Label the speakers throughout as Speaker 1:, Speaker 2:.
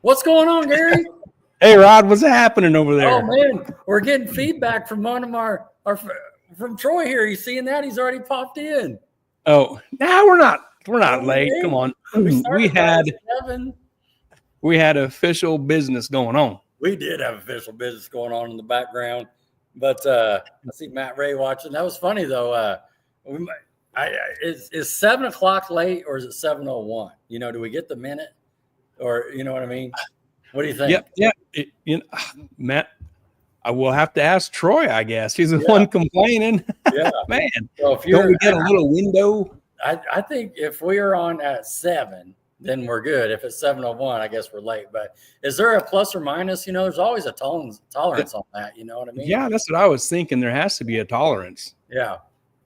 Speaker 1: What's going on, Gary?
Speaker 2: Hey, Rod, what's happening over there?
Speaker 1: Oh man, we're getting feedback from one of our from Troy here. You seeing that? He's already popped in.
Speaker 2: Oh, no, we're not. We're not late. Come on. We had official business going on.
Speaker 1: We did have official business going on in the background, but I see Matt Ray watching. That was funny though. Is 7 o'clock late or is it 7:01? You know, do we get the minute, or you know what I mean? What do you think?
Speaker 2: Yeah. Matt, I will have to ask Troy. I guess he's the one complaining.
Speaker 1: Yeah,
Speaker 2: man.
Speaker 1: So if
Speaker 2: don't we get a little window?
Speaker 1: I think if we are on at 7, then we're good. If it's 7:01, I guess we're late. But is there a plus or minus? You know, there's always a tolerance on that. You know what I mean?
Speaker 2: Yeah, that's what I was thinking. There has to be a tolerance.
Speaker 1: Yeah.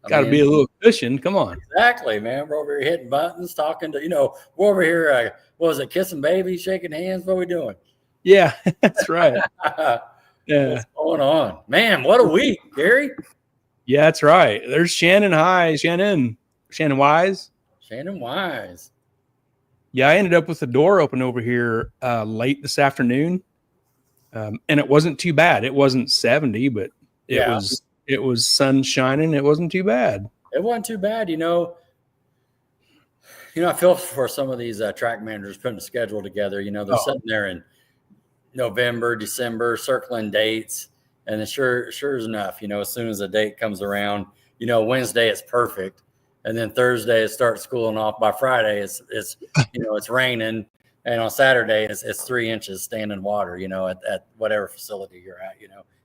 Speaker 2: Got to be a little cushion. Come on.
Speaker 1: Exactly, man. We're over here hitting buttons, talking to, we're over here, what was it, kissing babies, shaking hands? What are we doing?
Speaker 2: Yeah, that's right.
Speaker 1: Yeah. What's going on? Man, what a week, Gary.
Speaker 2: Yeah, that's right. There's Shannon. Hi, Shannon. Shannon Wise.
Speaker 1: Shannon Wise.
Speaker 2: Yeah, I ended up with the door open over here late this afternoon. And it wasn't too bad. It wasn't 70, but it was sun shining. It wasn't too bad.
Speaker 1: It wasn't too bad. I feel for some of these track managers putting a schedule together. They're sitting there in November, December, circling dates. And sure as enough, as soon as the date comes around, Wednesday it's perfect. And then Thursday it starts cooling off. By Friday it's it's raining. And on Saturday it's 3 inches standing water, at whatever facility you're at,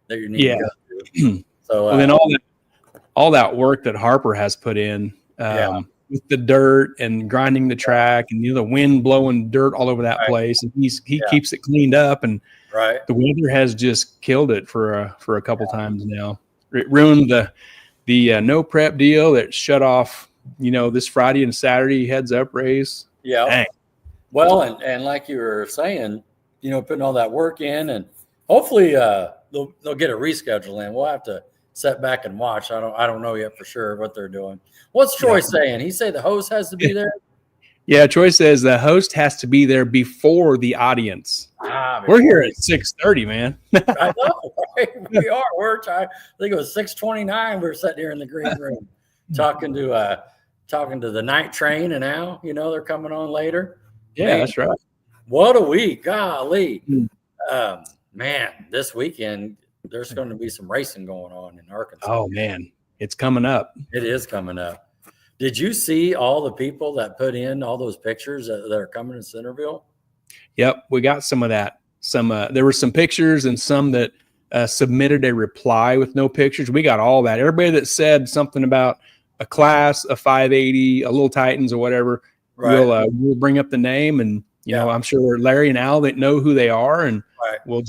Speaker 1: that you need to go to. So
Speaker 2: then all that work that Harper has put in with the dirt and grinding the track and the wind blowing dirt all over that place, and he keeps it cleaned up, and the weather has just killed it for a couple times now. It ruined the no prep deal that shut off this Friday and Saturday heads up race.
Speaker 1: Yeah.
Speaker 2: Dang.
Speaker 1: Well, and like you were saying, putting all that work in, and hopefully they'll get a reschedule in. We'll have to sit back and watch. I don't know yet for sure what they're doing. What's Troy saying? He say the host has to be there?
Speaker 2: Yeah, Troy says the host has to be there before the audience. We're here at 6:30, man.
Speaker 1: I know, right? We are. I think it was 6:29. We're sitting here in the green room talking to the night train, and now they're coming on later.
Speaker 2: Yeah, man, that's right.
Speaker 1: What a week. Golly. Man, this weekend there's going to be some racing going on in Arkansas.
Speaker 2: Oh man, it's coming up.
Speaker 1: It is coming up. Did you see all the people that put in all those pictures that are coming in Centerville?
Speaker 2: Yep, we got some of that. There were some pictures and some that submitted a reply with no pictures. We got all that. Everybody that said something about a class, a 580, a Little Titans, or whatever, we'll bring up the name, and I'm sure Larry and Al that know who they are, and we'll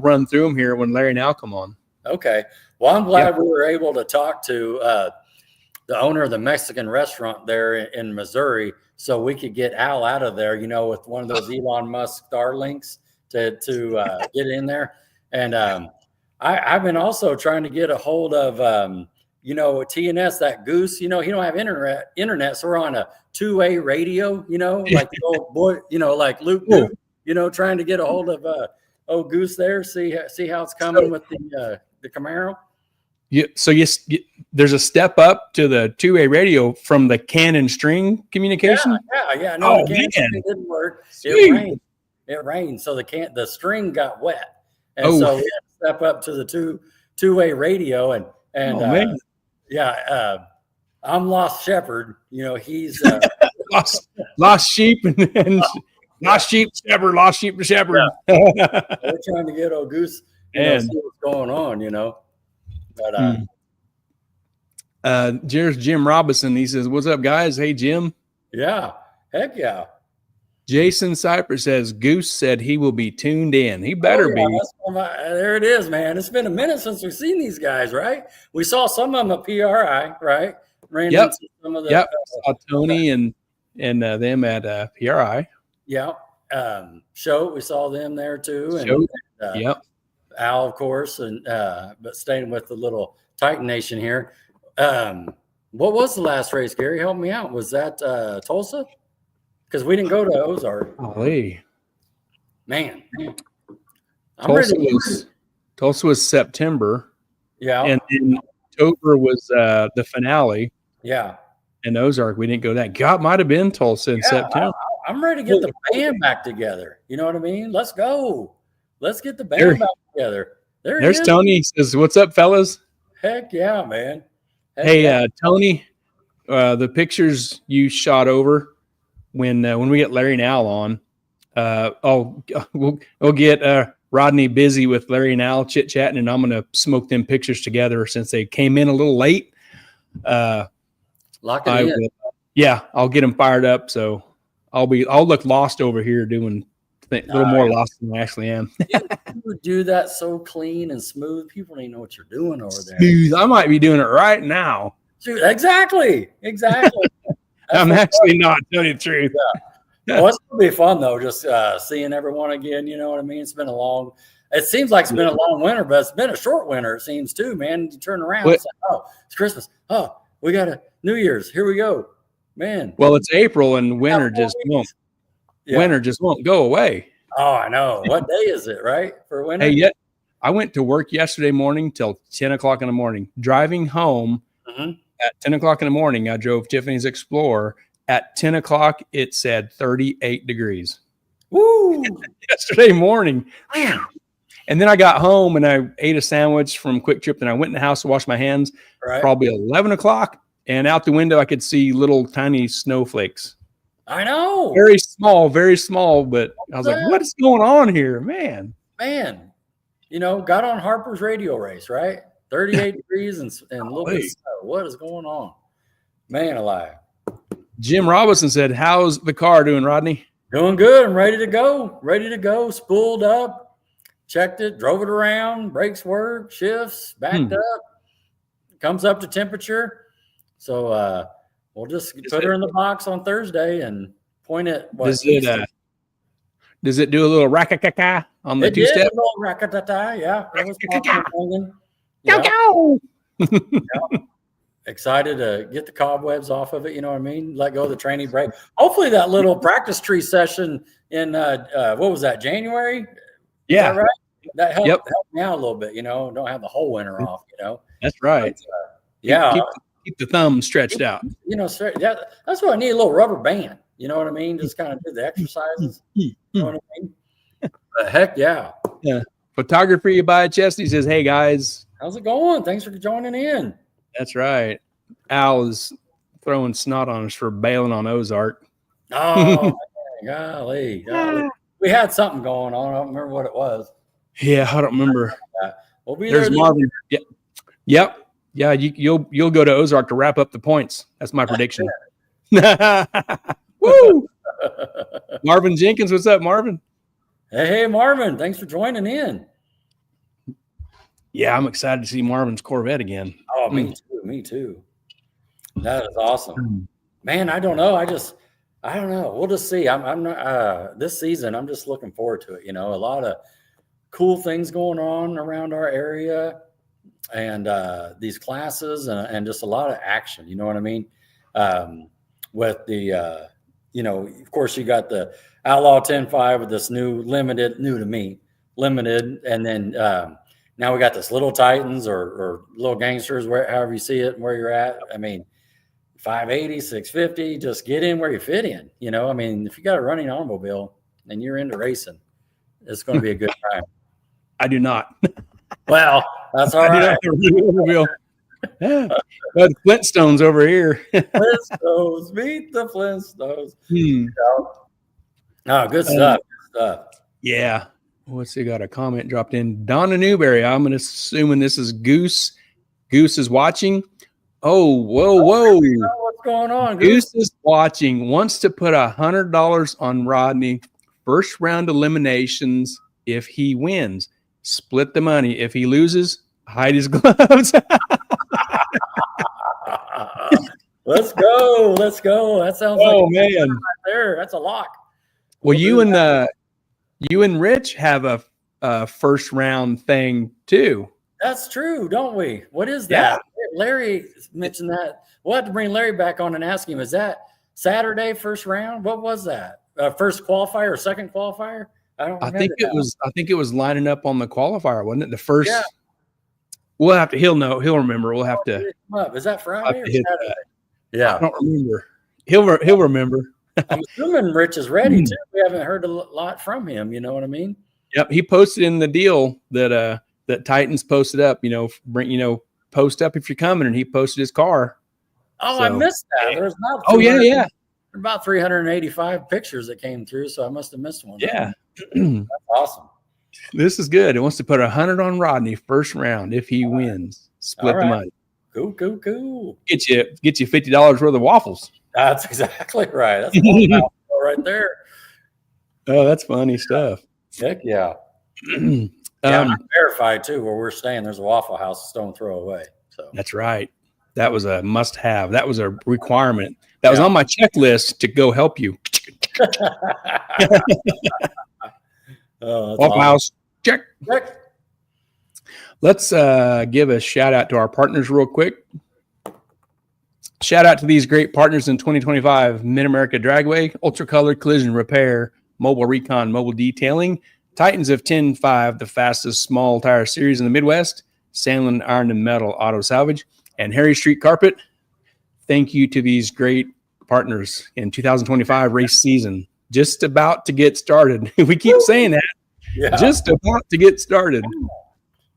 Speaker 2: run through them here when Larry and Al come on.
Speaker 1: Okay. Well, I'm glad we were able to talk to the owner of the Mexican restaurant there in Missouri, so we could get Al out of there, with one of those Elon Musk Starlinks to get in there. And I've been also trying to get a hold of TNS, that Goose. He don't have internet, so we're on a two-way radio, like the old boy, like Luke, trying to get a hold of old Goose there, see how it's coming with the Camaro.
Speaker 2: So there's a step up to the two-way radio from the Canon string communication.
Speaker 1: Yeah. No, the Canon string didn't work. Sweet. It rained, so the string got wet, and so we had to step up to the two-way radio, and I'm Lost Shepherd. He's
Speaker 2: lost sheep and lost sheep shepherd, lost sheep to shepherd.
Speaker 1: Yeah. We're trying to get old Goose and see what's going on, But
Speaker 2: here's Jim Robinson. He says, "What's up, guys? Hey, Jim."
Speaker 1: Yeah, heck yeah.
Speaker 2: Jason Cypress says Goose said he will be tuned in. He better be.
Speaker 1: There it is, man. It's been a minute since we've seen these guys, right? We saw some of them at PRI, right? Ran into some of the
Speaker 2: saw Tony and them at PRI.
Speaker 1: Yeah. Show, we saw them there too. And Al, of course, and but staying with the little Titan Nation here. What was the last race, Gary? Help me out. Was that Tulsa? Because we didn't go to Ozark.
Speaker 2: Golly.
Speaker 1: Man.
Speaker 2: Tulsa was September.
Speaker 1: Yeah.
Speaker 2: And then October was the finale.
Speaker 1: Yeah.
Speaker 2: And Ozark, we didn't go that. God, might have been Tulsa in September.
Speaker 1: I'm ready to get the band back together. You know what I mean? Let's go. Let's get the band back together.
Speaker 2: There's Tony. He says, "What's up, fellas?"
Speaker 1: Heck yeah, man.
Speaker 2: Tony, the pictures you shot over when we get Larry and Al on, we'll get Rodney busy with Larry and Al chit chatting, and I'm gonna smoke them pictures together since they came in a little late.
Speaker 1: Lock it in.
Speaker 2: Yeah, I'll get them fired up. So I'll look lost over here doing a little more lost than I actually am.
Speaker 1: You would do that so clean and smooth. People don't even know what you're doing over there.
Speaker 2: Smooth. I might be doing it right now.
Speaker 1: Dude, exactly.
Speaker 2: I'm actually not telling you the truth.
Speaker 1: Yeah. Well, it's gonna be fun though, just seeing everyone again. You know what I mean? It seems like it's been a long winter, but it's been a short winter. It seems too, man. You turn around, it's like, oh, it's Christmas. Oh, we got a New Year's. Here we go, man.
Speaker 2: Well, it's April and winter just won't go away.
Speaker 1: Oh, I know. What day is it, right? For winter?
Speaker 2: Hey, I went to work yesterday morning till 10 o'clock in the morning. Driving home at 10 o'clock in the morning, I drove Tiffany's Explorer. At 10 o'clock, it said 38 degrees.
Speaker 1: Woo!
Speaker 2: Yesterday morning.
Speaker 1: Man.
Speaker 2: And then I got home and I ate a sandwich from Quick Trip. Then I went in the house to wash my hands.
Speaker 1: Right.
Speaker 2: Probably 11 o'clock. And out the window, I could see little tiny snowflakes.
Speaker 1: I know.
Speaker 2: Very small, but I was like, what is going on here, man?
Speaker 1: Man, got on Harper's radio race, right? 38 degrees and a little bit of snow. What is going on? Man alive.
Speaker 2: Jim Robinson said, how's the car doing, Rodney?
Speaker 1: Doing good. I'm ready to go. Spooled up. Checked it, drove it around, brakes work, shifts, backed up, comes up to temperature. So we'll just put her in the box on Thursday and point it.
Speaker 2: Does it do a little rack-a-ca-ca on the two-step?
Speaker 1: A little rack-a-ta-ta, yeah. It was popping.
Speaker 2: Yeah.
Speaker 1: Excited to get the cobwebs off of it, you know what I mean? Let go of the training brake. Hopefully that little practice tree session in, what was that, January?
Speaker 2: Yeah.
Speaker 1: Is that right? That helped me out a little bit, don't have the whole winter off,
Speaker 2: That's right.
Speaker 1: But,
Speaker 2: keep the thumb stretched out.
Speaker 1: That's what I need, a little rubber band. You know what I mean? Just kind of do the exercises. You know what I mean? But heck yeah.
Speaker 2: Yeah. Photography by Chesty says, hey guys.
Speaker 1: How's it going? Thanks for joining in.
Speaker 2: That's right. Al is throwing snot on us for bailing on Ozark.
Speaker 1: Oh, golly. We had something going on. I don't remember what it was.
Speaker 2: Yeah, I don't remember.
Speaker 1: We'll be
Speaker 2: There's
Speaker 1: there.
Speaker 2: Marvin. Yep. Yeah, you'll go to Ozark to wrap up the points. That's my prediction. Woo! Marvin Jenkins, what's up, Marvin?
Speaker 1: Hey, Marvin. Thanks for joining in.
Speaker 2: Yeah, I'm excited to see Marvin's Corvette again.
Speaker 1: Oh, me too. That is awesome. Man, I don't know. I don't know. We'll just see. I'm not this season. I'm just looking forward to it. A lot of cool things going on around our area, and these classes, and just a lot of action. You know what I mean? With the, of course, you got the Outlaw 10.5 with this new to me, limited, and then now we got this Little Titans or Little Gangsters, however you see it and where you're at. I mean, 580, 650, just get in where you fit in. I mean, if you got a running automobile and you're into racing, it's going to be a good time.
Speaker 2: I do not.
Speaker 1: Well, that's all right.
Speaker 2: But Flintstones over here.
Speaker 1: Flintstones, meet the Flintstones. Oh, good stuff.
Speaker 2: Yeah. What's he got? A comment dropped in. Donna Newberry. I'm assuming this is Goose. Goose is watching. Oh, whoa.
Speaker 1: What's going on?
Speaker 2: Goose is watching. Wants to put $100 on Rodney. First round eliminations if he wins. Split the money. If he loses, hide his gloves.
Speaker 1: Let's go. That sounds like
Speaker 2: man,
Speaker 1: right there. That's a lock.
Speaker 2: Well, you and Rich have a first round thing too.
Speaker 1: That's true, don't we? What is that? Yeah. Larry mentioned that. We'll have to bring Larry back on and ask him, is that Saturday first round? What was that? First qualifier or second qualifier? I don't
Speaker 2: I
Speaker 1: remember.
Speaker 2: think it was lining up on the qualifier, wasn't it? The first.
Speaker 1: Yeah.
Speaker 2: We'll have to. He'll know. He'll remember. We'll have to.
Speaker 1: Is that Friday or
Speaker 2: hit
Speaker 1: Saturday?
Speaker 2: that.
Speaker 1: Yeah.
Speaker 2: I don't remember. He'll remember.
Speaker 1: I'm assuming Rich is ready too. We haven't heard a lot from him. You know what I mean?
Speaker 2: Yep. He posted in the deal that Titans posted up. Post up if you're coming, and he posted his car.
Speaker 1: Oh, so, I missed that. There was about about 385 pictures that came through, so I must have missed one.
Speaker 2: Yeah.
Speaker 1: That's awesome.
Speaker 2: This is good. It wants to put 100 on Rodney first round if he wins. Split the money.
Speaker 1: Cool.
Speaker 2: Get you $50 worth of waffles.
Speaker 1: That's exactly right. That's right there.
Speaker 2: Oh, that's funny stuff.
Speaker 1: Heck yeah. I'm verified too. Where we're staying, there's a Waffle House, stone throw away. So that's
Speaker 2: right. That was a must-have. That was a requirement. That was on my checklist to go help you. Waffle House, check. Let's give a shout out to our partners real quick. Shout out to these great partners in 2025: Mid-America Dragway, Ultra Color Collision Repair, Mobile Recon Mobile Detailing, Titans of 10.5, the fastest small tire series in the Midwest, Sandlin Iron and Metal Auto Salvage, and Harry Street Carpet. Thank you to these great partners in 2025 race season. Just about to get started. We keep saying that. Yeah. Just about to get started.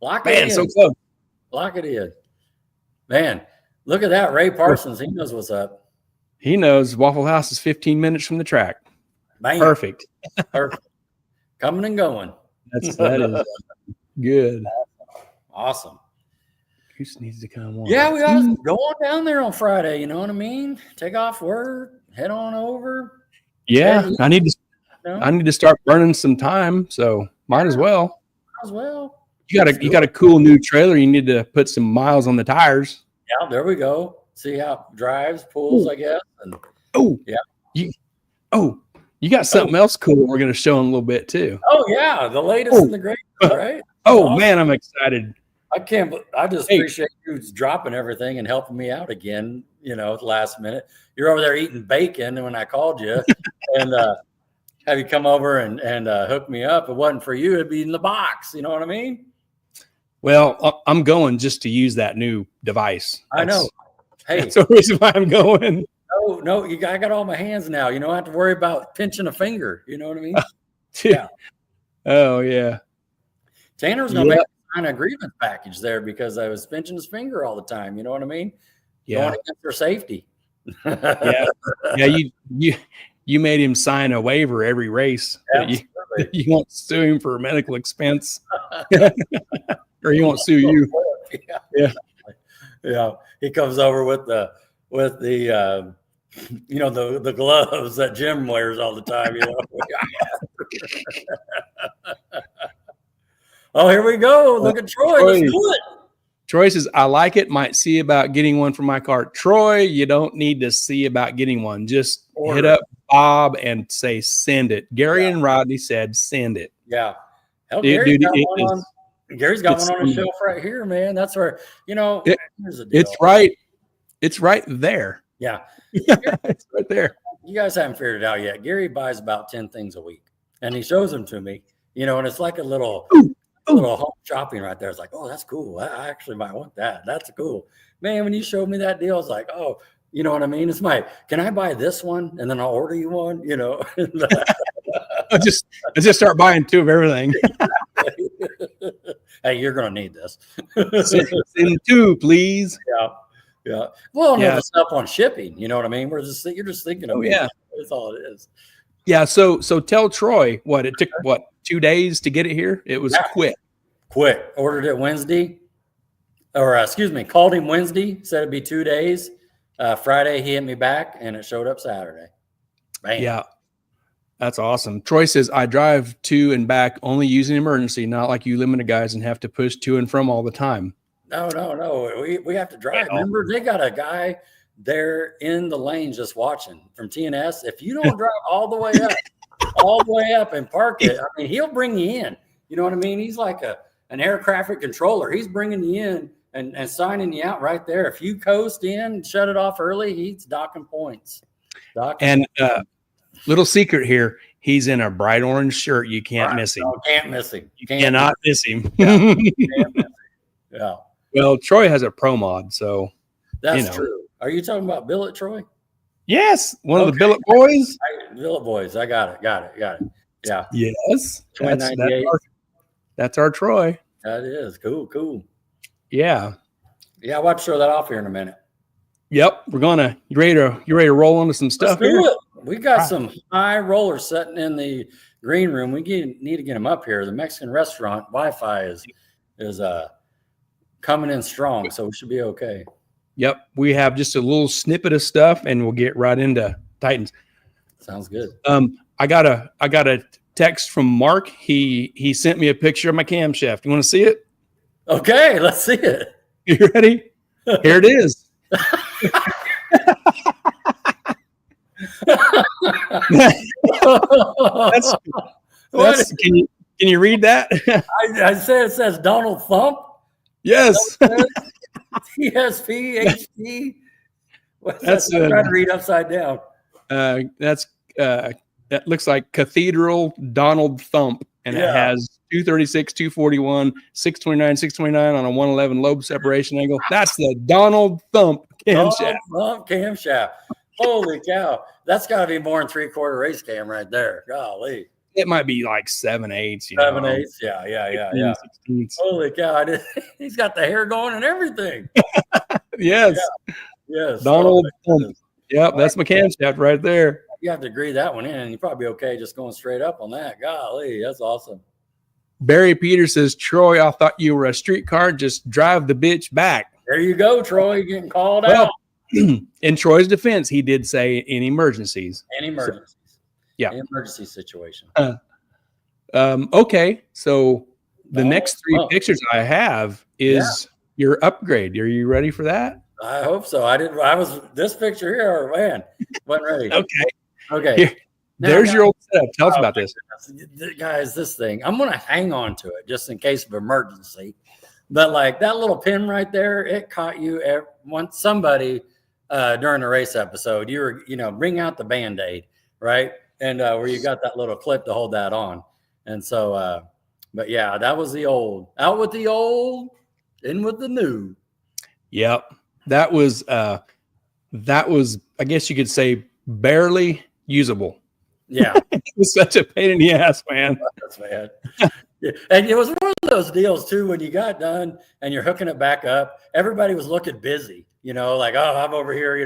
Speaker 1: Lock it in.
Speaker 2: So close.
Speaker 1: Lock it in. Man, look at that. Ray Parsons. He knows what's up.
Speaker 2: He knows Waffle House is 15 minutes from the track.
Speaker 1: Man.
Speaker 2: Perfect.
Speaker 1: Coming and going.
Speaker 2: That is good.
Speaker 1: Awesome.
Speaker 2: Goose needs to come on.
Speaker 1: Yeah, we got to go on down there on Friday. You know what I mean? Take off work, head on over.
Speaker 2: Yeah, I need to start burning some time, so might as well. You got a cool new trailer. You need to put some miles on the tires.
Speaker 1: Yeah, there we go. See how it drives, pulls, I guess. And
Speaker 2: you got something else cool we're going to show in a little bit too.
Speaker 1: Oh yeah, the latest and the greatest, right?
Speaker 2: Awesome. Man, I'm excited.
Speaker 1: I just appreciate you dropping everything and helping me out again, at the last minute. You're over there eating bacon when I called you and have you come over and hook me up. If it wasn't for you, it'd be in the box. You know what I mean?
Speaker 2: Well, I'm going just to use that new device.
Speaker 1: I know. Hey,
Speaker 2: that's the reason why I'm going.
Speaker 1: No, I got all my hands now. You don't have to worry about pinching a finger. You know what I mean?
Speaker 2: Yeah. Oh, yeah.
Speaker 1: Tanner's going to make an agreement package there because I was pinching his finger all the time. You know what I mean?
Speaker 2: Yeah.
Speaker 1: Going against their safety.
Speaker 2: Yeah. You made him sign a waiver every race. You won't sue him for medical expense. Or he won't sue you.
Speaker 1: Yeah. He comes over with the the gloves that Jim wears all the time, Oh, here we go. Look at Troy. Let's do it.
Speaker 2: Troy says, I like it. Might see about getting one for my car. Troy, you don't need to see about getting one. Just hit up Bob and say, send it. Gary and Rodney said, send it.
Speaker 1: Yeah. Hell, Gary's got one on his shelf right here, man. That's where, here's the deal.
Speaker 2: It's right. It's right there.
Speaker 1: Yeah.
Speaker 2: It's right there.
Speaker 1: You guys haven't figured it out yet. Gary buys about 10 things a week and he shows them to me, and it's like a little home shopping right there. It's like, oh, that's cool. I actually might want that. That's cool. Man, when you showed me that deal, I was like, oh, you know what I mean? It's can I buy this one? And then I'll order you one,
Speaker 2: I just start buying two of everything.
Speaker 1: Hey, you're going to need this.
Speaker 2: Send two, please.
Speaker 1: Yeah. Well, it's up on shipping. You know what I mean? You're just thinking of
Speaker 2: yeah.
Speaker 1: That's all it is.
Speaker 2: Yeah. So tell Troy it took 2 days to get it here. It was quick.
Speaker 1: Ordered it Wednesday, called him Wednesday. Said it'd be 2 days. Friday he hit me back, and it showed up Saturday. Bam.
Speaker 2: Yeah. That's awesome. Troy says, I drive to and back only using emergency, not like you limited guys and have to push to and from all the time.
Speaker 1: No. We have to drive. Remember, they got a guy there in the lanes just watching from TNS. If you don't drive all the way up and park it, I mean, he'll bring you in. You know what I mean? He's like an air traffic controller. He's bringing you in and signing you out right there. If you coast in, shut it off early, he's docking points.
Speaker 2: Little secret here. He's in a bright orange shirt. You can't miss him.
Speaker 1: No, can't miss him.
Speaker 2: You cannot miss him.
Speaker 1: Yeah. Can't miss him. Yeah.
Speaker 2: Well, Troy has a pro mod, so
Speaker 1: that's true. Are you talking about Billet, Troy?
Speaker 2: Yes, one of the Billet boys.
Speaker 1: Billet boys. I got it. Yeah.
Speaker 2: Yes. That's our Troy.
Speaker 1: That is cool.
Speaker 2: Yeah.
Speaker 1: Yeah, I'll have to show that off here in a minute.
Speaker 2: Yep. We're gonna you ready to roll into some stuff
Speaker 1: Let's do
Speaker 2: here?
Speaker 1: it. We got some high rollers sitting in the green room. We need to get them up here. The Mexican restaurant Wi-Fi is coming in strong, so we should be okay.
Speaker 2: Yep. We have just a little snippet of stuff, and we'll get right into Titans.
Speaker 1: Sounds good.
Speaker 2: I got a text from Mark. He sent me a picture of my camshaft. You want to see it?
Speaker 1: Okay, let's see it.
Speaker 2: You ready? Here it is. Can you read that?
Speaker 1: I said it says Donald Thump.
Speaker 2: Yes.
Speaker 1: TSP HD. That's I'm trying to read upside down.
Speaker 2: That looks like Cathedral Donald Thump, and it has 236, 241, 629, 629 on a 111 lobe separation angle. That's the Donald Thump camshaft.
Speaker 1: Donald Thump camshaft. Holy cow. That's got to be more than 3/4 race cam right there. Golly.
Speaker 2: It might be like 7/8.
Speaker 1: 7/8. Yeah.
Speaker 2: 16.
Speaker 1: Holy cow. He's got the hair going and everything.
Speaker 2: Yes.
Speaker 1: Yeah. Yes.
Speaker 2: Donald Thump. Yep. That's my camshaft right there.
Speaker 1: You have to agree that one in, and you're probably okay just going straight up on that. Golly, that's awesome.
Speaker 2: Barry Peters says, Troy, I thought you were a streetcar. Just drive the bitch back.
Speaker 1: There you go, Troy. You're getting called out.
Speaker 2: In Troy's defense, he did say in emergencies.
Speaker 1: In emergencies.
Speaker 2: Yeah.
Speaker 1: In emergency situation.
Speaker 2: Okay. So the next three pictures I have is your upgrade. Are you ready for that?
Speaker 1: I hope so. This picture here, man, wasn't ready. Okay.
Speaker 2: Here, there's your old setup. Tell us about this.
Speaker 1: Guys, this thing, I'm going to hang on to it just in case of emergency. But like that little pin right there, it caught you once somebody during the race episode, you were, bring out the Band-Aid, right? And where you got that little clip to hold that on. And so, but yeah, that was the old. Out with the old, in with the new.
Speaker 2: Yep. That was, I guess you could say, barely usable.
Speaker 1: Yeah.
Speaker 2: It was such a pain in the ass, man.
Speaker 1: That's bad. Yeah. And it was one of those deals too, when you got done and you're hooking it back up, everybody was looking busy, like, oh, I'm over here,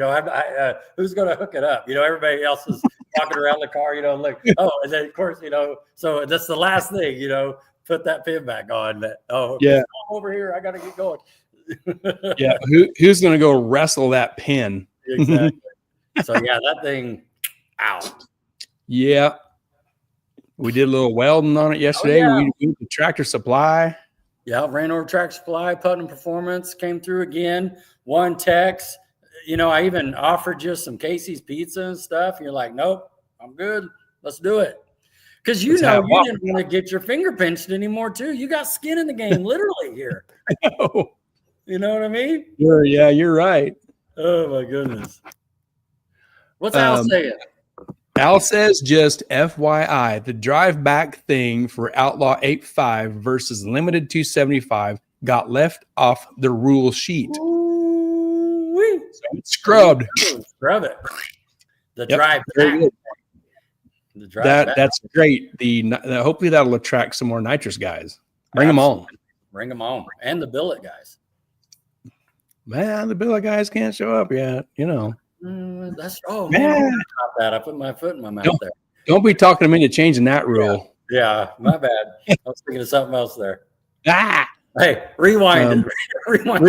Speaker 1: who's going to hook it up? Everybody else is walking around the car, look, oh, and then of course, so that's the last thing, put that pin back on. I'm over here, I got to get going.
Speaker 2: Yeah. Who's going to go wrestle that pin?
Speaker 1: Exactly. So yeah, that thing, out.
Speaker 2: Yeah. We did a little welding on it yesterday. We went to Tractor Supply.
Speaker 1: Yeah, ran over Tractor Supply. Putnam Performance came through again. One text. I even offered you some Casey's Pizza and stuff. You're like, nope, I'm good. Let's do it. Because you didn't want to get your finger pinched anymore, too. You got skin in the game, literally here.
Speaker 2: I know.
Speaker 1: You know what I mean?
Speaker 2: Sure, yeah, you're right.
Speaker 1: Oh, my goodness. What's Al saying?
Speaker 2: Al says, just FYI, the drive back thing for Outlaw 85 versus Limited 275 got left off the rule sheet.
Speaker 1: Ooh-wee.
Speaker 2: So it's scrubbed.
Speaker 1: Scrub it. The drive back.
Speaker 2: That's great. Hopefully that'll attract some more nitrous guys. Bring them on.
Speaker 1: Bring them on. And the billet guys.
Speaker 2: Man, the billet guys can't show up yet,
Speaker 1: man, I put my foot in my mouth there.
Speaker 2: Don't be talking to me into changing that rule.
Speaker 1: Yeah, my bad. I was thinking of something else there.
Speaker 2: Hey,
Speaker 1: rewind. Rewind.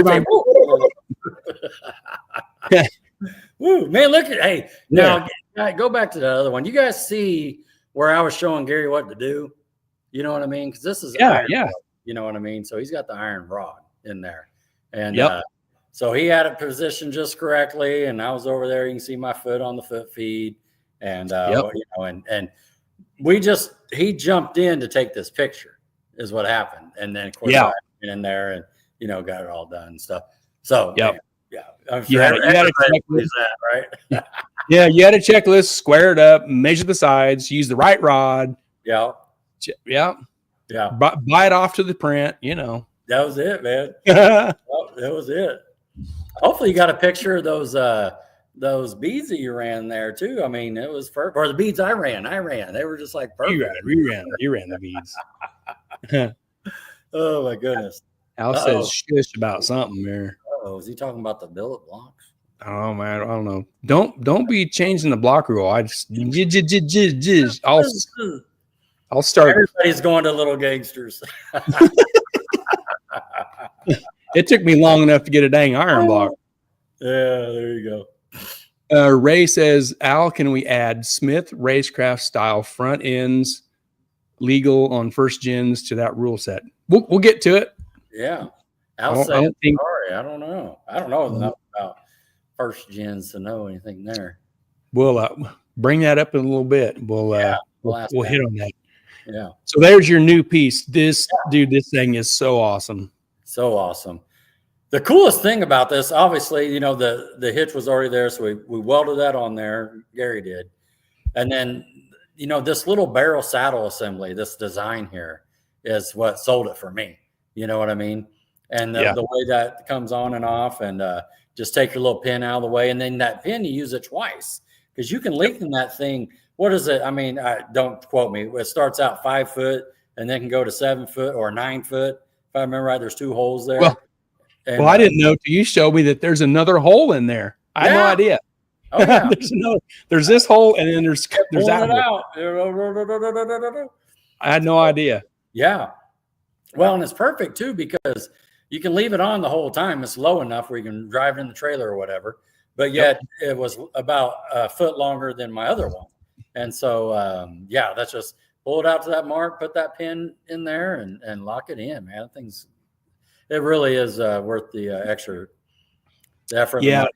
Speaker 1: Woo, man, look at now go back to the other one. You guys see where I was showing Gary what to do? You know what I mean? Because this is iron rod, you know what I mean? So he's got the iron rod in there. And so he had it positioned just correctly, and I was over there. You can see my foot on the foot feed, and and he jumped in to take this picture, is what happened, and then of course I went in there and got it all done and stuff. So I'm sure
Speaker 2: you had to
Speaker 1: that, right?
Speaker 2: Yeah, you had a checklist, square it up, measure the sides, use the right rod.
Speaker 1: Yeah.
Speaker 2: Yeah.
Speaker 1: Yeah.
Speaker 2: Buy it off to the print, you know.
Speaker 1: That was it, man. That was it. Hopefully you got a picture of those beads that you ran there too. I mean, it was perfect. Or the beads I ran. They were just like perfect.
Speaker 2: You ran the beads.
Speaker 1: Oh my goodness.
Speaker 2: Al says shush about something there.
Speaker 1: Oh, is he talking about the billet blocks?
Speaker 2: Oh man, I don't know. Don't be changing the block rule. I just I'll start.
Speaker 1: Everybody's going to Little Gangsters.
Speaker 2: It took me long enough to get a dang iron block.
Speaker 1: Yeah, there you go.
Speaker 2: Ray says, Al, can we add Smith racecraft style front ends legal on first gens to that rule set? We'll get to it.
Speaker 1: Yeah.
Speaker 2: I don't think,
Speaker 1: sorry. I don't know. I don't know enough about first gens to know anything there.
Speaker 2: We'll bring that up in a little bit. We'll hit on that.
Speaker 1: Yeah.
Speaker 2: So there's your new piece. This thing is so awesome.
Speaker 1: So awesome. The coolest thing about this, obviously, you know, the hitch was already there. So we welded that on there. Gary did. And then, you know, this little barrel saddle assembly, this design here is what sold it for me. You know what I mean? And the way that comes on and off, and just take your little pin out of the way. And then that pin, you use it twice because you can lengthen that thing. What is it? I mean, don't quote me. It starts out 5 foot and then can go to 7 foot or 9 foot. If I remember right, there's 2 holes there.
Speaker 2: Well, I didn't know till you showed me that there's another hole in there. I had no idea.
Speaker 1: Oh, yeah.
Speaker 2: there's this hole, and then there's that hole. I had no idea.
Speaker 1: Yeah. Well, and it's perfect too because you can leave it on the whole time. It's low enough where you can drive it in the trailer or whatever. But yet it was about a foot longer than my other one. And so, that's just pull it out to that mark, put that pin in there, and lock it in, man. It really is worth the extra effort.
Speaker 2: Yeah,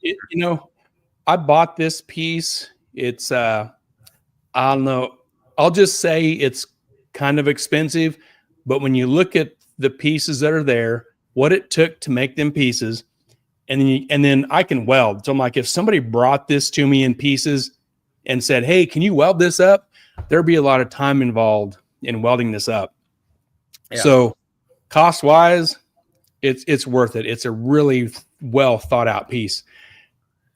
Speaker 2: I bought this piece. It's I don't know. I'll just say it's kind of expensive, but when you look at the pieces that are there, what it took to make them pieces, and then I can weld. So I'm like, if somebody brought this to me in pieces and said, "Hey, can you weld this up?" There'd be a lot of time involved in welding this up. Yeah. So cost wise, it's worth it. It's a really well thought out piece.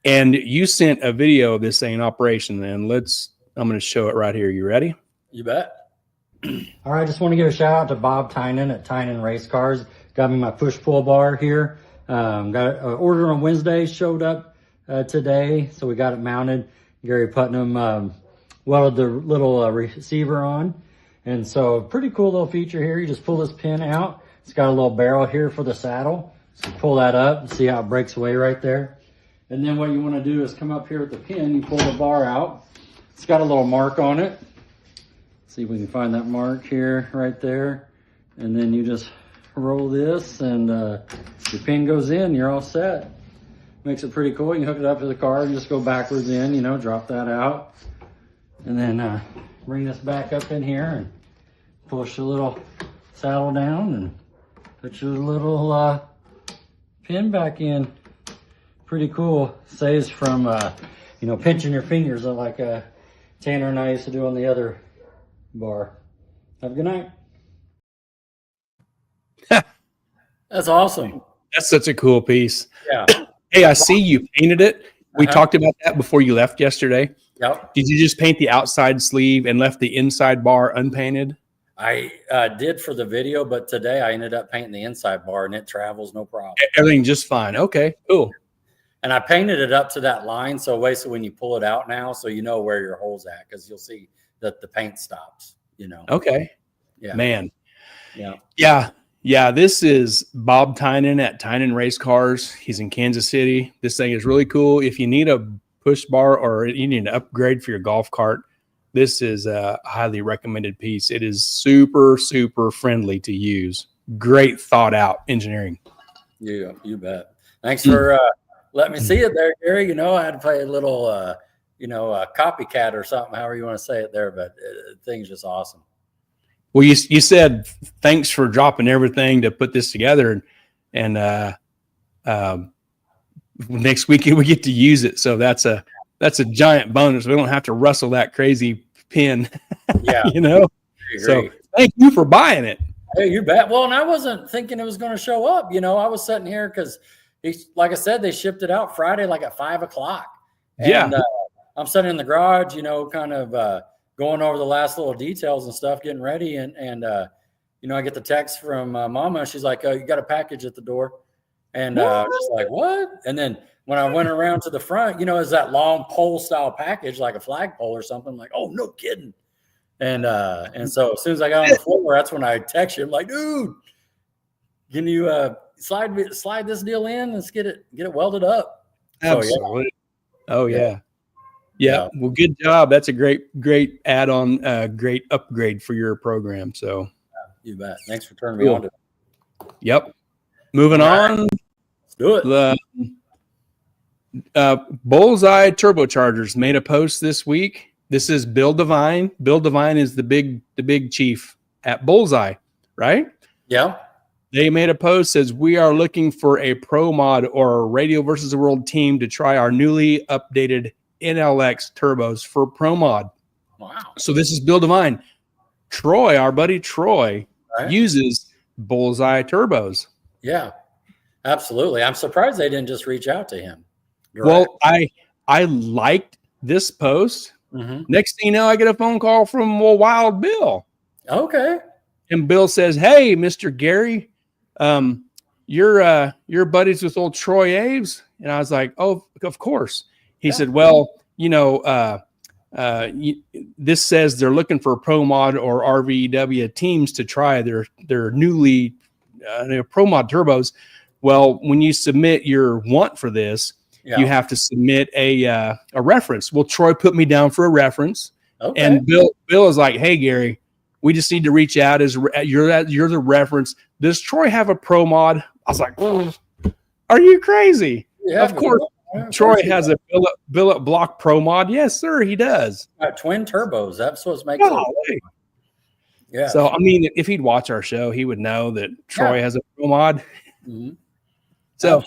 Speaker 2: And you sent a video of this thing in operation. And I'm going to show it right here. You ready?
Speaker 1: You bet.
Speaker 3: All right. Just want to give a shout out to Bob Tynan at Tynan Race Cars. Got me my push pull bar here. Got an order on Wednesday, showed up today. So we got it mounted. Gary Putnam welded the little receiver on. And so pretty cool little feature here. You just pull this pin out. It's got a little barrel here for the saddle. So pull that up and see how it breaks away right there. And then what you want to do is come up here with the pin, you pull the bar out. It's got a little mark on it. See if we can find that mark here, right there. And then you just roll this and your pin goes in, you're all set. Makes it pretty cool. You can hook it up to the car and just go backwards in, drop that out. And then bring this back up in here and push the little saddle down and put your little pin back in. Pretty cool. Saves from, pinching your fingers like Tanner and I used to do on the other bar. Have a good night.
Speaker 1: That's awesome.
Speaker 2: That's such a cool piece.
Speaker 1: Yeah.
Speaker 2: Hey, I see you painted it. We talked about that before you left yesterday.
Speaker 1: Yep.
Speaker 2: Did you just paint the outside sleeve and left the inside bar unpainted?
Speaker 1: I did for the video, but today I ended up painting the inside bar and it travels no problem.
Speaker 2: Everything just fine. Okay, cool.
Speaker 1: And I painted it up to that line. So basically when you pull it out now, so you know where your hole's at, because you'll see that the paint stops,
Speaker 2: Okay.
Speaker 1: Yeah.
Speaker 2: Man.
Speaker 1: Yeah.
Speaker 2: Yeah. This is Bob Tynan at Tynan Race Cars. He's in Kansas City. This thing is really cool. If you need a push bar or you need an upgrade for your golf cart, this is a highly recommended piece. It is super, super friendly to use. Great thought out engineering.
Speaker 1: Yeah, you bet. Thanks for letting me see it there, Gary. I had to play a little, a copycat or something, however you want to say it there, but the thing's just awesome.
Speaker 2: Well, you said thanks for dropping everything to put this together, and next weekend we get to use it. So that's a that's a giant bonus. We don't have to rustle that crazy pin.
Speaker 1: Yeah.
Speaker 2: So thank you for buying it.
Speaker 1: Hey, you bet. Well, and I wasn't thinking it was going to show up. I was sitting here because, like I said, they shipped it out Friday, like at 5:00. And I'm sitting in the garage, kind of going over the last little details and stuff, getting ready. And I get the text from Mama. She's like, "Oh, you got a package at the door." And just like, what? And then when I went around to the front, is that long pole style package, like a flagpole or something. I'm like, oh, no kidding. And so as soon as I got on the floor, that's when I text you. I'm like, dude, can you slide this deal in? Let's get it welded up.
Speaker 2: Absolutely. So, yeah. Well, good job. That's a great add-on, great upgrade for your program. So
Speaker 1: you bet. Thanks for turning me on to it.
Speaker 2: Yep. Moving on.
Speaker 1: Let's do it.
Speaker 2: The Bullseye Turbochargers made a post this week. This is Bill Devine. Bill Devine is the big chief at Bullseye, right?
Speaker 1: Yeah.
Speaker 2: They made a post says, we are looking for a pro mod or a Radio versus the World team to try our newly updated NLX turbos for pro mod.
Speaker 1: Wow.
Speaker 2: So this is Bill Devine. Troy, our buddy Troy, uses Bullseye turbos.
Speaker 1: Yeah, absolutely. I'm surprised they didn't just reach out to him.
Speaker 2: Well, I liked this post.
Speaker 1: Mm-hmm.
Speaker 2: Next thing you know, I get a phone call from Wild Bill.
Speaker 1: Okay.
Speaker 2: And Bill says, "Hey, Mr. Gary, you're buddies with old Troy Aves?" And I was like, "Oh, of course." He said, "Well, this says they're looking for pro mod or RVW teams to try their newly pro mod turbos. Well, when you submit your want for this, you have to submit a reference." Well, Troy put me down for a reference, and Bill is like, "Hey, Gary, we just need to reach out as you're the reference. Does Troy have a pro mod?" I was like, "Are you crazy?" Yeah, of course. Troy has a billet block pro mod. Yes, sir, he does.
Speaker 1: Twin turbos. That's what's making it.
Speaker 2: Yeah. So, I mean, if he'd watch our show, he would know that Troy has a pro mod.
Speaker 1: Mm-hmm.
Speaker 2: So,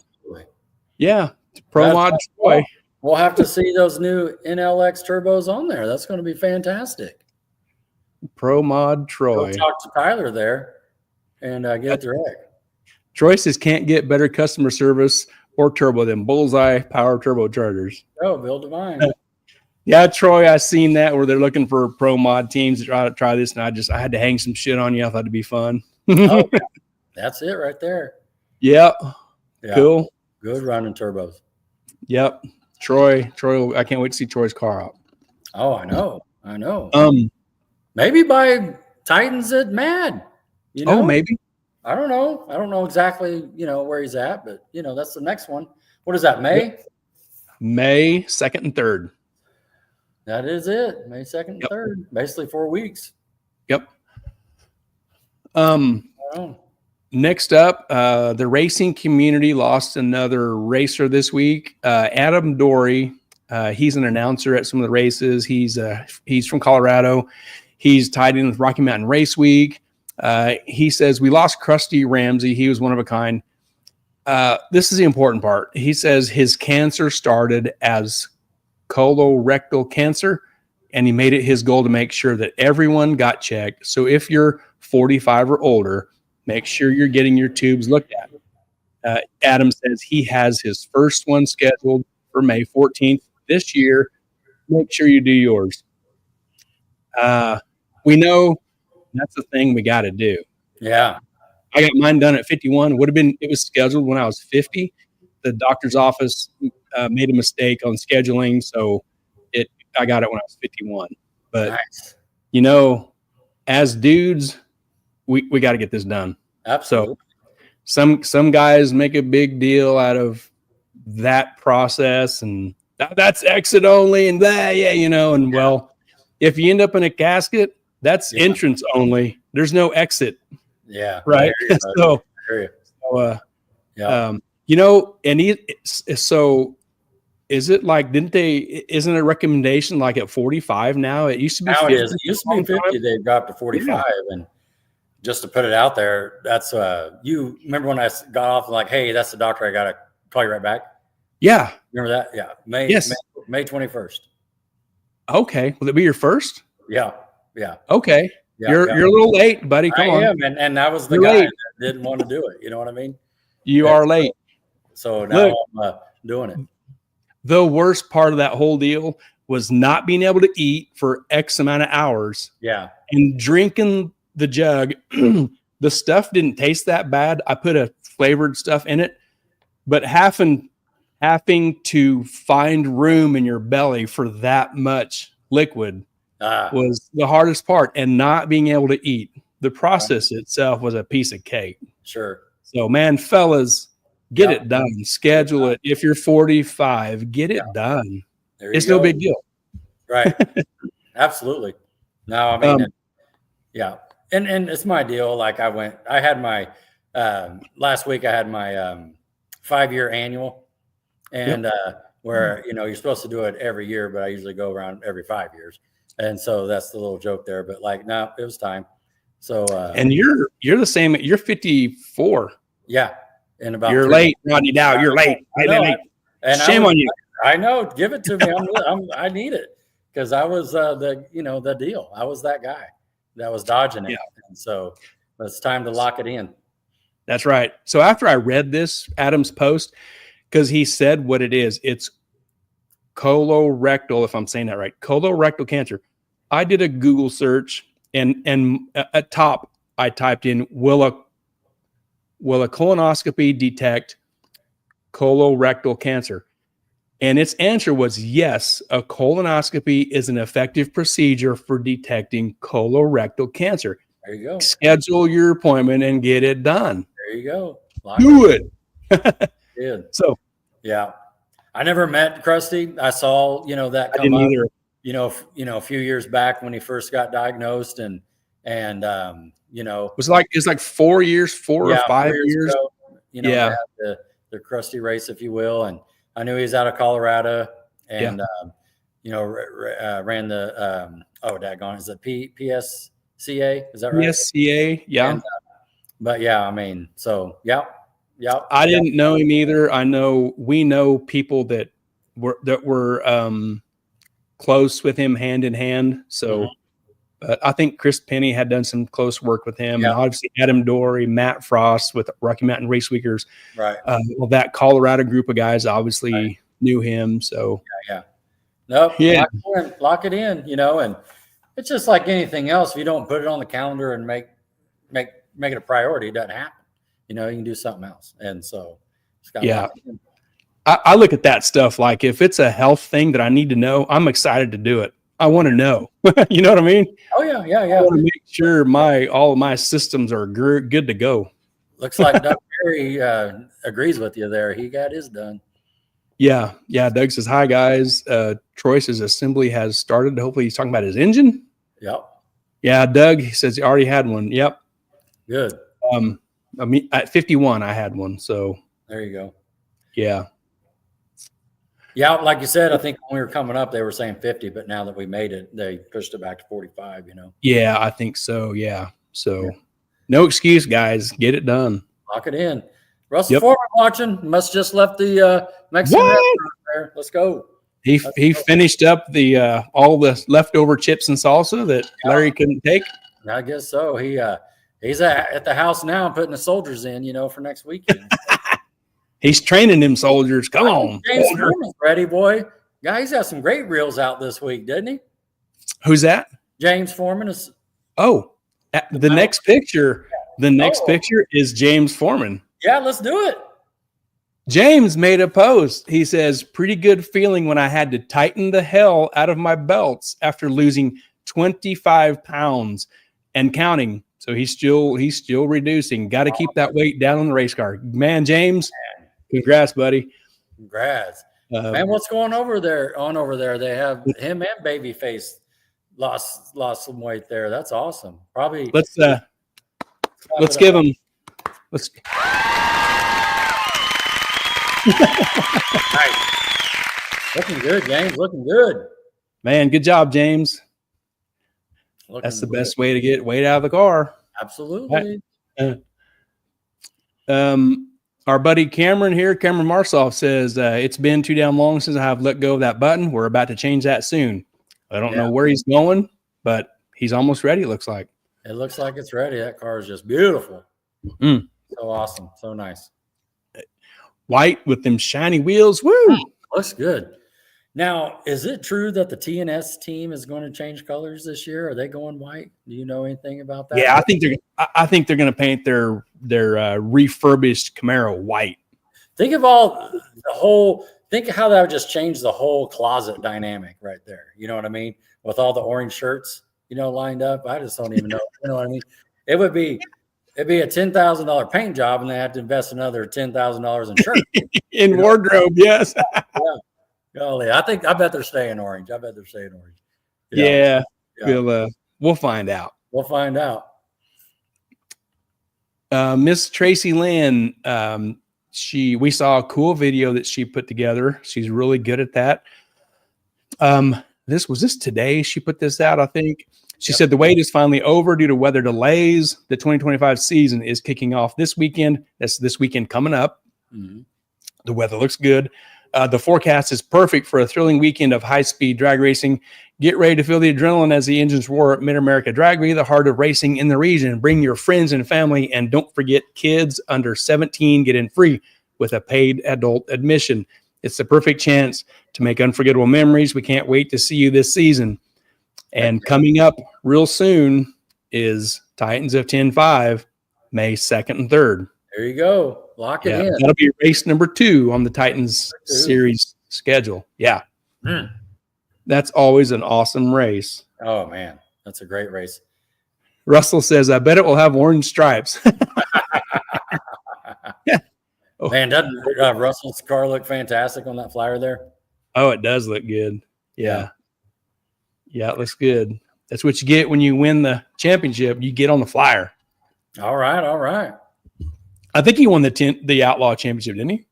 Speaker 2: yeah, pro mod Troy.
Speaker 1: We'll have to see those new NLX turbos on there. That's going to be fantastic.
Speaker 2: Pro mod Troy.
Speaker 1: Go talk to Tyler there and get it direct.
Speaker 2: Troy says can't get better customer service or turbo than Bullseye Power Turbochargers.
Speaker 1: Oh, Bill Devine.
Speaker 2: Yeah, Troy, I seen that where they're looking for pro mod teams to try this, and I had to hang some shit on you. I thought it'd be fun.
Speaker 1: That's it right there.
Speaker 2: Yep. Yeah. Cool.
Speaker 1: Good running turbos.
Speaker 2: Yep. Troy, I can't wait to see Troy's car out.
Speaker 1: Oh, I know. Maybe by Titans at Mad.
Speaker 2: Oh, maybe.
Speaker 1: I don't know exactly, where he's at, but that's the next one. What is that, May?
Speaker 2: May 2nd and 3rd.
Speaker 1: That is it. May 2nd and 3rd. Basically 4 weeks.
Speaker 2: Yep. Next up, the racing community lost another racer this week. Adam Dory. He's an announcer at some of the races. He's from Colorado. He's tied in with Rocky Mountain Race Week. He says, we lost Krusty Ramsey. He was one of a kind. This is the important part. He says his cancer started as colorectal cancer, and he made it his goal to make sure that everyone got checked. So if you're 45 or older, make sure you're getting your tubes looked at. Adam says he has his first one scheduled for May 14th this year. Make sure you do yours. We know that's the thing we got to do.
Speaker 1: Yeah.
Speaker 2: I got mine done at 51. It was scheduled when I was 50. The doctor's office made a mistake on scheduling, so I got it when I was 51. But
Speaker 1: nice.
Speaker 2: As dudes, we got to get this done.
Speaker 1: Absolutely.
Speaker 2: So some guys make a big deal out of that process, and that's exit only, and well, if you end up in a casket, that's entrance only. There's no exit.
Speaker 1: Yeah.
Speaker 2: Right. So is it like, isn't a recommendation like at 45 now? It used to be 50.
Speaker 1: It used to be 50. They've got to 45. And just to put it out there, that's you remember when I got off like, hey, that's the doctor. I got to call you right back.
Speaker 2: Yeah.
Speaker 1: Remember that? Yeah. May 21st.
Speaker 2: Okay. Will it be your first?
Speaker 1: Yeah. Yeah.
Speaker 2: Okay.
Speaker 1: Yeah,
Speaker 2: You're a little late, buddy. Come on.
Speaker 1: I am, and that was the
Speaker 2: You're
Speaker 1: guy
Speaker 2: late.
Speaker 1: that didn't want to do it. You know what I mean?
Speaker 2: You
Speaker 1: Yeah.
Speaker 2: are late.
Speaker 1: So now
Speaker 2: Look,
Speaker 1: I'm doing it.
Speaker 2: the worst part of that whole deal was not being able to eat for X amount of hours.
Speaker 1: Yeah.
Speaker 2: And drinking the jug. The stuff didn't taste that bad. I put a flavored stuff in it, but having to find room in your belly for that much liquid was the hardest part, and not being able to eat. The process itself was a piece of cake.
Speaker 1: Sure.
Speaker 2: So, man, fellas, get it done. Schedule it. If you're 45, get it done. It's no big deal.
Speaker 1: Right. Absolutely. No, I mean, yeah. And it's my deal. Like I had my, last week I had my 5-year annual, and where, you're supposed to do it every year, but I usually go around every 5 years. And so that's the little joke there, but like, no, it was time. So,
Speaker 2: and you're the same. You're 54.
Speaker 1: Yeah. And about
Speaker 2: you're late, Rodney Dow. You're late.
Speaker 1: And
Speaker 2: shame on you.
Speaker 1: I know. Give it to me. I need it, because I was the deal. I was that guy that was dodging it. Yeah. And so it's time to lock it in.
Speaker 2: That's right. So after I read this Adam's post, because he said what it is, it's colorectal, if I'm saying that right, colorectal cancer. I did a Google search, and at top I typed in, will a colonoscopy detect colorectal cancer? And its answer was yes, a colonoscopy is an effective procedure for detecting colorectal cancer.
Speaker 1: There you go.
Speaker 2: Schedule your appointment and get it done.
Speaker 1: There you go.
Speaker 2: Do it.
Speaker 1: Good.
Speaker 2: So,
Speaker 1: yeah, I never met Krusty. I saw, that come up, a few years back when he first got diagnosed, and it's
Speaker 2: like 4 years, 4 or 5 years
Speaker 1: ago, the Krusty race, if you will. And I knew he was out of Colorado, and, ran the, daggone, is it PSCA? Is that right?
Speaker 2: PSCA. Yeah.
Speaker 1: And, but yeah, I mean, so, yeah.
Speaker 2: I didn't know him either. We know people that were close with him, hand in hand. So I think Chris Penny had done some close work with him.
Speaker 1: Yeah.
Speaker 2: And obviously Adam Dory, Matt Frost with Rocky Mountain Race Weekers.
Speaker 1: Right.
Speaker 2: That Colorado group of guys obviously knew him. So
Speaker 1: yeah. Nope.
Speaker 2: Yeah.
Speaker 1: Lock it in, and it's just like anything else. If you don't put it on the calendar and make it a priority, it doesn't happen. You can do something else. And so it's got
Speaker 2: I look at that stuff like, if it's a health thing that I need to know, I'm excited to do it. I want to know. You know what I mean?
Speaker 1: Oh yeah.
Speaker 2: I want to make sure all of my systems are good to go.
Speaker 1: Looks like Doug Perry agrees with you there. He got his done.
Speaker 2: Yeah. Doug says, hi guys. Troy's assembly has started. Hopefully he's talking about his engine.
Speaker 1: Yep.
Speaker 2: Yeah, Doug, he says he already had one. Yep.
Speaker 1: Good.
Speaker 2: I mean, at 51, I had one. So
Speaker 1: there you go.
Speaker 2: Yeah.
Speaker 1: Yeah, like you said, I think when we were coming up, they were saying 50, but now that we made it, they pushed it back to 45,
Speaker 2: Yeah, I think so. Yeah. So no excuse, guys. Get it done.
Speaker 1: Lock it in. Russell Foreman watching. Must just left the Mexican restaurant there. Let's go.
Speaker 2: He finished up the all the leftover chips and salsa that Larry couldn't take.
Speaker 1: I guess so. He's at the house now putting the soldiers in, for next weekend.
Speaker 2: He's training them soldiers. Come on.
Speaker 1: James Foreman's ready, boy. Yeah, he's got some great reels out this week, didn't he?
Speaker 2: Who's that?
Speaker 1: James Foreman is.
Speaker 2: Oh, the next picture. The next picture is James Foreman.
Speaker 1: Yeah, let's do it.
Speaker 2: James made a post. He says, pretty good feeling when I had to tighten the hell out of my belts after losing 25 pounds and counting. So he's still reducing. Got to keep that weight down on the race car. Man, James, congrats, buddy.
Speaker 1: Congrats. Man, what's going over there? They have him and Babyface lost some weight there. That's awesome. Probably
Speaker 2: let's give him. Let's.
Speaker 1: Nice. Looking good, James. Looking good.
Speaker 2: Man, good job, James.
Speaker 1: That's
Speaker 2: the best way to get weight out of the car.
Speaker 1: Absolutely.
Speaker 2: Our buddy Cameron here, Cameron Marsoff, says, it's been too damn long since I have let go of that button. We're about to change that soon. I don't know where he's going, but he's almost ready, it looks like.
Speaker 1: It looks like it's ready. That car is just beautiful.
Speaker 2: Mm.
Speaker 1: So awesome. So nice.
Speaker 2: White with them shiny wheels. Woo!
Speaker 1: Looks good. Now, is it true that the TNS team is going to change colors this year? Are they going white? Do you know anything about that?
Speaker 2: Yeah, I think they're going to paint their refurbished Camaro white.
Speaker 1: Think of think of how that would just change the whole closet dynamic right there. You know what I mean? With all the orange shirts, lined up. I just don't even know. You know what I mean? It'd be a $10,000 paint job, and they have to invest another $10,000 in shirts.
Speaker 2: In wardrobe, yes.
Speaker 1: Yeah. Golly, I bet they're staying orange.
Speaker 2: Yeah. We'll find out.
Speaker 1: We'll find out.
Speaker 2: Miss Tracy Lynn, we saw a cool video that she put together. She's really good at that. Was today she put this out, I think. She said the wait is finally over due to weather delays. The 2025 season is kicking off this weekend. That's this weekend coming up. Mm-hmm. The weather looks good. The forecast is perfect for a thrilling weekend of high-speed drag racing. Get ready to feel the adrenaline as the engines roar at Mid-America Dragway, the heart of racing in the region. Bring your friends and family, and don't forget kids under 17 get in free with a paid adult admission. It's the perfect chance to make unforgettable memories. We can't wait to see you this season. And coming up real soon is Titans of 10-5, May 2nd and 3rd.
Speaker 1: There you go. Lock it in.
Speaker 2: That'll be race number 2 on the Titans series schedule. Yeah.
Speaker 1: Mm.
Speaker 2: That's always an awesome race.
Speaker 1: Oh, man. That's a great race.
Speaker 2: Russell says, I bet it will have orange stripes.
Speaker 1: Man, doesn't Russell's car look fantastic on that flyer there?
Speaker 2: Oh, it does look good. Yeah. Yeah, it looks good. That's what you get when you win the championship. You get on the flyer.
Speaker 1: All right.
Speaker 2: I think he won the Outlaw Championship, didn't he? Did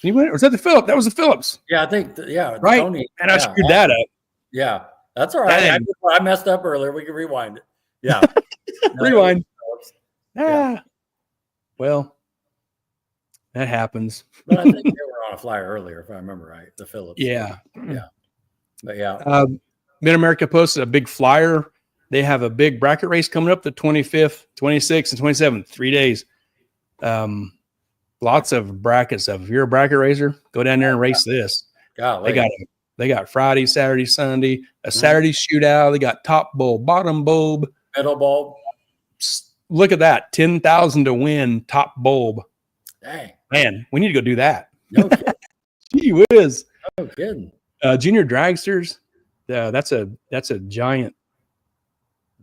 Speaker 2: he win it? Or was that the Phillips? That was the Phillips.
Speaker 1: Yeah, I think.
Speaker 2: Right.
Speaker 1: Tony,
Speaker 2: and I screwed that up.
Speaker 1: Yeah, that's all right. I messed up earlier. We can rewind it. Yeah.
Speaker 2: Rewind. Yeah. Well, that happens.
Speaker 1: But I think they were on a flyer earlier, if I remember right. The Phillips.
Speaker 2: Yeah.
Speaker 1: But yeah.
Speaker 2: Mid-America posted a big flyer. They have a big bracket race coming up the 25th, 26th, and 27th, 3 days. Lots of bracket stuff. If you're a bracket racer, go down there and race this.
Speaker 1: Golly.
Speaker 2: They got Friday, Saturday, Sunday, a Saturday shootout. They got top bulb, bottom bulb,
Speaker 1: middle bulb.
Speaker 2: Look at that, 10,000 to win top bulb.
Speaker 1: Dang,
Speaker 2: man, we need to go do that.
Speaker 1: No kidding.
Speaker 2: Gee whiz.
Speaker 1: No kidding.
Speaker 2: Junior dragsters. That's a giant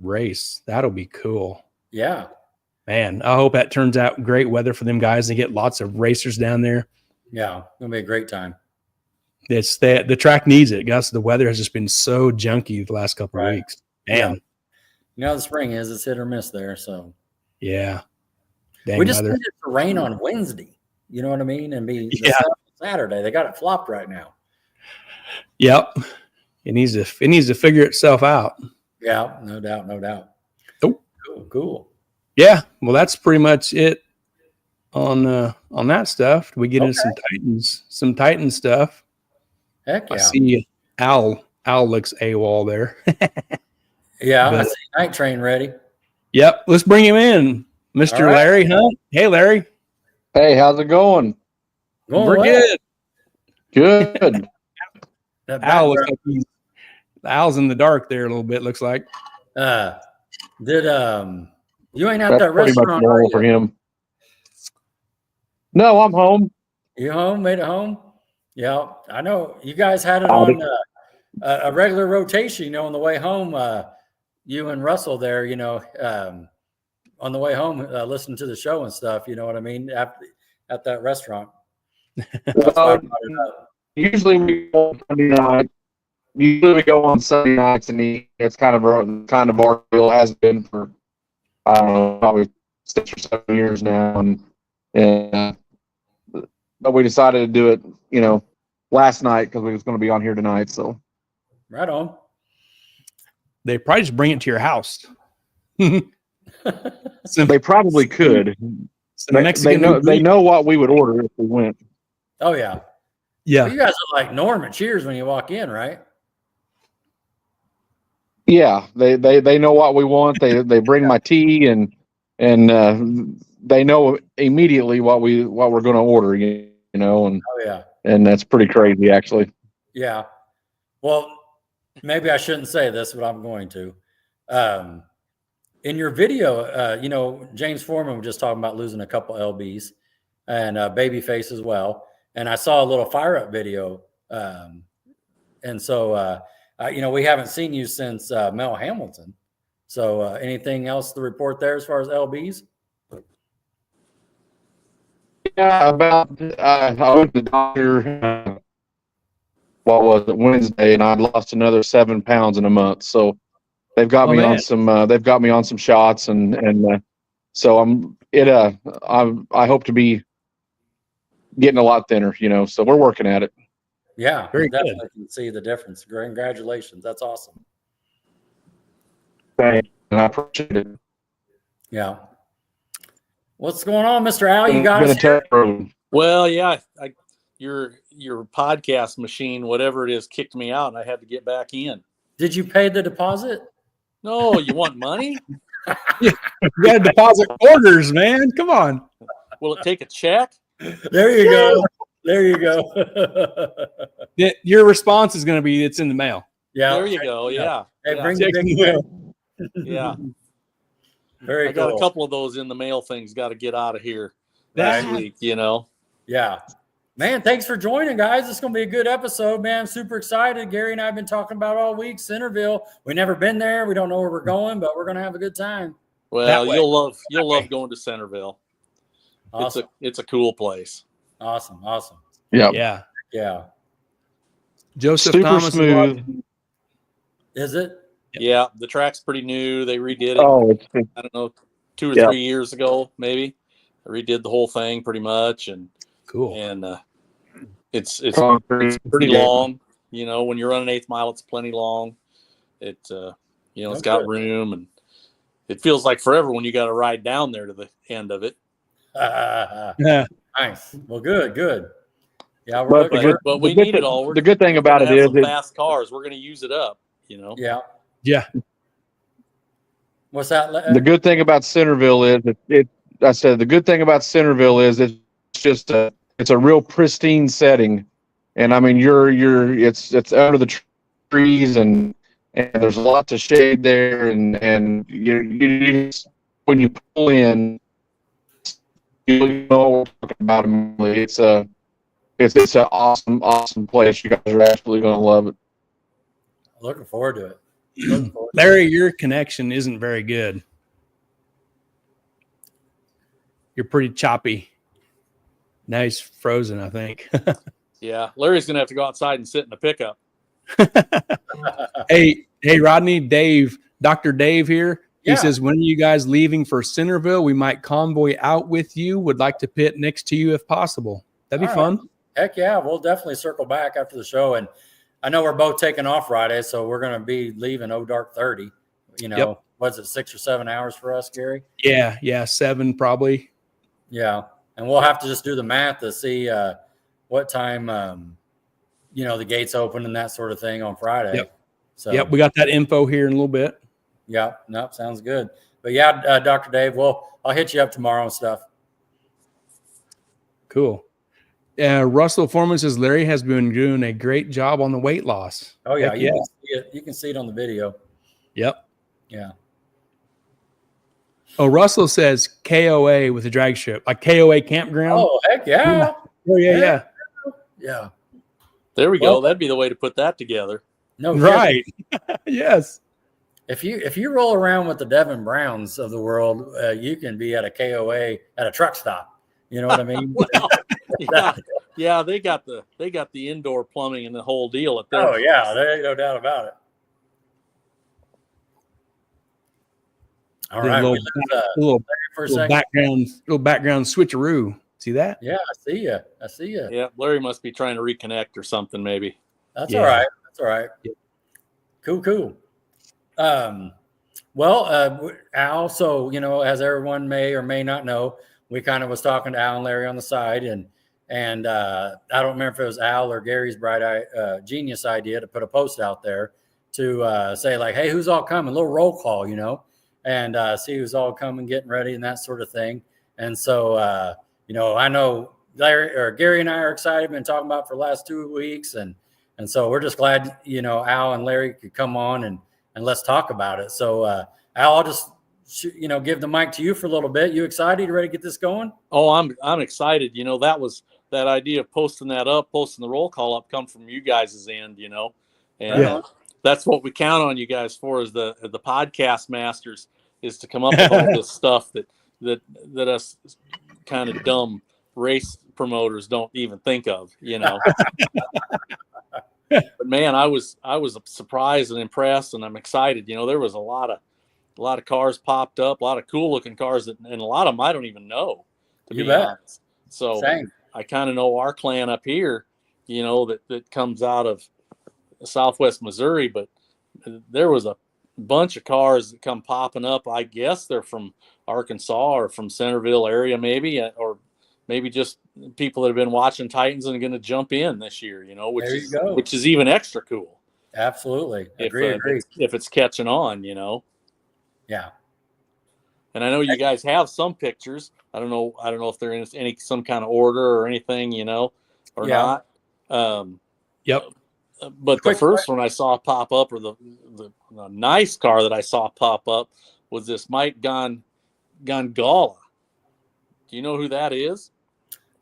Speaker 2: race. That'll be cool.
Speaker 1: Yeah.
Speaker 2: Man, I hope that turns out great weather for them guys. They get lots of racers down there.
Speaker 1: Yeah, it'll be a great time.
Speaker 2: It's the track needs it. Gus, the weather has just been so junky the last couple of weeks. Man.
Speaker 1: Yeah. The spring it's hit or miss there. So
Speaker 2: yeah.
Speaker 1: Dang we just needed it to rain on Wednesday. You know what I mean? And be Saturday. They got it flopped right now.
Speaker 2: Yep. It needs to figure itself out.
Speaker 1: Yeah, no doubt.
Speaker 2: Oh,
Speaker 1: cool.
Speaker 2: Yeah. Well, that's pretty much it on that stuff. We get into some Titans stuff.
Speaker 1: Heck yeah.
Speaker 2: I see Al looks AWOL there.
Speaker 1: Yeah, I see Night Train ready.
Speaker 2: Yep. Let's bring him in. Mr. Larry Hunt. Hey, Larry.
Speaker 4: Hey, how's it going?
Speaker 2: We're good.
Speaker 4: Good.
Speaker 2: Al looks like Al's in the dark there a little bit, looks like.
Speaker 1: You ain't at that restaurant
Speaker 4: for him. No, I'm home.
Speaker 1: You home? Made it home? Yeah, I know. You guys had it on a regular rotation, on the way home. You and Russell there, on the way home, listening to the show and stuff. You know what I mean? At that restaurant.
Speaker 4: Usually we go on Sunday night. Usually we go on Sunday nights and eat. It's kind of our deal, has been for I don't know, probably 6 or 7 years now, but we decided to do it, last night because we was going to be on here tonight. So,
Speaker 1: right on.
Speaker 2: They probably just bring it to your house.
Speaker 4: So they probably could. They know what we would order if we went.
Speaker 1: Oh yeah.
Speaker 2: Yeah.
Speaker 1: Well, you guys are like Norm at Cheers when you walk in, right?
Speaker 4: Yeah, they know what we want. They bring my tea and they know immediately what we're going to order. You know, and
Speaker 1: oh yeah,
Speaker 4: and that's pretty crazy actually.
Speaker 1: Yeah. Well, maybe I shouldn't say this, but I'm going to. In your video, James Foreman was just talking about losing a couple LBs and Babyface as well. And I saw a little fire up video. And so, we haven't seen you since Mel Hamilton. So anything else to report there as far as LBs?
Speaker 4: Yeah, I went to the doctor, what was it, Wednesday, and I lost another 7 pounds in a month. So they've got me on some shots and so I hope to be getting a lot thinner, so we're working at it.
Speaker 1: Yeah, very definitely can see the difference. Congratulations. That's awesome.
Speaker 4: Thanks. And I appreciate it.
Speaker 1: Yeah. What's going on, Mr. Al? You got us here?
Speaker 5: Well, yeah, your podcast machine, whatever it is, kicked me out, and I had to get back in.
Speaker 1: Did you pay the deposit?
Speaker 5: No, you want money?
Speaker 2: You got to deposit orders, man. Come on.
Speaker 5: Will it take a check?
Speaker 1: There you go. There you go.
Speaker 2: Your response is going to be, it's in the mail.
Speaker 5: Yeah. There you go. Yeah.
Speaker 1: Hey,
Speaker 5: yeah.
Speaker 1: bring the big mail.
Speaker 5: Yeah.
Speaker 1: Very
Speaker 5: I got a couple of those in the mail things. Got to get out of here this week,
Speaker 1: Yeah. Man, thanks for joining, guys. It's going to be a good episode, man. I'm super excited. Gary and I have been talking about all week. Centerville. We've never been there. We don't know where we're going, but we're going to have a good time.
Speaker 5: Well, you'll love going to Centerville.
Speaker 1: Awesome.
Speaker 5: It's a cool place.
Speaker 1: Awesome.
Speaker 2: Yeah. Joseph
Speaker 4: Super
Speaker 2: Thomas
Speaker 4: smooth.
Speaker 1: Is it?
Speaker 5: Yeah, the track's pretty new. They redid it.
Speaker 4: Oh,
Speaker 5: I don't know, 2 or 3 years ago, maybe. They redid the whole thing pretty much, and
Speaker 2: cool.
Speaker 5: And it's pretty long. When you're running 8th mile, it's plenty long. It's got room, and it feels like forever when you got to ride down there to the end of it.
Speaker 2: Yeah.
Speaker 1: Nice. Well, good. Yeah,
Speaker 5: but we need it all.
Speaker 4: The good thing about it is
Speaker 5: fast cars. We're going to use it up.
Speaker 1: Yeah. What's that?
Speaker 4: The good thing about Centerville is the good thing about Centerville is it's a real pristine setting, and I mean it's under the trees and there's lots of shade there, and you when you pull in, you know what we're talking about. It's an awesome place. You guys are absolutely going to love it.
Speaker 1: Looking forward to it.
Speaker 2: Larry, your connection isn't very good. You're pretty choppy. Now he's frozen, I think.
Speaker 5: Yeah, Larry's going to have to go outside and sit in a pickup.
Speaker 2: Hey, Rodney, Dave, Dr. Dave here. He says, when are you guys leaving for Centerville? We might convoy out with you. Would like to pit next to you if possible. That'd be fun.
Speaker 1: Heck yeah. We'll definitely circle back after the show. And I know we're both taking off Friday, so we're going to be leaving dark 30. Was it 6 or 7 hours for us, Gary?
Speaker 2: Yeah, 7 probably.
Speaker 1: Yeah, and we'll have to just do the math to see what time, the gates open and that sort of thing on Friday.
Speaker 2: Yep.
Speaker 1: So,
Speaker 2: we got that info here in a little bit.
Speaker 1: Yeah, sounds good. But yeah, Dr. Dave, I'll hit you up tomorrow and stuff.
Speaker 2: Cool. Russell Foreman says Larry has been doing a great job on the weight loss.
Speaker 1: Oh yeah, you can see it. You can see it on the video.
Speaker 2: Yep.
Speaker 1: Yeah.
Speaker 2: Oh, Russell says KOA with a drag strip, like KOA campground.
Speaker 1: Oh heck yeah!
Speaker 2: Oh yeah.
Speaker 1: Yeah.
Speaker 5: There we go. That'd be the way to put that together.
Speaker 1: No,
Speaker 2: right. Yes.
Speaker 1: If you roll around with the Devin Browns of the world, you can be at a KOA at a truck stop. You know what I mean?
Speaker 5: Yeah, they got the indoor plumbing and the whole deal at there.
Speaker 1: Oh yeah, there ain't no doubt about it. All right,
Speaker 2: little background switcheroo. See that?
Speaker 1: Yeah, I see you.
Speaker 5: Yeah, Larry must be trying to reconnect or something, maybe.
Speaker 1: That's all right. That's all right.
Speaker 2: Yeah.
Speaker 1: Cool. Al, so as everyone may or may not know, we kind of was talking to Al and Larry on the side, and I don't remember if it was Al or Gary's genius idea to put a post out there to say like, hey, who's all coming? A little roll call, and see who's all coming, getting ready, and that sort of thing. And so, I know Gary and I are excited. Been talking about it for the last 2 weeks, and so we're just glad Al and Larry could come on and let's talk about it. So Al, I'll just give the mic to you for a little bit. You excited? You ready to get this going?
Speaker 5: Oh, I'm excited. That idea of posting the roll call up, come from you guys' end. And that's what we count on you guys for, is the podcast masters, is to come up with all this stuff that us kind of dumb race promoters don't even think of. But man, I was surprised and impressed, and I'm excited. There was a lot of cars popped up, a lot of cool looking cars, and a lot of them I don't even know, to be honest. So
Speaker 1: Same.
Speaker 5: I kind of know our clan up here, that comes out of Southwest Missouri, but there was a bunch of cars that come popping up. I guess they're from Arkansas or from Centerville area, maybe, or maybe just people that have been watching Titans and are going to jump in this year, which is even extra cool.
Speaker 1: Absolutely.
Speaker 5: Agree. If it's catching on,
Speaker 1: Yeah. And
Speaker 5: I know you guys have some pictures. I don't know if they're in some kind of order or anything, or not.
Speaker 2: Yep.
Speaker 5: But the first one I saw pop up, or the nice car that I saw pop up, was this Mike Gongala. Do you know who that is?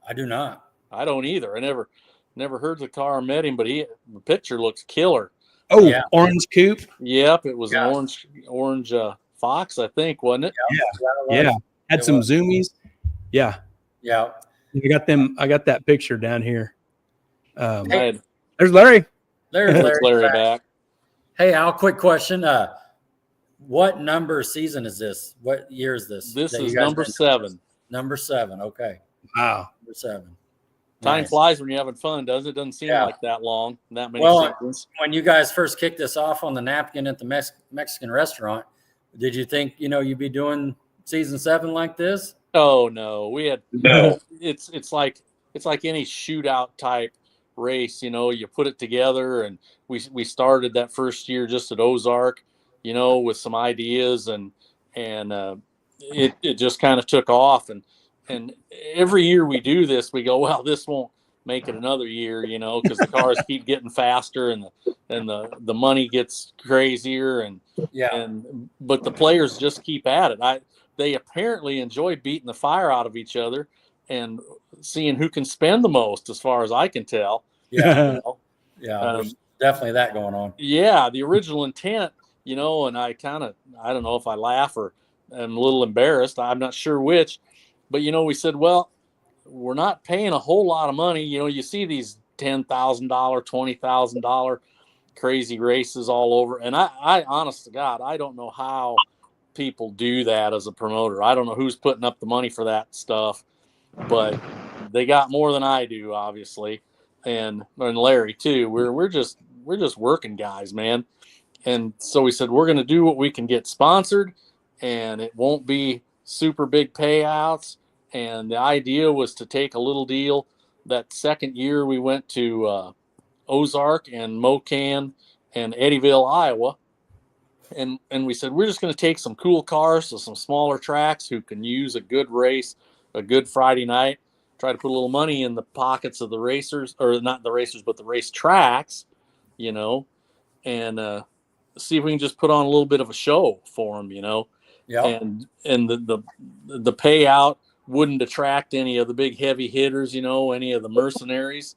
Speaker 1: I do not.
Speaker 5: I don't either. I never heard the car or met him, but the picture looks killer.
Speaker 2: Oh, yeah. Orange coupe.
Speaker 5: Yep, it was an orange Fox, I think, wasn't it?
Speaker 2: Yeah. Had some zoomies. Yeah.
Speaker 1: Yeah.
Speaker 2: I got that picture down here.
Speaker 5: There's
Speaker 2: Larry.
Speaker 5: There's Larry back.
Speaker 1: Hey, Al, quick question. What number season is this? What year is this?
Speaker 5: This is number 7.
Speaker 1: Number 7. Okay.
Speaker 2: Wow.
Speaker 1: Number 7.
Speaker 5: Time flies when you're having fun, doesn't it? Doesn't seem like that long, that many seconds.
Speaker 1: When you guys first kicked this off on the napkin at the Mexican restaurant, did you think, you'd be doing season 7 like this?
Speaker 5: Oh no, we had it's like any shootout type race, you put it together, and we started that first year just at Ozark, with some ideas, and it just kind of took off, and every year we do this, we go, well, this won't make it another year, because the cars keep getting faster, and the money gets crazier, but the players just keep at it. They apparently enjoy beating the fire out of each other and seeing who can spend the most, as far as I can tell.
Speaker 1: Yeah. There's definitely that going on.
Speaker 5: Yeah. The original intent, and I don't know if I laugh or am a little embarrassed. I'm not sure which, but, we said, well, we're not paying a whole lot of money. You see these $10,000, $20,000 crazy races all over. And I honest to God, I don't know how people do that as a promoter. I don't know who's putting up the money for that stuff, but they got more than I do, obviously, and Larry too. We're just working guys, man. And so we said, we're going to do what we can get sponsored, and it won't be super big payouts. And the idea was to take a little deal. That second year we went to Ozark and Mocan and Eddyville, Iowa. And we said, we're just going to take some cool cars to some smaller tracks who can use a good race, a good Friday night, try to put a little money in the pockets of the racers, or not the racers, but the race tracks, and see if we can just put on a little bit of a show for them,
Speaker 1: Yeah.
Speaker 5: And the payout wouldn't attract any of the big heavy hitters, any of the mercenaries,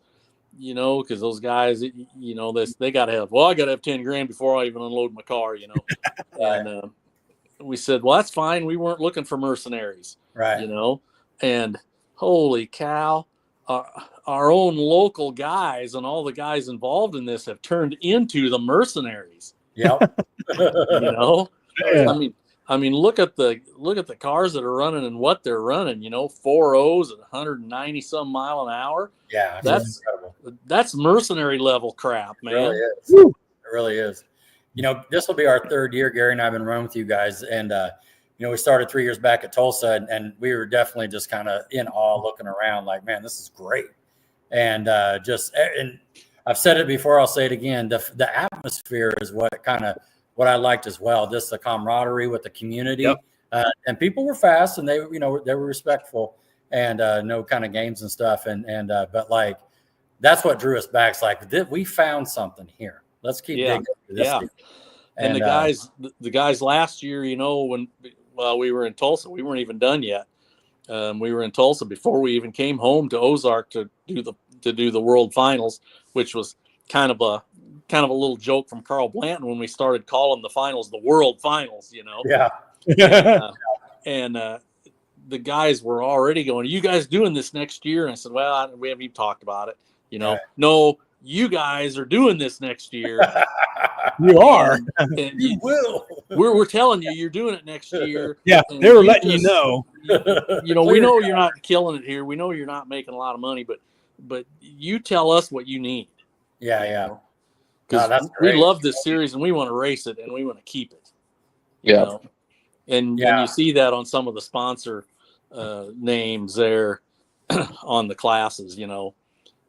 Speaker 5: because those guys, they got to have, I got to have 10 grand before I even unload my car, And we said, well, that's fine. We weren't looking for mercenaries,
Speaker 1: right?
Speaker 5: And holy cow, our own local guys and all the guys involved in this have turned into the mercenaries.
Speaker 1: Yep.
Speaker 5: I mean, look at the cars that are running and what they're running. 4.0s at 190 some mile an hour.
Speaker 1: Yeah,
Speaker 5: that's incredible. That's mercenary level crap, man.
Speaker 1: It really is. It really is. This will be our 3rd year. Gary and I have been running with you guys, and we started 3 years back at Tulsa, and we were definitely just kind of in awe, looking around like, man, this is great. And and I've said it before, I'll say it again. The atmosphere is what I liked as well. Just the camaraderie with the community.
Speaker 2: Yep.
Speaker 1: And people were fast, and they were respectful, and no kind of games and stuff. But like, that's what drew us back. It's like, we found something here. Let's keep digging into this.
Speaker 5: Yeah. And the guys last year, when we were in Tulsa, we weren't even done yet. We were in Tulsa before we even came home to Ozark to do the World Finals, which was kind of a little joke from Carl Blanton when we started calling the finals the World Finals.
Speaker 1: Yeah.
Speaker 5: And the guys were already going, "Are you guys doing this next year?" And I said, "Well, we haven't even talked about it.
Speaker 1: Right.
Speaker 5: No, you guys are doing this next year."
Speaker 2: You are.
Speaker 5: And
Speaker 1: You will.
Speaker 5: We're telling you, you're doing it next year.
Speaker 2: Yeah, they were letting you know.
Speaker 5: We know you're not killing it here. We know you're not making a lot of money, but you tell us what you need.
Speaker 1: Yeah.
Speaker 5: Because we love this series and we want to race it and we want to keep it.
Speaker 4: Yeah.
Speaker 5: And you see that on some of the sponsor names there on the classes,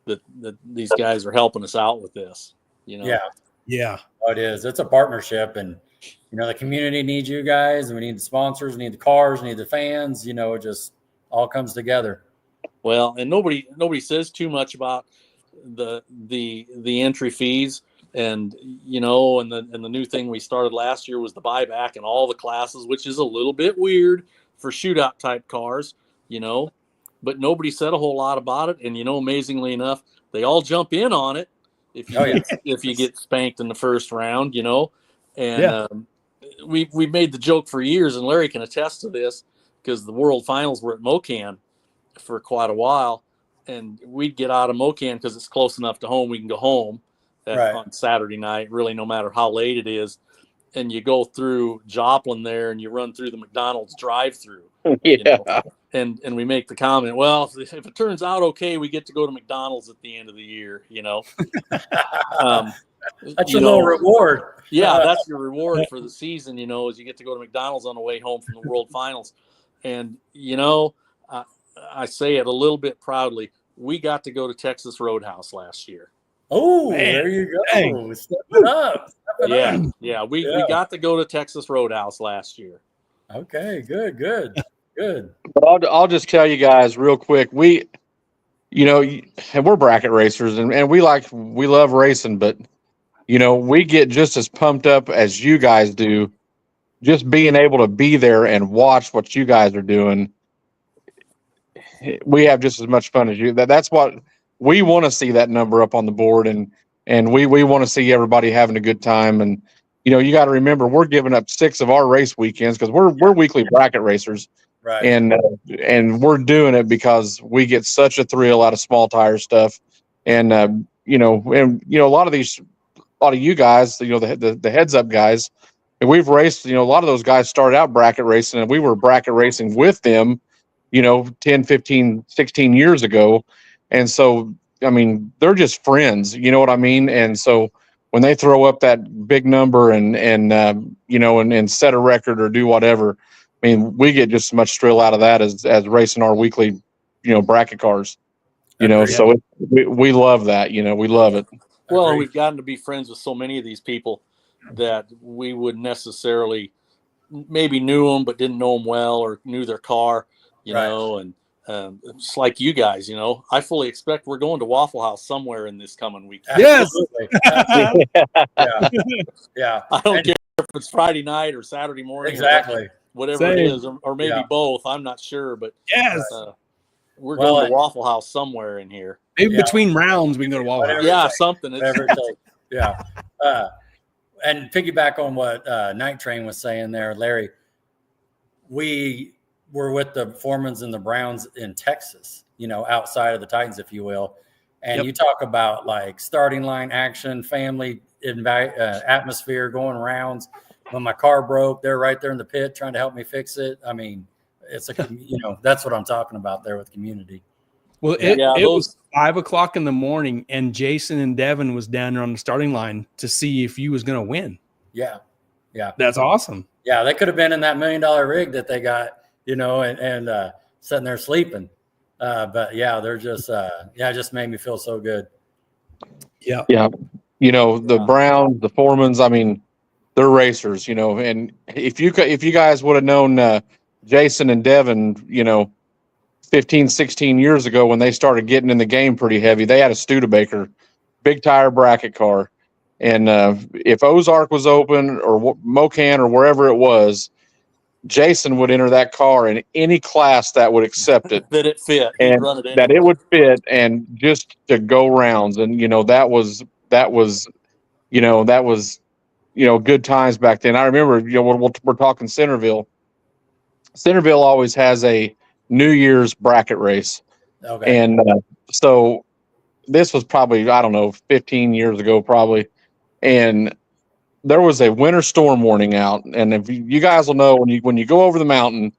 Speaker 5: that these guys are helping us out with this.
Speaker 2: Yeah.
Speaker 1: Oh, it is. It's a partnership, and the community needs you guys, and we need the sponsors, we need the cars, we need the fans. It just all comes together.
Speaker 5: Well, and nobody says too much about the entry fees, and and the new thing we started last year was the buyback in all the classes, which is a little bit weird for shootout type cars, but nobody said a whole lot about it. And amazingly enough, they all jump in on it if you get spanked in the first round, and we made the joke for years, and Larry can attest to this because the World Finals were at Mocan for quite a while, and we'd get out of Mocan because it's close enough to home. We can go home on Saturday night, really, no matter how late it is. And you go through Joplin there, and you run through the McDonald's drive-through.
Speaker 4: Yeah.
Speaker 5: And we make the comment, well, if it turns out okay, we get to go to McDonald's at the end of the year.
Speaker 1: That's your little reward.
Speaker 5: Yeah, that's your reward for the season. Is you get to go to McDonald's on the way home from the World Finals. And I say it a little bit proudly, we got to go to Texas Roadhouse last year.
Speaker 1: Oh, there you go. Dang. Step it up.
Speaker 5: Yeah. We got to go to Texas Roadhouse last year.
Speaker 1: Okay, good.
Speaker 4: But I'll just tell you guys real quick. And we're bracket racers, and we love racing, but we get just as pumped up as you guys do. Just being able to be there and watch what you guys are doing, we have just as much fun as you. That's what we want to see, that number up on the board, and we want to see everybody having a good time. And you got to remember, we're giving up 6 of our race weekends because we're weekly bracket racers.
Speaker 1: Right.
Speaker 4: And we're doing it because we get such a thrill out of small tire stuff. And a lot of you guys, the heads up guys, and we've raced, a lot of those guys started out bracket racing, and we were bracket racing with them, 10, 15, 16 years ago. And so, they're just friends, you know what I mean? And so when they throw up that big number and set a record or do whatever, we get just as much thrill out of that as racing our weekly, bracket cars, so we love that, we love it.
Speaker 5: Well, we've gotten to be friends with so many of these people that we would necessarily maybe knew them, but didn't know them well, or knew their car, and it's like you guys, I fully expect we're going to Waffle House somewhere in this coming week.
Speaker 2: Yes.
Speaker 1: Yeah.
Speaker 5: I don't care if it's Friday night or Saturday morning.
Speaker 1: Exactly.
Speaker 5: Whatever it is, or maybe both. I'm not sure, but
Speaker 2: yes,
Speaker 5: we're going to Waffle House somewhere in here.
Speaker 2: Maybe between rounds we can go to Waffle House.
Speaker 5: Yeah, something.
Speaker 1: Yeah. And piggyback on what Night Train was saying there, Larry, we were with the Foremans and the Browns in Texas, outside of the Titans, if you will. And you talk about like starting line action, family atmosphere, going rounds. When my car broke, they're right there in the pit trying to help me fix it. It's that's what I'm talking about there with community.
Speaker 2: Well, it was 5 o'clock in the morning, and Jason and Devin was down there on the starting line to see if you was going to win.
Speaker 1: Yeah. Yeah.
Speaker 2: That's awesome.
Speaker 1: Yeah, they could have been in that $1 million rig that they got, and sitting there sleeping. But yeah, they're just it just made me feel so good.
Speaker 2: Yeah.
Speaker 4: Yeah. The Browns, the Foremans, I mean, they're racers, and if you guys would have known Jason and Devin, 15, 16 years ago when they started getting in the game pretty heavy, they had a Studebaker, big tire bracket car. And if Ozark was open or Mocan or wherever it was, Jason would enter that car in any class that would accept it.
Speaker 5: That it fit.
Speaker 4: And
Speaker 5: run it
Speaker 4: that
Speaker 5: anyway.
Speaker 4: it would fit, and just to go rounds. And, that was good times back then. I remember, when we're talking Centerville. Centerville always has a New Year's bracket race.
Speaker 1: Okay.
Speaker 4: And so this was probably, I don't know, 15 years ago, probably. And there was a winter storm warning out. And if you guys will know, when you go over the mountain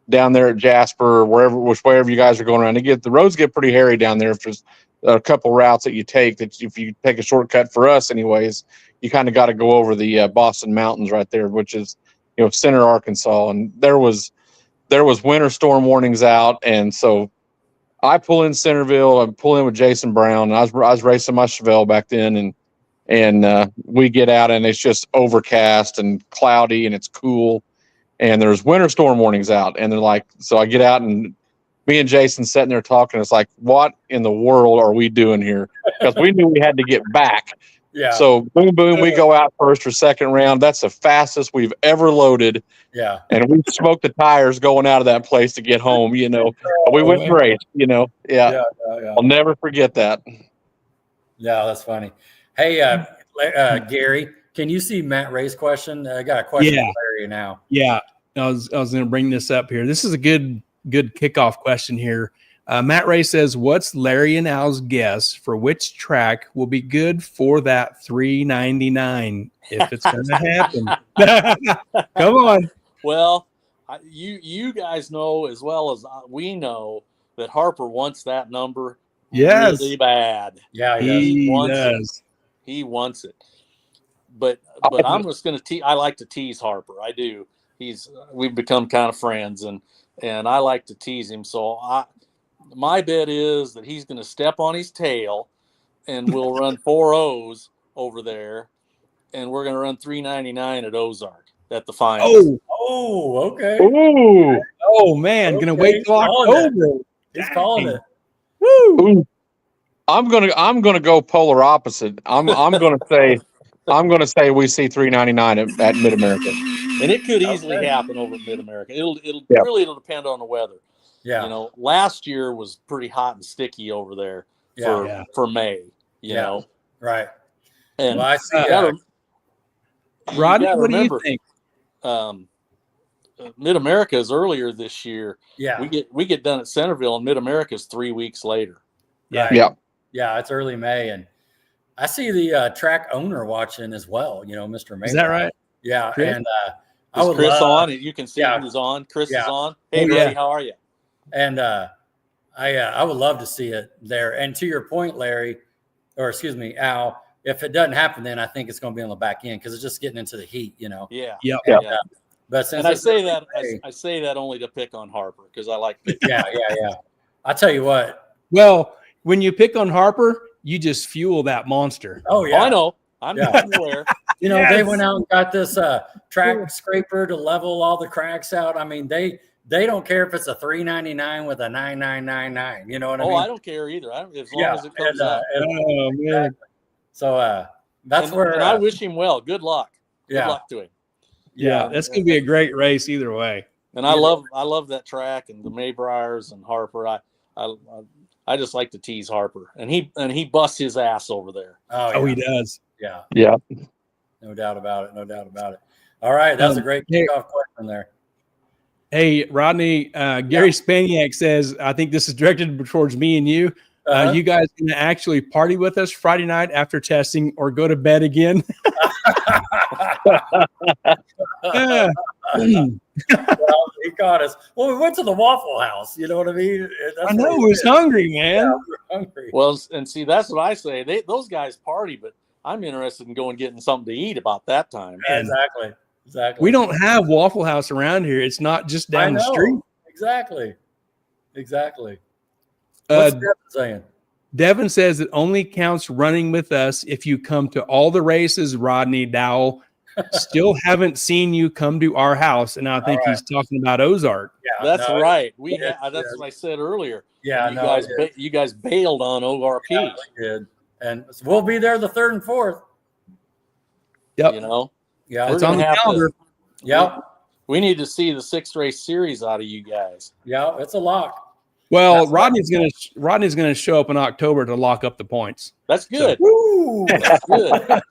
Speaker 4: down there at Jasper or wherever you guys are going around, the roads get pretty hairy down there. If there's a couple routes that you take, that if you take a shortcut, for us anyways, you kind of got to go over the Boston Mountains right there, which is, center Arkansas. And there was winter storm warnings out. And so I pull in Centerville, I pull in with Jason Brown. I was racing my Chevelle back then, and we get out, and it's just overcast and cloudy, and it's cool, and there's winter storm warnings out. And they're like, so I get out, and me and Jason sitting there talking. It's like, what in the world are we doing here? Because we knew we had to get back.
Speaker 1: Yeah.
Speaker 4: So boom, boom, we go out first or second round. That's the fastest we've ever loaded.
Speaker 1: Yeah.
Speaker 4: And we smoked the tires going out of that place to get home. We went great. Yeah. I'll never forget that.
Speaker 1: Yeah, that's funny. Hey, Gary, can you see Matt Ray's question? I got a question for Larry now.
Speaker 2: Yeah, I was going to bring this up here. This is a good kickoff question here. Matt Ray says, "What's Larry and Al's guess for which track will be good for that $3.99 if it's going to happen?" Come on.
Speaker 5: Well, you guys know as well as we know that Harper wants that number really bad.
Speaker 1: Yeah,
Speaker 2: he does.
Speaker 5: He wants it. But I'm just going to I like to tease Harper. I do. We've become kind of friends, and I like to tease him. So my bet is that he's going to step on his tail, and we'll run 4 O's over there, and we're going to run $3.99 at Ozark at the finals.
Speaker 1: Oh, okay.
Speaker 4: Ooh.
Speaker 2: Oh man, gonna wait till October.
Speaker 1: He's calling it.
Speaker 2: Woo.
Speaker 4: I'm gonna go polar opposite. I'm gonna say we see $3.99 at Mid America,
Speaker 5: and it could easily happen over at Mid America. It'll depend on the weather.
Speaker 1: Yeah.
Speaker 5: Last year was pretty hot and sticky over there for May. You know,
Speaker 1: right.
Speaker 5: And
Speaker 1: I see.
Speaker 2: Rodney, what do you think?
Speaker 5: Mid America is earlier this year.
Speaker 1: Yeah,
Speaker 5: we get done at Centerville, and Mid America is 3 weeks later.
Speaker 1: Yeah, it's early May, and I see the track owner watching as well. Mr. May.
Speaker 2: Is that right?
Speaker 1: Yeah,
Speaker 2: Chris?
Speaker 1: and
Speaker 5: is Chris on? You can see who's on. Chris is on. Hey, buddy, how are you?
Speaker 1: And I would love to see it there. And to your point, Larry, or excuse me, Al, if it doesn't happen, then I think it's going to be on the back end because it's just getting into the heat.
Speaker 5: Yeah.
Speaker 2: Yep.
Speaker 1: But since
Speaker 5: I say that only to pick on Harper because I like picking.
Speaker 1: Yeah. I tell you what.
Speaker 2: Well, when you pick on Harper, you just fuel that monster.
Speaker 1: Oh yeah,
Speaker 5: I know. I'm aware.
Speaker 1: They went out and got this track scraper to level all the cracks out. I mean, they don't care if it's a $3.99 with a 9999. You know what I mean?
Speaker 5: I don't care either. As long as it comes out.
Speaker 2: Oh man.
Speaker 1: So that's where.
Speaker 5: And I wish him well. Good luck. Good luck to him.
Speaker 2: Yeah, that's gonna be a great race either way.
Speaker 5: And I love that track and the Maybriars and Harper. I just like to tease Harper, and he busts his ass over there.
Speaker 2: Oh, he does.
Speaker 1: Yeah. No doubt about it. All right, that's a great kickoff question there.
Speaker 2: Hey, Rodney, Gary Spaniak says, I think this is directed towards me and you. You guys going to actually party with us Friday night after testing or go to bed again?
Speaker 1: Well, he caught us. Well, we went to the Waffle House. You know what I mean?
Speaker 2: I know. We was hungry, man.
Speaker 1: Yeah, we're hungry.
Speaker 5: Well, and see, that's what I say. Those guys party, but I'm interested in going getting something to eat about that time.
Speaker 1: Exactly. Exactly.
Speaker 2: We don't have Waffle House around here. It's not just down the street.
Speaker 1: Exactly.
Speaker 2: Uh,
Speaker 1: What's Devin saying?
Speaker 2: Devin says it only counts running with us if you come to all the races, Rodney Dowell. Still haven't seen you come to our house, and I think he's talking about Ozark.
Speaker 1: Yeah,
Speaker 5: that's right. That's what I said earlier.
Speaker 1: Yeah,
Speaker 5: you guys bailed on ORP.
Speaker 1: Yeah, we did, and we'll be there the 3rd and 4th.
Speaker 2: Yep.
Speaker 5: You know,
Speaker 1: yeah,
Speaker 2: it's on the calendar.
Speaker 1: Yep.
Speaker 5: We need to see the 6 race series out of you guys.
Speaker 1: Yeah, it's a lock.
Speaker 2: Well, Rodney's gonna show up in October to lock up the points.
Speaker 5: That's good.
Speaker 1: So, woo!
Speaker 5: That's good.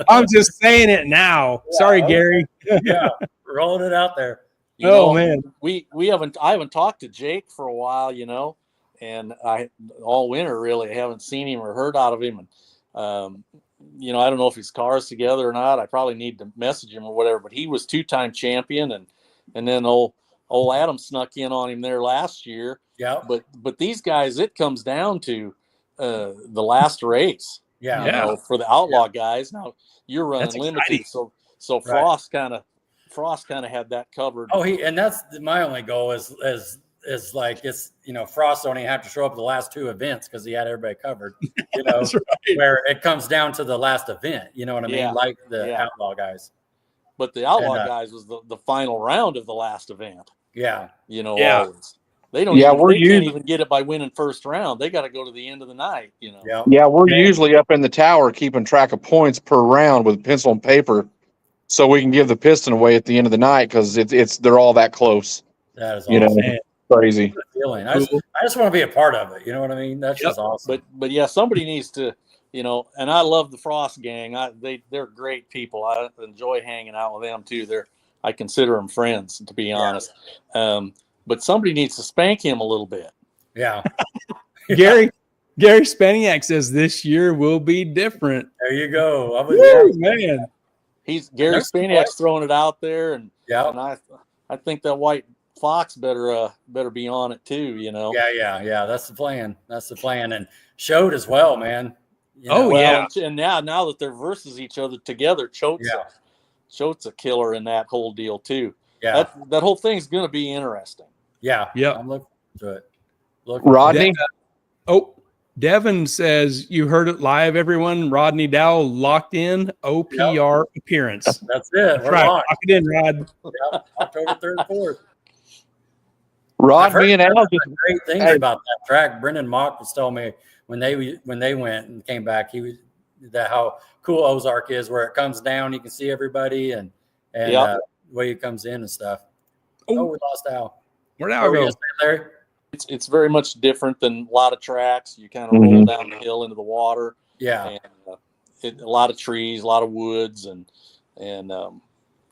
Speaker 2: I'm just saying it now.
Speaker 1: Yeah,
Speaker 2: Sorry, Gary.
Speaker 1: Yeah, rolling it out there.
Speaker 2: Man,
Speaker 5: I haven't talked to Jake for a while, and all winter really I haven't seen him or heard out of him. And I don't know if his car's together or not. I probably need to message him or whatever. But he was 2-time champion, and then old Adam snuck in on him there last year.
Speaker 1: Yeah.
Speaker 5: But these guys, it comes down to the last race.
Speaker 1: Yeah.
Speaker 5: For the outlaw guys. Now you're running
Speaker 2: That's
Speaker 5: limited,
Speaker 2: exciting.
Speaker 5: so Frost kind of had that covered.
Speaker 1: Oh, and that's my only goal is like Frost don't even have to show up at the last 2 events because he had everybody covered.
Speaker 2: That's right.
Speaker 1: Where it comes down to the last event. You know what I mean?
Speaker 5: Yeah.
Speaker 1: Like the outlaw guys.
Speaker 5: But the outlaw guys was the final round of the last event.
Speaker 1: Yeah.
Speaker 5: Always. They don't.
Speaker 4: Yeah,
Speaker 5: they can't even get it by winning first round. They got to go to the end of the night.
Speaker 4: Yeah, we're usually up in the tower keeping track of points per round with pencil and paper, so we can give the piston away at the end of the night because they're all that close.
Speaker 1: That is awesome.
Speaker 4: Crazy.
Speaker 1: Feeling. I just want to be a part of it. You know what I mean? That's just awesome.
Speaker 5: But yeah, somebody needs to. And I love the Frost gang. They're great people. I enjoy hanging out with them too. I consider them friends, to be honest. But somebody needs to spank him a little bit.
Speaker 1: Yeah.
Speaker 2: Gary Spaniak says this year will be different.
Speaker 1: There you go.
Speaker 2: Man.
Speaker 5: Gary Spaniak's throwing it out there, and
Speaker 1: yeah.
Speaker 5: And I think that white fox better be on it too.
Speaker 1: Yeah. That's the plan. And showed as well, man.
Speaker 5: And now that they're versus each other together, Choate's a killer in that whole deal too.
Speaker 1: Yeah,
Speaker 5: that whole thing's going to be interesting.
Speaker 1: Yeah.
Speaker 2: I'm
Speaker 1: looking to it.
Speaker 4: Rodney.
Speaker 2: Devin says you heard it live. Everyone, Rodney Dowell locked in OPR appearance.
Speaker 1: That's it. We're
Speaker 2: right.
Speaker 1: locked.
Speaker 2: Lock it in, Rod.
Speaker 1: October 3rd and 4th.
Speaker 4: Rod, me and Al just
Speaker 1: great things about that track. Brendan Mock was telling me when they went and came back, how cool Ozark is, where it comes down, you can see everybody and the way it comes in and stuff. We lost Al.
Speaker 2: Where'd Al go?
Speaker 1: Larry?
Speaker 5: It's very much different than a lot of tracks. You kind of roll down the hill into the water.
Speaker 1: Yeah.
Speaker 5: And a lot of trees, a lot of woods, and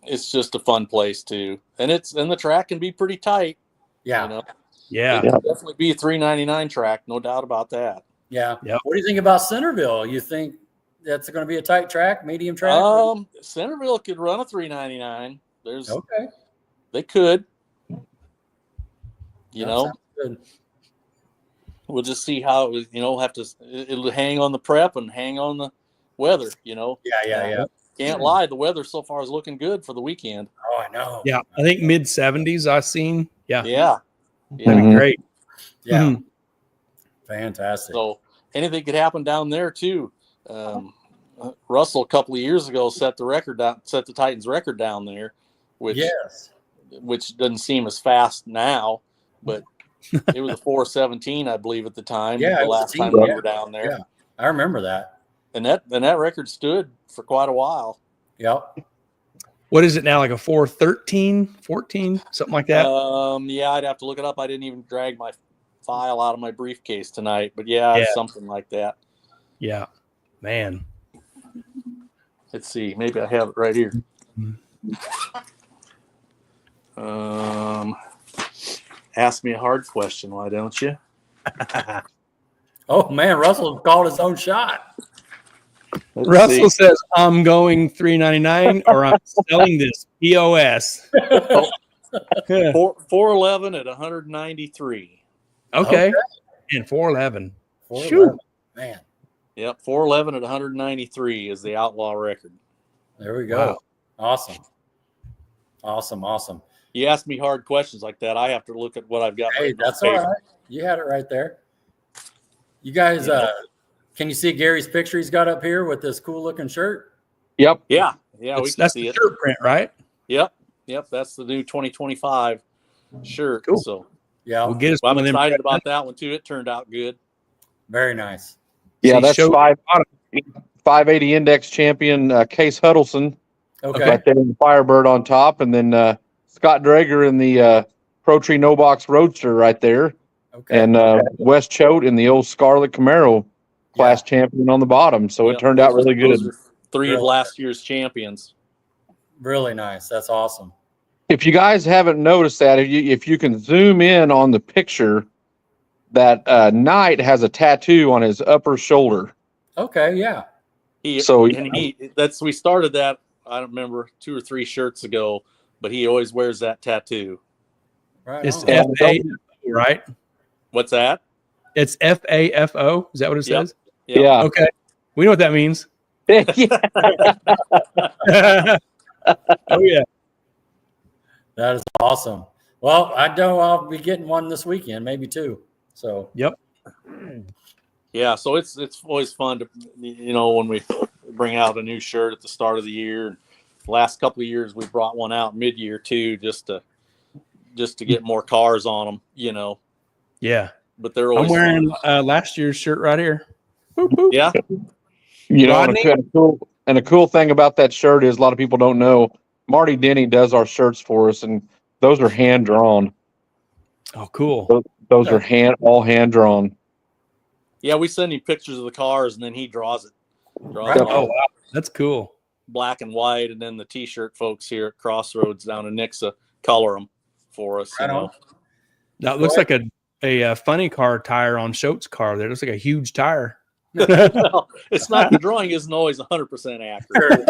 Speaker 5: it's just a fun place too. And the track can be pretty tight.
Speaker 1: Yeah.
Speaker 2: Yeah.
Speaker 5: It can definitely be a 399 track, no doubt about that.
Speaker 1: Yeah.
Speaker 2: Yep.
Speaker 1: What do you think about Centerville? You think that's going to be a tight track, medium track?
Speaker 5: Centerville could run a 399.
Speaker 1: Okay.
Speaker 5: They could.
Speaker 1: Good.
Speaker 5: We'll just see how it'll hang on the prep and hang on the weather,
Speaker 1: Yeah.
Speaker 5: Can't lie, the weather so far is looking good for the weekend.
Speaker 1: Oh, I know.
Speaker 2: Yeah, I think mid 70s I've seen.
Speaker 5: Yeah.
Speaker 2: That'd be great.
Speaker 1: Yeah. Fantastic.
Speaker 5: So anything could happen down there too. Russell a couple of years ago set the Titans record down there, which doesn't seem as fast now, but it was a 4:17, I believe, at the time.
Speaker 1: Yeah,
Speaker 5: the last time we were down there.
Speaker 1: Yeah, I remember that.
Speaker 5: And that record stood for quite a while.
Speaker 1: Yep.
Speaker 2: What is it now? Like a 4:13, 14, something like that?
Speaker 5: I'd have to look it up. I didn't even drag my file out of my briefcase tonight, but something like that.
Speaker 2: Yeah, man.
Speaker 5: Let's see. Maybe I have it right here. Ask me a hard question, why don't you?
Speaker 1: Oh man, Russell called his own shot.
Speaker 2: Russell says, "I'm going 399, or I'm selling this POS."
Speaker 5: 411 at 193.
Speaker 2: Okay. And 411.
Speaker 1: Shoot, man.
Speaker 5: Yep, 411 at 193 is the outlaw record.
Speaker 1: There we go.
Speaker 2: Wow.
Speaker 1: Awesome. Awesome. Awesome.
Speaker 5: You ask me hard questions like that, I have to look at what I've got.
Speaker 1: Hey, that's all right. You had it right there. You guys, can you see Gary's picture he's got up here with this cool looking shirt?
Speaker 4: Yep.
Speaker 5: Yeah. Yeah. We can
Speaker 2: That's
Speaker 5: see
Speaker 2: the
Speaker 5: it.
Speaker 2: shirt print, right?
Speaker 5: Yep. Yep. That's the new 2025 shirt.
Speaker 2: Cool.
Speaker 5: So
Speaker 1: Yeah.
Speaker 2: We'll get us
Speaker 5: I'm
Speaker 2: one of them.
Speaker 5: excited about that one too. It turned out good.
Speaker 1: Very nice.
Speaker 4: Yeah,
Speaker 2: See,
Speaker 4: that's
Speaker 2: show-
Speaker 4: 580 index champion Case Huddleston
Speaker 1: Okay.
Speaker 4: right there in the Firebird on top, and then Scott Drager in the Pro Tree No Box Roadster right there,
Speaker 1: Okay.
Speaker 4: and Wes Choate in the old Scarlet Camaro class champion on the bottom. So
Speaker 5: Yep,
Speaker 4: it turned out really good.
Speaker 5: Those are three of
Speaker 1: Really
Speaker 5: last year's champions.
Speaker 1: Really nice. That's awesome.
Speaker 4: If you guys haven't noticed that, if you can zoom in on the picture, that Knight has a tattoo on his upper shoulder.
Speaker 1: Okay. Yeah.
Speaker 5: We started that, I don't remember, 2 or 3 shirts ago, but he always wears that tattoo.
Speaker 1: Right.
Speaker 2: It's
Speaker 1: on.
Speaker 2: FAFO, right?
Speaker 5: What's that?
Speaker 2: It's FAFO. Is that what it
Speaker 5: Yep.
Speaker 2: says?
Speaker 4: Yeah.
Speaker 2: Okay. We know what that means.
Speaker 4: Yeah.
Speaker 2: Oh, yeah.
Speaker 1: That is awesome. Well, I know I'll be getting one this weekend, maybe 2. So
Speaker 2: Yep.
Speaker 5: Yeah, so it's always fun to, when we bring out a new shirt at the start of the year. The last couple of years we brought one out mid-year too, just to get more cars on them,
Speaker 2: Yeah.
Speaker 5: But they're always
Speaker 2: I'm wearing
Speaker 5: fun.
Speaker 2: last year's shirt right here. Boop, boop.
Speaker 5: Yeah.
Speaker 2: Rodney?
Speaker 4: And a cool thing about that shirt is a lot of people don't know Marty Denny does our shirts for us, and those are hand drawn.
Speaker 2: Oh, cool.
Speaker 4: Those are all hand drawn.
Speaker 5: Yeah, we send him pictures of the cars and then he draws it.
Speaker 1: Right.
Speaker 2: Oh, wow. That's cool.
Speaker 5: Black and white, and then the T-shirt folks here at Crossroads down in Nixa color them for us.
Speaker 1: Right on.
Speaker 2: That looks like a funny car tire on Schote's car. There looks like a huge tire.
Speaker 5: Well, it's not, the drawing isn't always 100% accurate.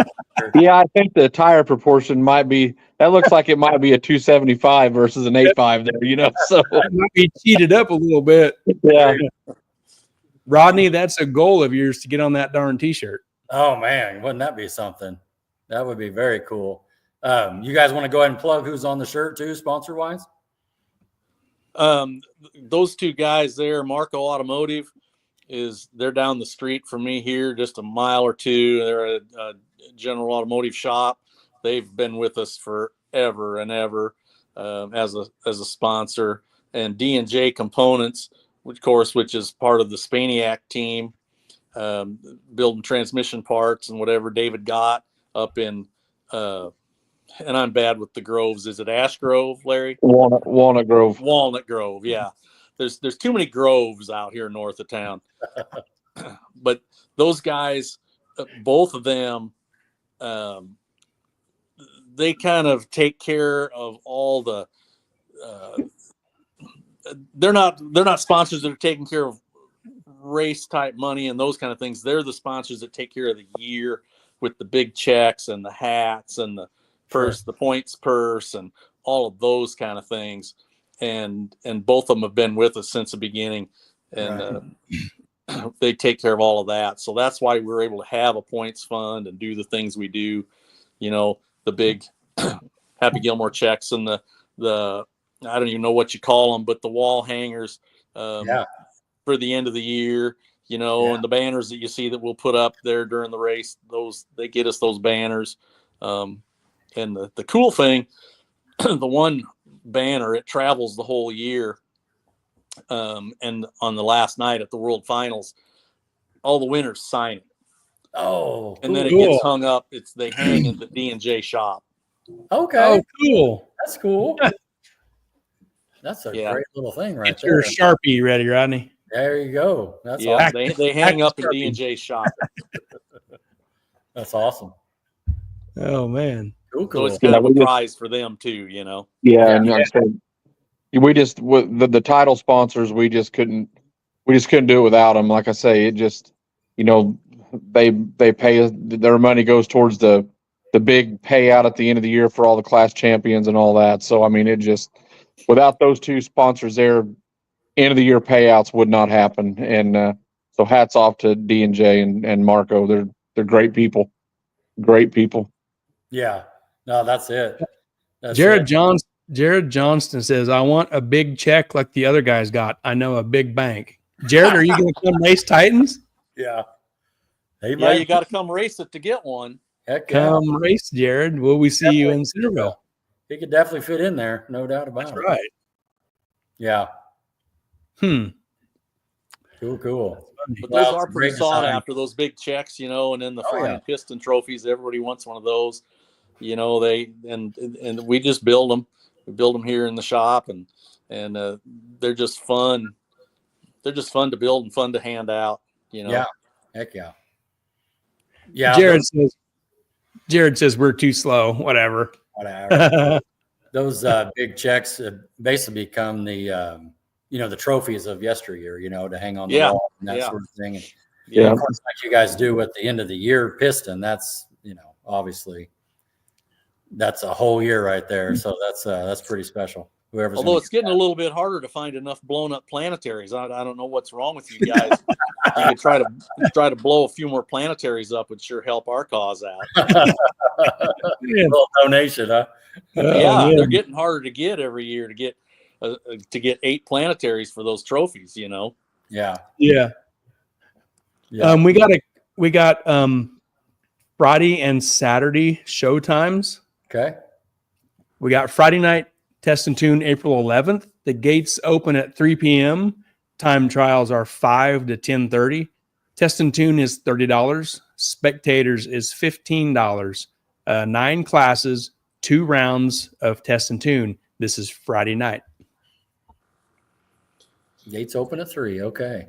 Speaker 4: Yeah, I think the tire proportion might be, that looks like it might be a 275 versus an 85 there, so.
Speaker 2: It might be cheated up a little bit.
Speaker 4: Yeah.
Speaker 2: Rodney, that's a goal of yours to get on that darn T-shirt.
Speaker 1: Oh man, wouldn't that be something? That would be very cool. You guys want to go ahead and plug who's on the shirt too, sponsor wise?
Speaker 5: Those 2 guys there, Marco Automotive, they're down the street from me here, just a mile or 2. They're a General Automotive shop. They've been with us forever and ever as a sponsor. And D&J Components, which is part of the Spaniac team, building transmission parts and whatever. David got up in, and I'm bad with the groves. Is it Ash Grove, Larry?
Speaker 4: Walnut Grove.
Speaker 5: Walnut Grove, yeah. There's too many groves out here north of town. But those guys, both of them, they kind of take care of all the. They're not sponsors that are taking care of race type money and those kind of things. They're the sponsors that take care of the year with the big checks and the hats and the purse, the points purse, and all of those kind of things. And both of them have been with us since the beginning, and they take care of all of that. So that's why we're able to have a points fund and do the things we do. The big Happy Gilmore checks and the I don't even know what you call them, but the wall hangers for the end of the year, and the banners that you see that we'll put up there during the race, they get us those banners. And the cool thing, the one banner, it travels the whole year. And on the last night at the World Finals, all the winners sign it.
Speaker 1: Oh,
Speaker 5: and then it
Speaker 2: cool.
Speaker 5: gets hung up. They hang in the D&J shop.
Speaker 1: Okay.
Speaker 2: Oh, cool.
Speaker 1: That's cool. That's a great little thing right
Speaker 2: Get
Speaker 1: there.
Speaker 2: your Sharpie ready, Rodney.
Speaker 1: There you go. That's
Speaker 5: Yeah,
Speaker 1: awesome.
Speaker 5: they hang up in D&J shop.
Speaker 1: That's awesome.
Speaker 2: Oh, man.
Speaker 1: Cool.
Speaker 5: So it's kind of a prize for them too,
Speaker 4: Yeah, and like I said, we just with the title sponsors, we just couldn't do it without them. Like I say, it just they pay us, their money goes towards the big payout at the end of the year for all the class champions and all that. So I mean, it just without those 2 sponsors there, end of the year payouts would not happen. And so hats off to D&J and Marco. They're great people. Great people.
Speaker 1: Yeah. No, that's it.
Speaker 2: Jared Johnston says, I want a big check like the other guys got. I know a big bank. Jared, are you going to come race Titans?
Speaker 1: Yeah.
Speaker 5: Yeah, you got to come race it to get one.
Speaker 1: Heck yeah.
Speaker 2: Come race, Jared. Will we see you in Centerville?
Speaker 1: He could definitely fit in there. No doubt about it.
Speaker 2: That's right.
Speaker 1: Yeah. Cool.
Speaker 5: But those are pretty sought after, those big checks, you know, and then the flying piston trophies. Everybody wants one of those. You know, and we just build them. We build them here in the shop, and they're just fun. They're just fun to build and fun to hand out. You know.
Speaker 1: Yeah. Heck yeah. Yeah.
Speaker 2: Jared says we're too slow. Whatever.
Speaker 1: Those big checks basically become the the trophies of yesteryear, to hang on the wall and that sort of thing. And, of course, like you guys do at the end of the year piston, that's, obviously that's a whole year right there. So that's pretty special.
Speaker 5: Although it's getting a little bit harder to find enough blown up planetaries. I don't know what's wrong with you guys. You could try to blow a few more planetaries up would sure help our cause out.
Speaker 1: A little donation, huh?
Speaker 5: They're getting harder to get every year to get 8 planetaries for those trophies,
Speaker 1: Yeah.
Speaker 2: We got Friday and Saturday show times.
Speaker 1: Okay.
Speaker 2: We got Friday night test and tune April 11th. The gates open at 3 p.m. Time trials are 5 to 10:30. Test and tune is $30. Spectators is $15. 9 classes, 2 rounds of test and tune. This is Friday night.
Speaker 1: Gates open at 3. Okay.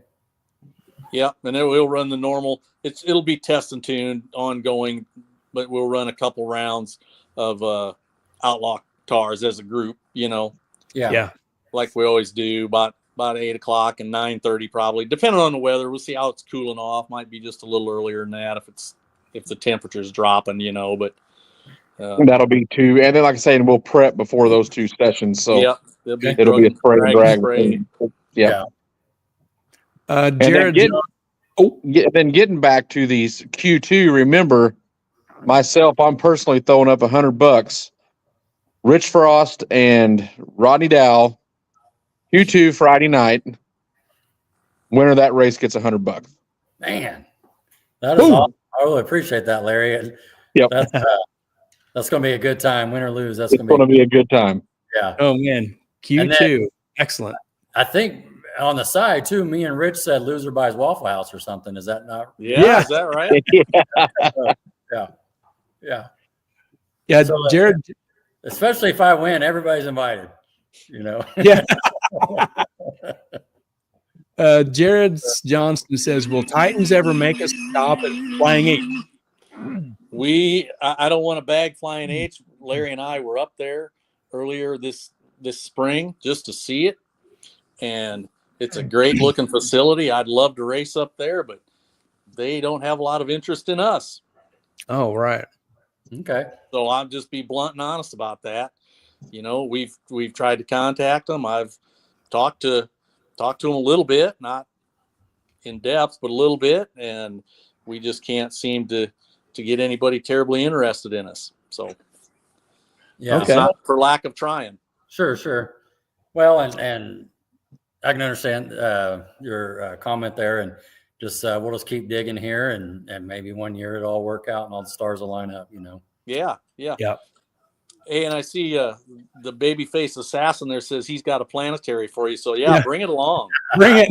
Speaker 5: Yeah, and then we'll run the normal. It'll be test and tune ongoing, but we'll run a couple rounds of outlaw cars as a group.
Speaker 2: Yeah.
Speaker 5: Like we always do, about 8 o'clock and 9:30 probably, depending on the weather. We'll see how it's cooling off. Might be just a little earlier than that if the temperature's dropping. But
Speaker 4: that'll be 2. And then, like I say, we'll prep before those 2 sessions. So
Speaker 5: it'll be
Speaker 4: a spray and drag. Yeah.
Speaker 2: Jared.
Speaker 4: Then getting back to these Q2, remember, myself, I'm personally throwing up $100. Rich Frost and Rodney Dow, Q2 Friday night. Winner of that race gets $100.
Speaker 1: Man, that is awesome. I really appreciate that, Larry.
Speaker 4: Yep.
Speaker 1: That's going to be a good time, win or lose. That's
Speaker 4: going to be a good time.
Speaker 1: Yeah.
Speaker 2: Oh man, Q2, excellent.
Speaker 1: I think on the side too, me and Rich said loser buys Waffle House or something. Is that not?
Speaker 5: Yeah. Is that right?
Speaker 2: Yeah.
Speaker 1: So,
Speaker 2: Jared.
Speaker 1: Especially if I win, everybody's invited.
Speaker 2: Yeah. Jared Johnston says, "Will Titans ever make us stop at Flying H?"
Speaker 5: I don't want to bag Flying H. Larry and I were up there earlier this spring just to see it, and it's a great looking facility. I'd love to race up there, but they don't have a lot of interest in us.
Speaker 2: Oh, right.
Speaker 1: Okay.
Speaker 5: So I'll just be blunt and honest about that. We've tried to contact them. I've talked to them a little bit, not in depth, but a little bit, and we just can't seem to get anybody terribly interested in us. So it's not for lack of trying.
Speaker 1: Sure. Well, and I can understand your comment there, and just we'll just keep digging here, and maybe one year it'll all work out and all the stars will line up.
Speaker 5: Yeah. Hey, and I see the babyface assassin there says he's got a planetary for you. So bring it along.
Speaker 2: Bring it.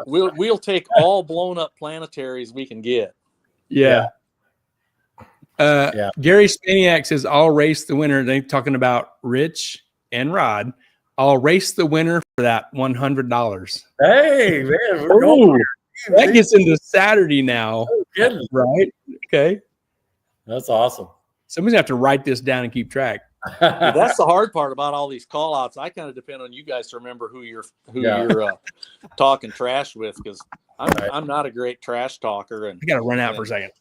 Speaker 5: We'll take all blown up planetaries we can get.
Speaker 2: Yeah. Gary Spaniak says, "I'll race the winner." They're talking about Rich and Rod. "I'll race the winner for that $100.
Speaker 1: Hey, man, we're going.
Speaker 2: That gets into Saturday now.
Speaker 1: Oh,
Speaker 2: right? Okay.
Speaker 1: That's awesome.
Speaker 2: Somebody's gonna have to write this down and keep track.
Speaker 5: That's the hard part about all these call outs. I kind of depend on you guys to remember who you're talking trash with, because I'm not a great trash talker, and
Speaker 2: I gotta run out for a second.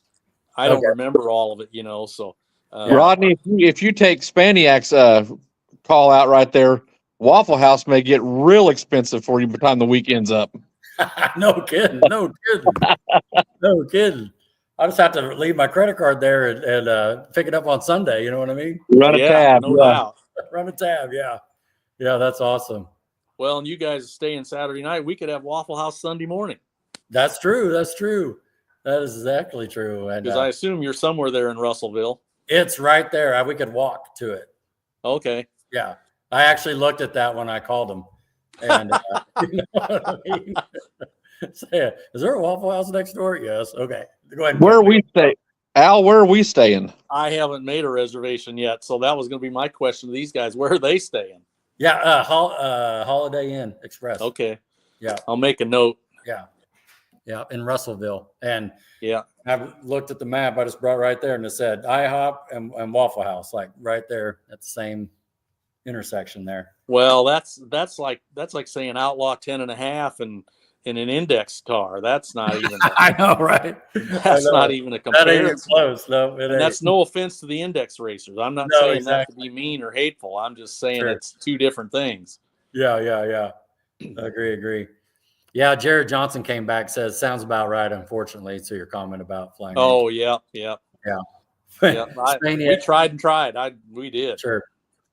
Speaker 5: I don't remember all of it, so
Speaker 4: Rodney, if you take Spaniak's call out right there, Waffle House may get real expensive for you by the time the weekend's up.
Speaker 1: No kidding. I just have to leave my credit card there and pick it up on Sunday. You know what I mean?
Speaker 4: Run a tab.
Speaker 5: No doubt.
Speaker 1: Run a tab. Yeah. Yeah. That's awesome.
Speaker 5: Well, and you guys staying Saturday night, we could have Waffle House Sunday morning.
Speaker 1: That's true. That's true. That is exactly true. And
Speaker 5: Because I assume you're somewhere there in Russellville.
Speaker 1: it's right there. We could walk to it.
Speaker 5: Okay.
Speaker 1: Yeah. I actually looked at that when I called them. And you know what I mean? Say, is there a Waffle House next door? Yes. Okay. Go ahead.
Speaker 4: Where are we stay? Al, where are we staying?
Speaker 5: I haven't made a reservation yet, so that was going to be my question to these guys. Where are they staying?
Speaker 1: Yeah. Holiday Inn Express.
Speaker 5: Okay.
Speaker 1: Yeah.
Speaker 5: I'll make a note.
Speaker 1: Yeah. Yeah. In Russellville. And
Speaker 5: Yeah.
Speaker 1: I looked at the map. I just brought right there and it said IHOP and Waffle House, like right there at the same intersection there.
Speaker 5: Well, that's like saying Outlaw 10.5 and in an index car. That's not even.
Speaker 1: I know, right?
Speaker 5: That's not even a
Speaker 1: That ain't even
Speaker 5: comparison.
Speaker 1: close. No,
Speaker 5: And that's no offense to the index racers. I'm not
Speaker 1: No,
Speaker 5: saying
Speaker 1: exactly.
Speaker 5: that to be mean or hateful. I'm just saying
Speaker 1: Sure.
Speaker 5: it's two different things.
Speaker 1: Yeah. Agree. Yeah, Jared Johnson came back, says sounds about right, unfortunately, to your comment about flying.
Speaker 5: Oh, yeah. Yeah.
Speaker 1: Spain,
Speaker 5: We tried and tried. We did.
Speaker 1: Sure.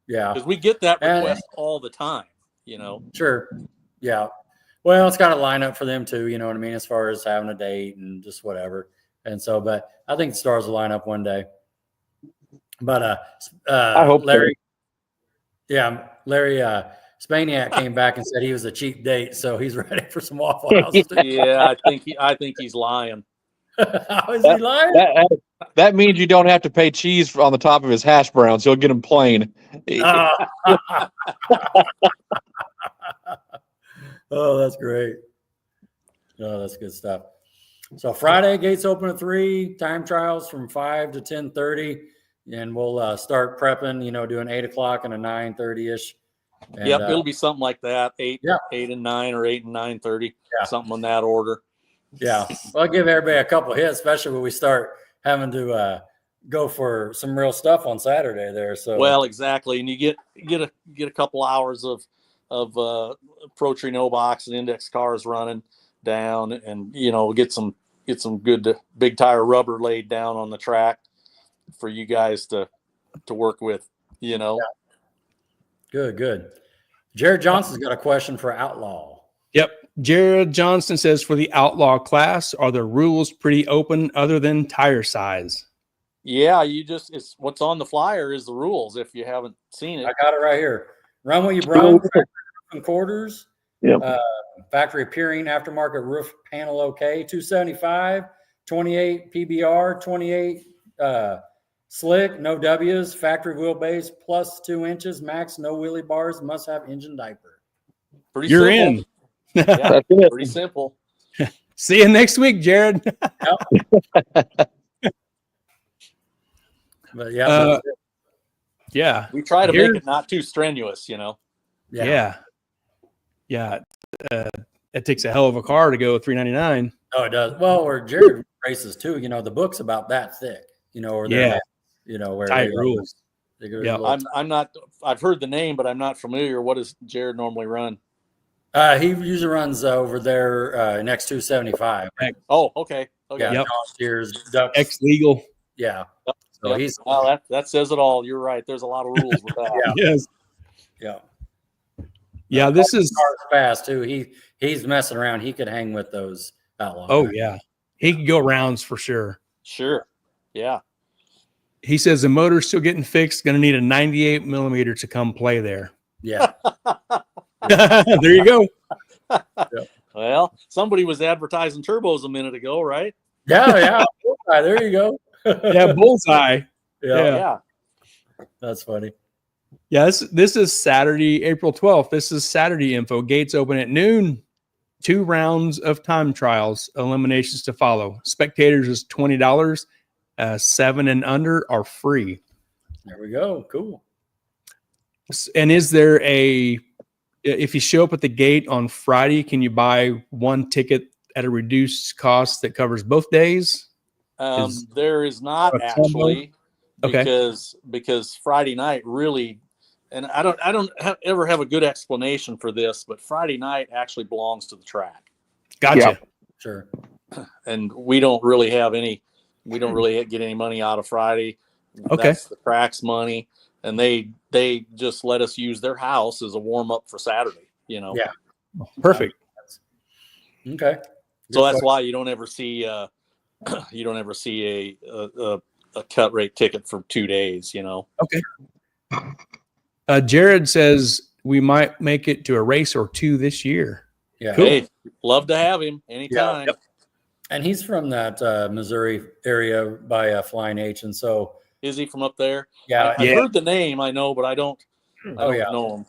Speaker 1: Yeah.
Speaker 5: Because we get that
Speaker 1: And-
Speaker 5: request all the time, you know.
Speaker 1: Sure. Yeah. Well, it's got to line up for them too, you know what I mean, as far as having a date and just whatever. And so, but I think the stars will line up one day. But
Speaker 4: I hope so.
Speaker 1: Larry Spaniak came back and said he was a cheap date, so he's ready for some Waffle House.
Speaker 5: Yeah, I think he's lying.
Speaker 1: How is he lying?
Speaker 4: That means you don't have to pay cheese on the top of his hash browns. He'll get them plain.
Speaker 1: Oh, that's great. Oh, that's good stuff. So Friday, gates open at 3, time trials from 5 to 10:30, and we'll start prepping, doing 8 o'clock and a 9:30-ish. And,
Speaker 5: Yep, it'll be something like that. 8
Speaker 1: Yeah.
Speaker 5: 8 and 9 or 8 and 9:30.
Speaker 1: Yeah.
Speaker 5: Something in that order.
Speaker 1: Yeah. Well, I'll give everybody a couple hits, especially when we start having to go for some real stuff on Saturday there. So
Speaker 5: Well, exactly. And you get a couple hours of Pro Tree no box and index cars running down, and get some good big tire rubber laid down on the track for you guys to work with.
Speaker 1: Yeah. Good. Jared Johnson's got a question for Outlaw.
Speaker 2: Yep. Jared Johnston says, for the Outlaw class, are the rules pretty open other than tire size?
Speaker 5: Yeah, it's what's on the flyer is the rules. If you haven't seen it,
Speaker 1: I got it right here. Run what you brung, factory quarters.
Speaker 4: Yep.
Speaker 1: Factory appearing aftermarket roof panel okay. 275, 28 PBR, 28 slick, no W's, factory wheelbase plus 2 inches, max, no wheelie bars, must have engine diaper.
Speaker 5: pretty
Speaker 2: You're
Speaker 5: simple.
Speaker 2: in.
Speaker 5: Yeah,
Speaker 4: That's it.
Speaker 5: pretty simple.
Speaker 2: See you next week, Jared.
Speaker 1: But yeah,
Speaker 2: Yeah.
Speaker 5: We try to
Speaker 2: Here-
Speaker 5: make it not too strenuous,
Speaker 2: Yeah. It takes a hell of a car to go 399.
Speaker 1: Oh, it does. Well, or Jared races too. The book's about that thick. Or
Speaker 2: Yeah.
Speaker 1: where
Speaker 2: Tight
Speaker 1: they-
Speaker 2: rules.
Speaker 1: they go
Speaker 2: Yeah.
Speaker 1: a little-
Speaker 5: I'm not. I've heard the name, but I'm not familiar. What does Jared normally run?
Speaker 1: He usually runs over there next 275.
Speaker 5: Oh, okay.
Speaker 1: Yeah,
Speaker 2: Yep.
Speaker 1: John Steers, Ducks.
Speaker 2: Ex legal.
Speaker 1: Yeah. So
Speaker 5: Yep.
Speaker 1: he's
Speaker 5: Well, that says it all. You're right. There's a lot of rules with that.
Speaker 1: Yeah.
Speaker 2: Yes.
Speaker 1: yeah.
Speaker 2: Yeah. This is.
Speaker 1: Car's fast too. He's messing around. He could hang with those Outlaw.
Speaker 2: Oh, yeah. He could go rounds for sure.
Speaker 5: Sure. Yeah.
Speaker 2: He says the motor's still getting fixed. Going to need a 98 millimeter to come play there.
Speaker 1: Yeah.
Speaker 2: There you go.
Speaker 5: Well, somebody was advertising turbos a minute ago, right?
Speaker 1: Yeah. There you go.
Speaker 2: Yeah. Bullseye.
Speaker 1: Yeah.
Speaker 5: Yeah.
Speaker 1: That's funny.
Speaker 2: Yeah. This is Saturday, April 12th. This is Saturday info. Gates open at noon. 2 rounds of time trials. Eliminations to follow. Spectators is $20. 7 and under are free.
Speaker 1: There we go. Cool.
Speaker 2: And is there if you show up at the gate on Friday, can you buy one ticket at a reduced cost that covers both days?
Speaker 5: There is not
Speaker 2: a combo?
Speaker 5: actually,
Speaker 2: Okay.
Speaker 5: because Friday night really, and I don't ever have a good explanation for this, but Friday night actually belongs to the track,
Speaker 2: Gotcha.
Speaker 4: Yeah.
Speaker 1: Sure.
Speaker 5: and we don't really have any We don't really get any money out of Friday.
Speaker 2: Okay.
Speaker 5: That's the track's money. And they just let us use their house as a warm up for Saturday, you know?
Speaker 1: Yeah.
Speaker 2: Perfect.
Speaker 1: Okay.
Speaker 5: So that's why you don't ever see a cut rate ticket for 2 days, you know?
Speaker 2: Okay. Jared says we might make it to a race or two this year.
Speaker 1: Yeah.
Speaker 2: Cool.
Speaker 5: Hey, love to have him anytime.
Speaker 1: Yep. And he's from that Missouri area by Flying H, and so
Speaker 5: Is he from up there?
Speaker 1: yeah,
Speaker 5: I've heard the name, I know, but I don't know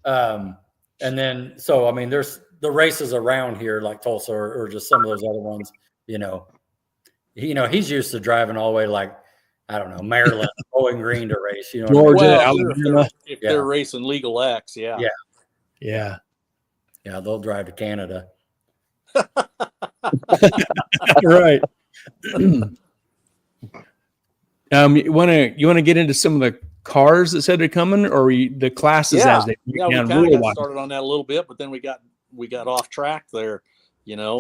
Speaker 5: him.
Speaker 1: And then so I mean, there's the races around here like Tulsa or just some of those other ones. He's used to driving all the way like I don't know Maryland, Bowling Green to race. You know,
Speaker 2: Georgia,
Speaker 1: what I mean?
Speaker 2: Alabama.
Speaker 5: If they're racing legal X, yeah.
Speaker 2: Yeah.
Speaker 1: They'll drive to Canada.
Speaker 2: Right. You want to get into some of the cars that said they're coming, or the classes as they
Speaker 5: we kind of got started on that a little bit, but then we got off track there. You know,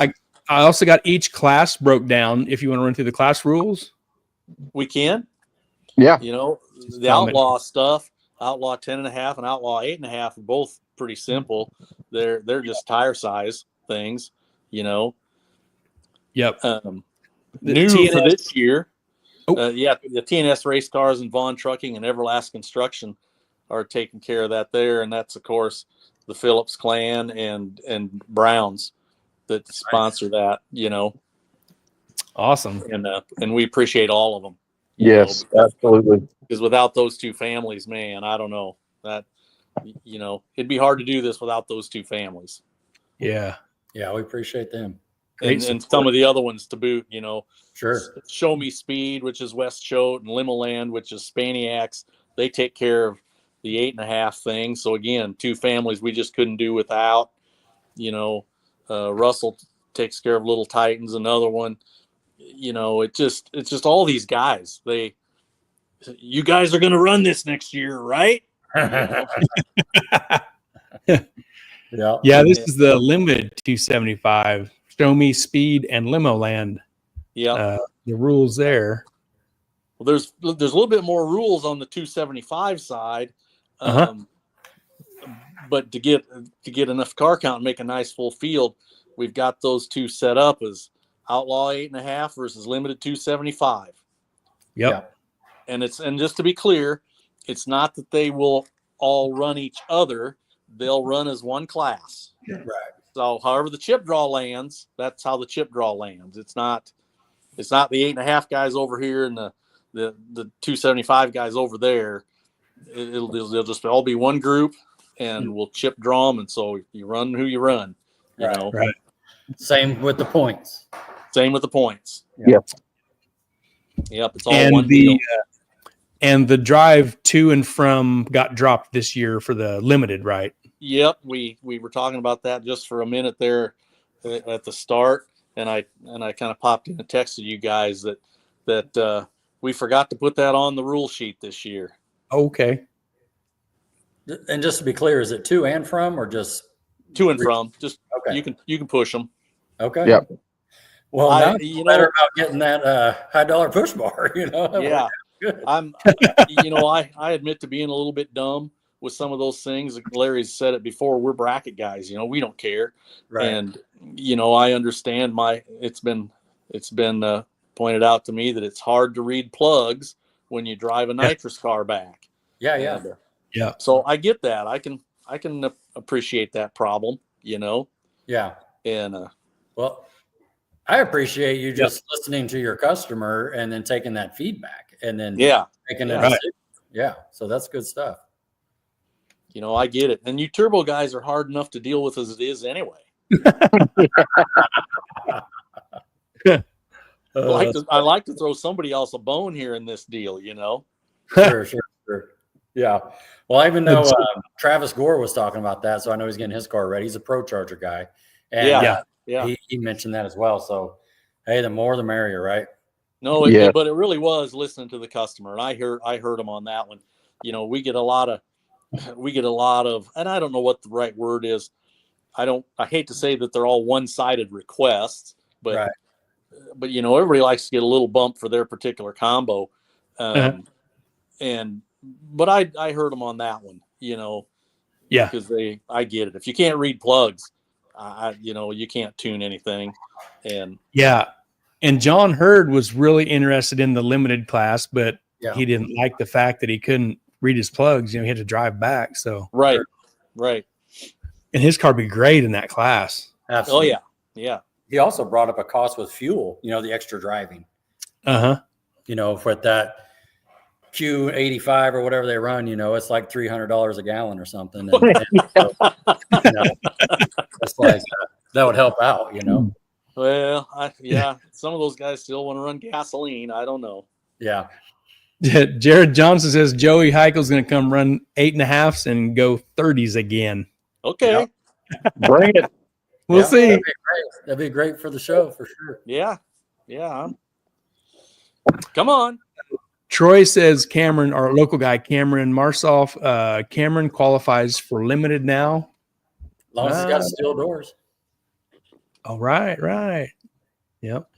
Speaker 2: I also got each class broke down. If you want to run through the class rules,
Speaker 5: we can.
Speaker 4: Yeah.
Speaker 5: You know, the outlaw stuff, outlaw 10.5 and outlaw 8.5 are both pretty simple. They're just tire size things. You know.
Speaker 2: Yep.
Speaker 5: New
Speaker 2: TNS
Speaker 5: for this year.
Speaker 2: Oh.
Speaker 5: The TNS race cars and Vaughn Trucking and Everlast Construction are taking care of that there, and that's of course the Phillips clan and Browns that sponsor that. You know,
Speaker 2: awesome,
Speaker 5: and we appreciate all of them.
Speaker 4: Yes, absolutely.
Speaker 5: Because without those two families, man, I don't know that. You know, it'd be hard to do this without those two families.
Speaker 2: Yeah,
Speaker 1: we appreciate them.
Speaker 5: And some of the other ones to boot, you know.
Speaker 1: Sure.
Speaker 5: Show Me Speed, which is West Choate, and Limoland, which is Spaniacs. They take care of the 8.5 thing. So again, two families we just couldn't do without. You know, Russell takes care of Little Titans, another one. You know, it's just all these guys. You guys are going to run this next year, right?
Speaker 2: Yeah, this is the limited 275. Show Me Speed and Limoland.
Speaker 5: Yeah,
Speaker 2: the rules there.
Speaker 5: Well, there's a little bit more rules on the 275 side, but to get enough car count and make a nice full field, we've got those two set up as outlaw 8.5 versus limited 275.
Speaker 2: Yep.
Speaker 5: And just to be clear, it's not that they will all run each other; they'll run as one class.
Speaker 1: Right.
Speaker 5: So, however the chip draw lands, that's how the chip draw lands. It's not the 8.5 guys over here and the 275 guys over there. They'll just all be one group, and we'll chip draw them. And so you run who you run. You know.
Speaker 2: Right.
Speaker 1: Same with the points.
Speaker 5: Same with the points.
Speaker 4: Yep.
Speaker 5: It's all one deal.
Speaker 2: And the drive to and from got dropped this year for the limited, right?
Speaker 5: Yep, we were talking about that just for a minute there at the start, and I kind of popped in and texted you guys that we forgot to put that on the rule sheet this year.
Speaker 2: Okay.
Speaker 1: And just to be clear, is it to and from or just
Speaker 5: to and from? Just
Speaker 1: okay.
Speaker 5: You can push them.
Speaker 1: Okay.
Speaker 4: Yep.
Speaker 1: Well, now you better about getting that high dollar push bar. You know.
Speaker 5: Yeah.
Speaker 1: Good.
Speaker 5: I admit to being a little bit dumb with some of those things. Larry's said it before. We're bracket guys, you know, we don't care.
Speaker 1: Right.
Speaker 5: And, you know, I understand it's been pointed out to me that it's hard to read plugs when you drive a nitrous car back.
Speaker 1: Yeah.
Speaker 5: And,
Speaker 2: yeah.
Speaker 5: So I get that. I can appreciate that problem, you know?
Speaker 1: Yeah.
Speaker 5: And,
Speaker 1: well, I appreciate you just listening to your customer and then taking that feedback and then making a decision. Yeah. So that's good stuff.
Speaker 5: You know, I get it. And you turbo guys are hard enough to deal with as it is anyway. I like to throw somebody else a bone here in this deal, you know?
Speaker 1: Sure. Yeah. Well, I even know Travis Gore was talking about that, so I know he's getting his car ready. He's a Pro Charger guy. And he mentioned that as well. So, hey, the more the merrier, right?
Speaker 5: No, but it really was listening to the customer. And I heard him on that one. You know, we get a lot of, and I don't know what the right word is. I hate to say that they're all one-sided requests, but but everybody likes to get a little bump for their particular combo. But I heard them on that one,
Speaker 2: Yeah.
Speaker 5: because I get it. If you can't read plugs, you can't tune anything. And
Speaker 2: yeah. And John Hurd was really interested in the limited class, but he didn't like the fact that he couldn't read his plugs. He had to drive back. So
Speaker 5: right.
Speaker 2: And his car would be great in that class.
Speaker 1: Absolutely.
Speaker 5: Oh yeah.
Speaker 1: He also brought up a cost with fuel, the extra driving. For that Q85 or whatever they run, it's like $300 a gallon or something. It's like that would help out,
Speaker 5: Well, some of those guys still want to run gasoline. I don't know.
Speaker 1: Yeah.
Speaker 2: Jared Johnson says Joey Heichel's going to come run 8.5s and go 30s again.
Speaker 5: Okay.
Speaker 4: Bring it.
Speaker 2: We'll see.
Speaker 1: That'd be great for the show for sure.
Speaker 5: Yeah. Come on.
Speaker 2: Troy says Cameron, our local guy, Cameron Marsoff, Cameron qualifies for limited now.
Speaker 1: As long as he's got steel doors.
Speaker 2: Oh, right. Yep.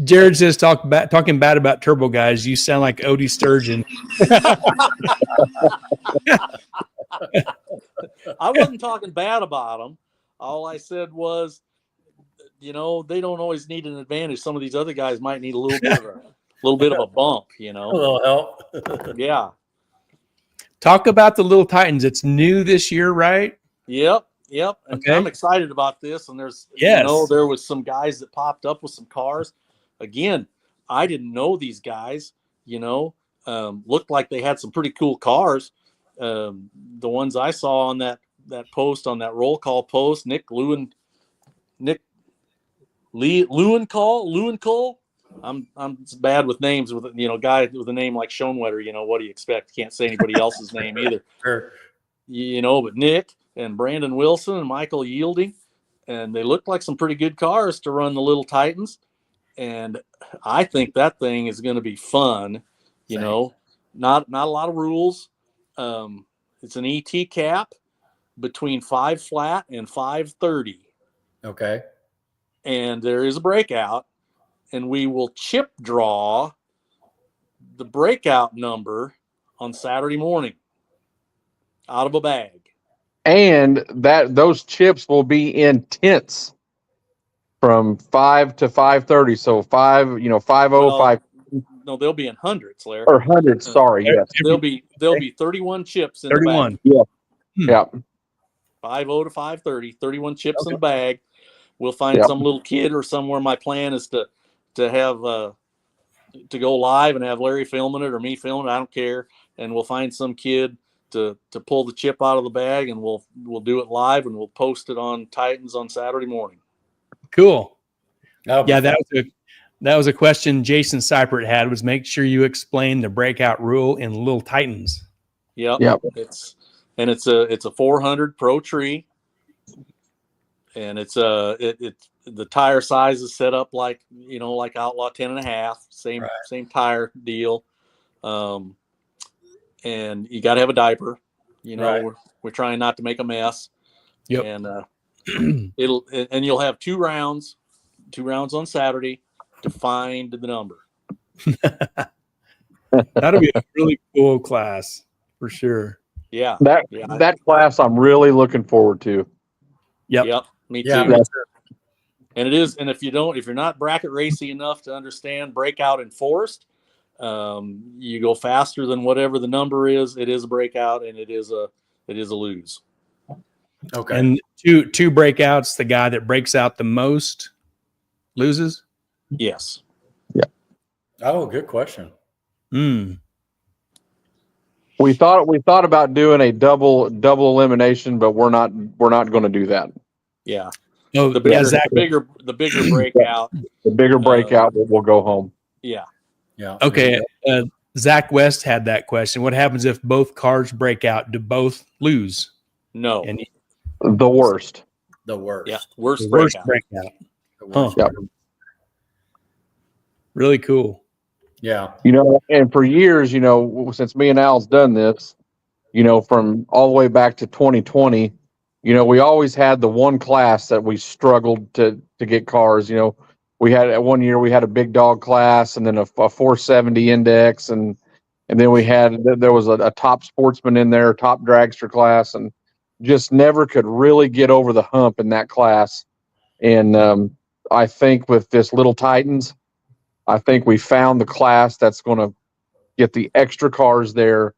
Speaker 2: Jared says talking bad about turbo guys. You sound like Odie Sturgeon.
Speaker 5: I wasn't talking bad about them. All I said was, they don't always need an advantage. Some of these other guys might need a little bit of a bump. A
Speaker 1: little help.
Speaker 5: Yeah.
Speaker 2: Talk about the Little Titans. It's new this year, right?
Speaker 5: Yep. And
Speaker 2: Okay.
Speaker 5: I'm excited about this. And there's, there was some guys that popped up with some cars. Again, I didn't know these guys, looked like they had some pretty cool cars. The ones I saw on that post, on that roll call post, Nick Lewin Cole. I'm bad with names with, guy with a name like Schoenwetter, what do you expect? Can't say anybody else's name either.
Speaker 1: Sure.
Speaker 5: But Nick and Brandon Wilson and Michael Yielding, and they look like some pretty good cars to run the Little Titans. And I think that thing is going to be fun. Not a lot of rules. It's an ET cap between 5 flat and 530.
Speaker 1: Okay.
Speaker 5: And there is a breakout, and we will chip draw the breakout number on Saturday morning out of a bag.
Speaker 4: And those chips will be in tenths from 5 to 530. So 5, 505.
Speaker 5: No, they'll be in hundreds, Larry.
Speaker 4: Or hundreds. Sorry, yes.
Speaker 5: There'll be 31 chips in
Speaker 2: 31.
Speaker 5: the bag.
Speaker 4: Yeah.
Speaker 5: 50 to 530, 31 chips in the bag. We'll find some little kid or somewhere. My plan is to have to go live and have Larry filming it or me filming it. I don't care. And we'll find some kid to pull the chip out of the bag, and we'll do it live, and we'll post it on Titans on Saturday morning.
Speaker 2: Cool. Yeah, that was a question Jason Seipert had, was make sure you explain the breakout rule in Little Titans.
Speaker 5: Yep. It's a 400 Pro tree, and it's the tire size is set up like Outlaw 10.5, same tire deal. And you got to have a diaper. We're trying not to make a mess.
Speaker 2: Yep.
Speaker 5: And you'll have two rounds on Saturday to find the number.
Speaker 2: That'll be a really cool class for sure.
Speaker 5: Yeah.
Speaker 4: That class I'm really looking forward to.
Speaker 5: Yep. Me too.
Speaker 1: Yeah.
Speaker 5: And it is. And if you're not bracket racy enough to understand breakout and forced, you go faster than whatever the number is. It is a breakout, and it is a lose.
Speaker 2: Okay. And two breakouts, the guy that breaks out the most loses?
Speaker 5: Yes.
Speaker 4: Yeah.
Speaker 1: Oh, good question.
Speaker 4: We thought about doing a double elimination, but we're not going to do that.
Speaker 5: Yeah.
Speaker 2: Oh,
Speaker 5: the bigger breakout.
Speaker 4: The bigger breakout will go home.
Speaker 5: Yeah.
Speaker 1: Yeah.
Speaker 2: Okay. Zach West had that question. What happens if both cars break out? Do both lose?
Speaker 5: No.
Speaker 2: And
Speaker 4: the worst.
Speaker 1: The worst.
Speaker 5: Yeah. Worst
Speaker 2: breakout.
Speaker 1: The worst.
Speaker 4: Huh.
Speaker 2: Really cool.
Speaker 1: Yeah.
Speaker 4: And for years, since me and Al's done this, from all the way back to 2020, we always had the one class that we struggled to get cars. We had at one year we had a big dog class, and then a 470 index, and then there was a top sportsman in there, top dragster class, and just never could really get over the hump in that class. And I think with this Little Titans, I think we found the class that's going to get the extra cars there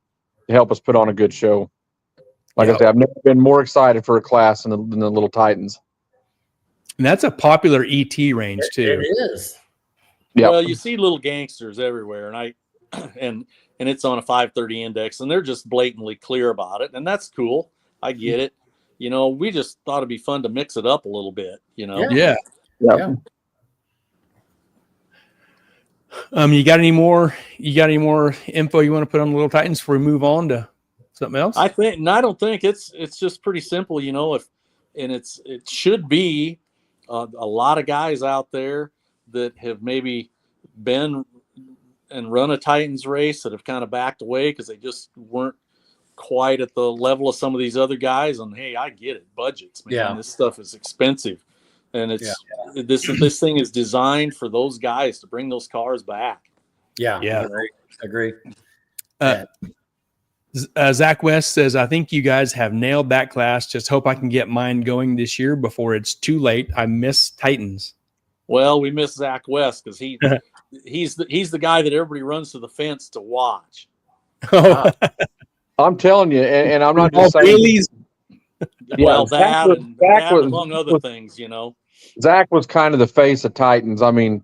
Speaker 4: to help us put on a good show. Like I said, I've never been more excited for a class than the Little Titans.
Speaker 2: And that's a popular ET range too.
Speaker 1: It is.
Speaker 4: Yep.
Speaker 5: Well, you see little gangsters everywhere, and it's on a 530 index, and they're just blatantly clear about it, and that's cool. I get it. We just thought it'd be fun to mix it up a little bit.
Speaker 2: Yeah.
Speaker 4: Yep.
Speaker 2: You got any more info you want to put on the Little Titans before we move on to something else?
Speaker 5: I don't think it's just pretty simple, it should be a lot of guys out there that have maybe been and run a Titans race that have kind of backed away because they just weren't quite at the level of some of these other guys. And hey, I get it, budgets, man.
Speaker 1: Yeah.
Speaker 5: This stuff is expensive, and this thing is designed for those guys to bring those cars back.
Speaker 1: Yeah. Agree.
Speaker 2: Zach West says, I think you guys have nailed that class. Just hope I can get mine going this year before it's too late. I miss Titans.
Speaker 5: Well, we miss Zach West because he's the guy that everybody runs to the fence to watch.
Speaker 4: I'm telling you, and I'm not just saying.
Speaker 5: Well, Zach was among other things,
Speaker 4: Zach was kind of the face of Titans. I mean,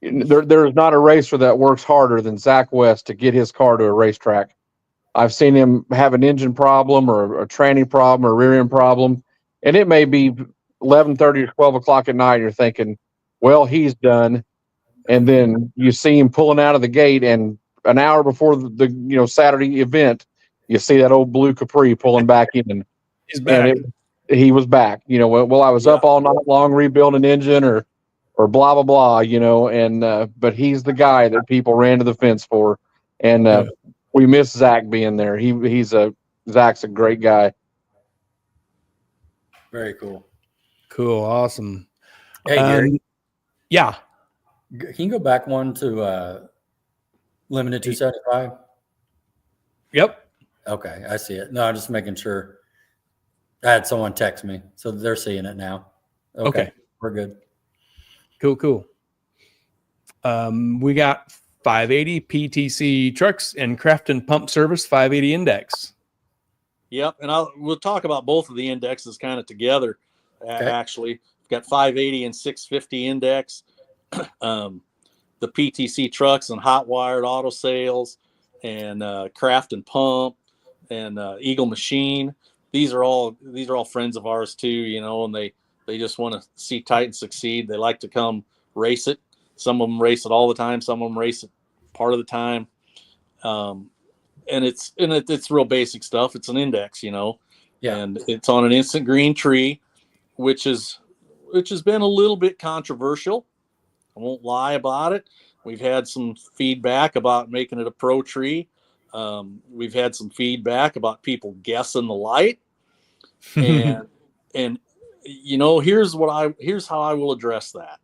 Speaker 4: there's not a racer that works harder than Zach West to get his car to a racetrack. I've seen him have an engine problem or a tranny problem or rear end problem, and it may be 11:30 or 12 o'clock at night. You're thinking, well, he's done. And then you see him pulling out of the gate, and an hour before the Saturday event, you see that old blue Capri pulling back in.
Speaker 2: He's back.
Speaker 4: And he was back. Well, I was up all night long rebuilding an engine or blah, blah, blah, and but he's the guy that people ran to the fence for. And we miss Zach being there. Zach's a great guy.
Speaker 1: Very cool.
Speaker 2: Cool. Awesome.
Speaker 1: Hey, Gary.
Speaker 2: Yeah.
Speaker 1: Can you go back one to limited 275?
Speaker 2: Yep.
Speaker 1: Okay, I see it. No, I'm just making sure. I had someone text me, so they're seeing it now. Okay. We're good.
Speaker 2: Cool. We got 580 PTC trucks and Crafton Pump Service 580 index.
Speaker 5: Yep, and we'll talk about both of the indexes kind of together. Actually, we've got 580 and 650 index. The PTC trucks and hot wired auto sales and Crafton Pump and Eagle Machine. These are all friends of ours too, and they just want to see Titan succeed. They like to come race it. Some of them race it all the time. Some of them race it part of the time. And it's real basic stuff. It's an index, and it's on an instant green tree, which has been a little bit controversial. I won't lie about it. We've had some feedback about making it a pro tree. We've had some feedback about people guessing the light, and here's how I will address that.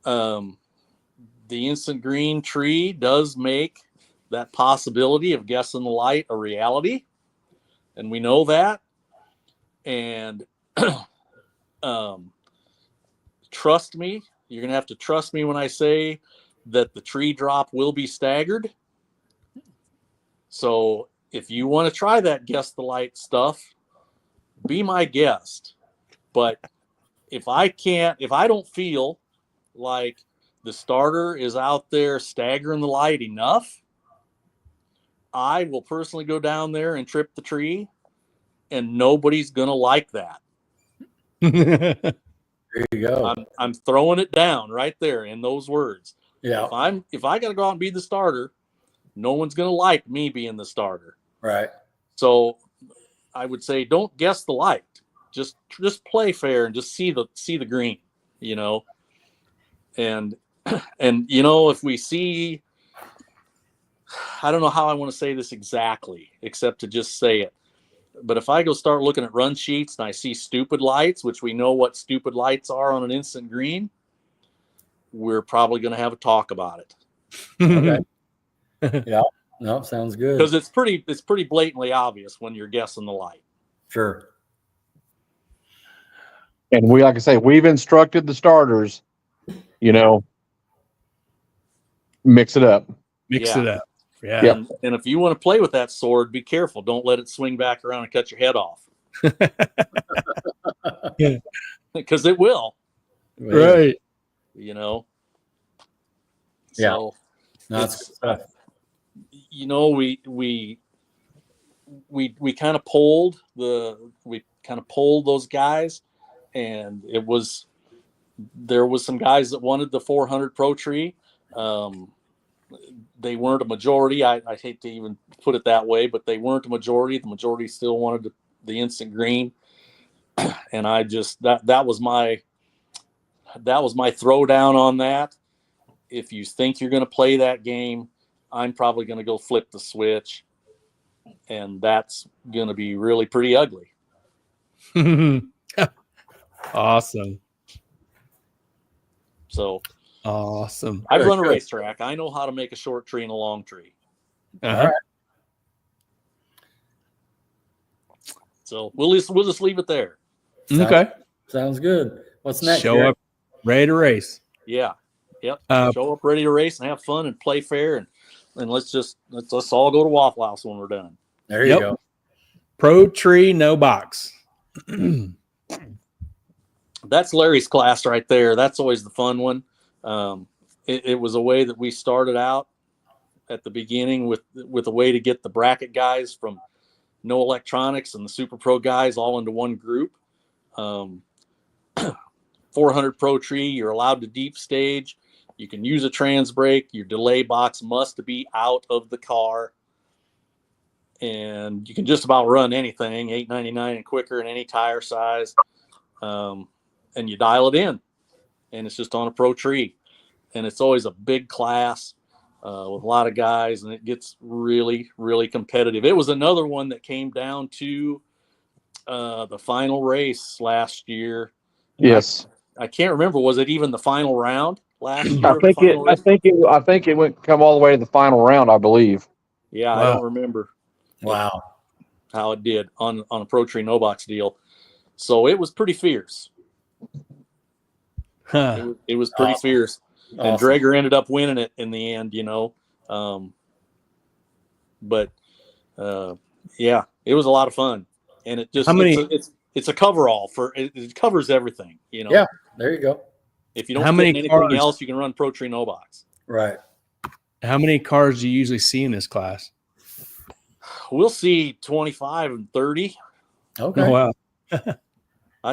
Speaker 5: The instant green tree does make that possibility of guessing the light a reality, and we know that. And trust me, you're gonna have to trust me when I say that the tree drop will be staggered. So if you want to try that guess the light stuff, be my guest. But if I don't feel like the starter is out there staggering the light enough, I will personally go down there and trip the tree, and nobody's going to like that.
Speaker 1: There you go.
Speaker 5: I'm throwing it down right there in those words.
Speaker 1: Yeah.
Speaker 5: If I got to go out and be the starter, no one's going to like me being the starter.
Speaker 1: Right.
Speaker 5: So I would say don't guess the light. Just play fair and just see the green, And if we see, I don't know how I want to say this exactly, except to just say it. But if I go start looking at run sheets and I see stupid lights, which we know what stupid lights are on an instant green, we're probably going to have a talk about it.
Speaker 1: Okay. Yeah. No, sounds good.
Speaker 5: Because it's pretty blatantly obvious when you're guessing the light.
Speaker 1: Sure.
Speaker 4: And we, like I say, we've instructed the starters, mix it up.
Speaker 2: Mix it up. Yeah.
Speaker 4: Yep.
Speaker 5: And if you want to play with that sword, be careful. Don't let it swing back around and cut your head off. Because it will.
Speaker 2: Right.
Speaker 5: Yeah.
Speaker 1: So that's good stuff.
Speaker 5: We kind of polled those guys, and there was some guys that wanted the 400 Pro Tree. They weren't a majority. I hate to even put it that way, but they weren't a majority. The majority still wanted the instant green, and I just that was my throwdown on that. If you think you're going to play that game, I'm probably going to go flip the switch, and that's going to be really pretty ugly.
Speaker 2: Awesome.
Speaker 5: So
Speaker 2: awesome.
Speaker 5: I've run a racetrack. I know how to make a short tree and a long tree.
Speaker 2: Uh-huh.
Speaker 1: All right.
Speaker 5: So we'll just leave it there.
Speaker 2: Okay.
Speaker 1: Sounds good. What's next?
Speaker 2: Show
Speaker 1: Gary?
Speaker 2: up ready to race.
Speaker 5: Yeah. Yep.
Speaker 2: Show
Speaker 5: up ready to race and have fun and play fair, and let's all go to Waffle House when we're done.
Speaker 1: There you go.
Speaker 2: Pro Tree, no box.
Speaker 5: That's Larry's class right there. That's always the fun one. It was a way that we started out at the beginning with a way to get the bracket guys from No Electronics and the Super Pro guys all into one group. 400 Pro Tree, you're allowed to deep stage. You can use a trans brake. Your delay box must be out of the car. And you can just about run anything, 899 and quicker in any tire size. And you dial it in. And it's just on a Pro Tree. And it's always a big class with a lot of guys. And it gets really, really competitive. It was another one that came down to the final race last year.
Speaker 4: Yes.
Speaker 5: I can't remember. Was it even the final round last year?
Speaker 4: I think it went come all the way to the final round, I believe.
Speaker 5: Yeah,
Speaker 2: Wow.
Speaker 5: I don't remember.
Speaker 1: Wow.
Speaker 5: How it did on a Pro Tree no box deal. So it was pretty fierce.
Speaker 2: Huh.
Speaker 5: It was pretty fierce. And
Speaker 1: Awesome.
Speaker 5: Drager ended up winning it in the end, But yeah, it was a lot of fun. And it just it's a coverall it covers everything,
Speaker 1: Yeah, there you go.
Speaker 5: If you don't
Speaker 2: How
Speaker 5: fit
Speaker 2: many
Speaker 5: in anything
Speaker 2: cars?
Speaker 5: else, you can run Pro Tree no box.
Speaker 1: Right.
Speaker 2: How many cars do you usually see in this class?
Speaker 5: We'll see 25 and 30.
Speaker 1: Okay.
Speaker 2: Oh, wow.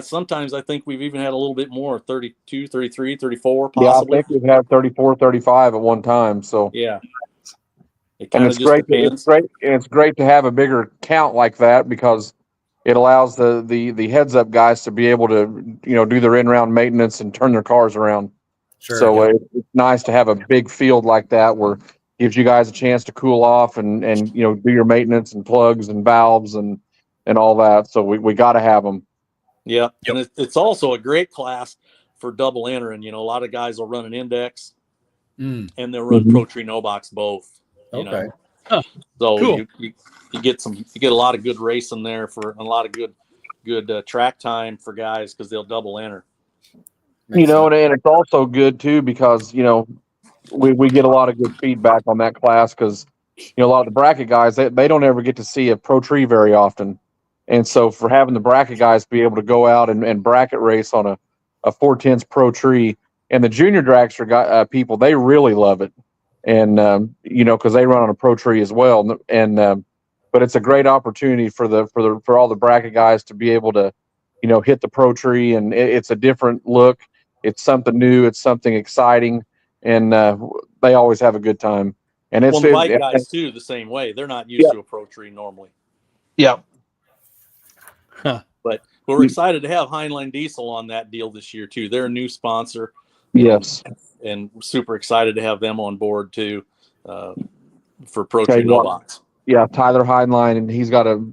Speaker 5: Sometimes I think we've even had a little bit more, 32, 33, 34
Speaker 4: Yeah, I
Speaker 5: possibly.
Speaker 4: think we've had 34, 35 at one time. So
Speaker 5: Yeah. It
Speaker 4: and
Speaker 5: kind of
Speaker 4: it's
Speaker 5: just
Speaker 4: great.
Speaker 5: depends.
Speaker 4: It's great to have a bigger count like that because it allows the heads up guys to be able to do their in round maintenance and turn their cars around.
Speaker 1: Sure.
Speaker 4: So
Speaker 1: yeah.
Speaker 4: it's nice to have a big field like that where it gives you guys a chance to cool off and do your maintenance and plugs and valves and all that. So we got to have them.
Speaker 5: Yeah. And it's also a great class for double entering. A lot of guys will run an index and they'll run Pro Tree no box both.
Speaker 1: Okay.
Speaker 2: Huh.
Speaker 5: So
Speaker 2: Cool.
Speaker 5: you get a lot of good racing there for a lot of good track time for guys because they'll double enter.
Speaker 4: And it's also good too because we get a lot of good feedback on that class because a lot of the bracket guys they don't ever get to see a Pro Tree very often, and so for having the bracket guys be able to go out and bracket race on a 410s Pro Tree, and the junior dragster people they really love it, and because they run on a Pro Tree as well, and but it's a great opportunity for all the bracket guys to be able to hit the Pro Tree, and it's a different look. It's something new. It's something exciting, and they always have a good time. And it's
Speaker 5: the bike guys too the same way. They're not used to a Pro Tree normally.
Speaker 4: Yeah.
Speaker 2: Huh.
Speaker 5: But we're excited to have Heinlein Diesel on that deal this year too. They're a new sponsor.
Speaker 4: Yes.
Speaker 5: And super excited to have them on board too for Pro Tree no box.
Speaker 4: Yeah, Tyler Heinlein, and he's got a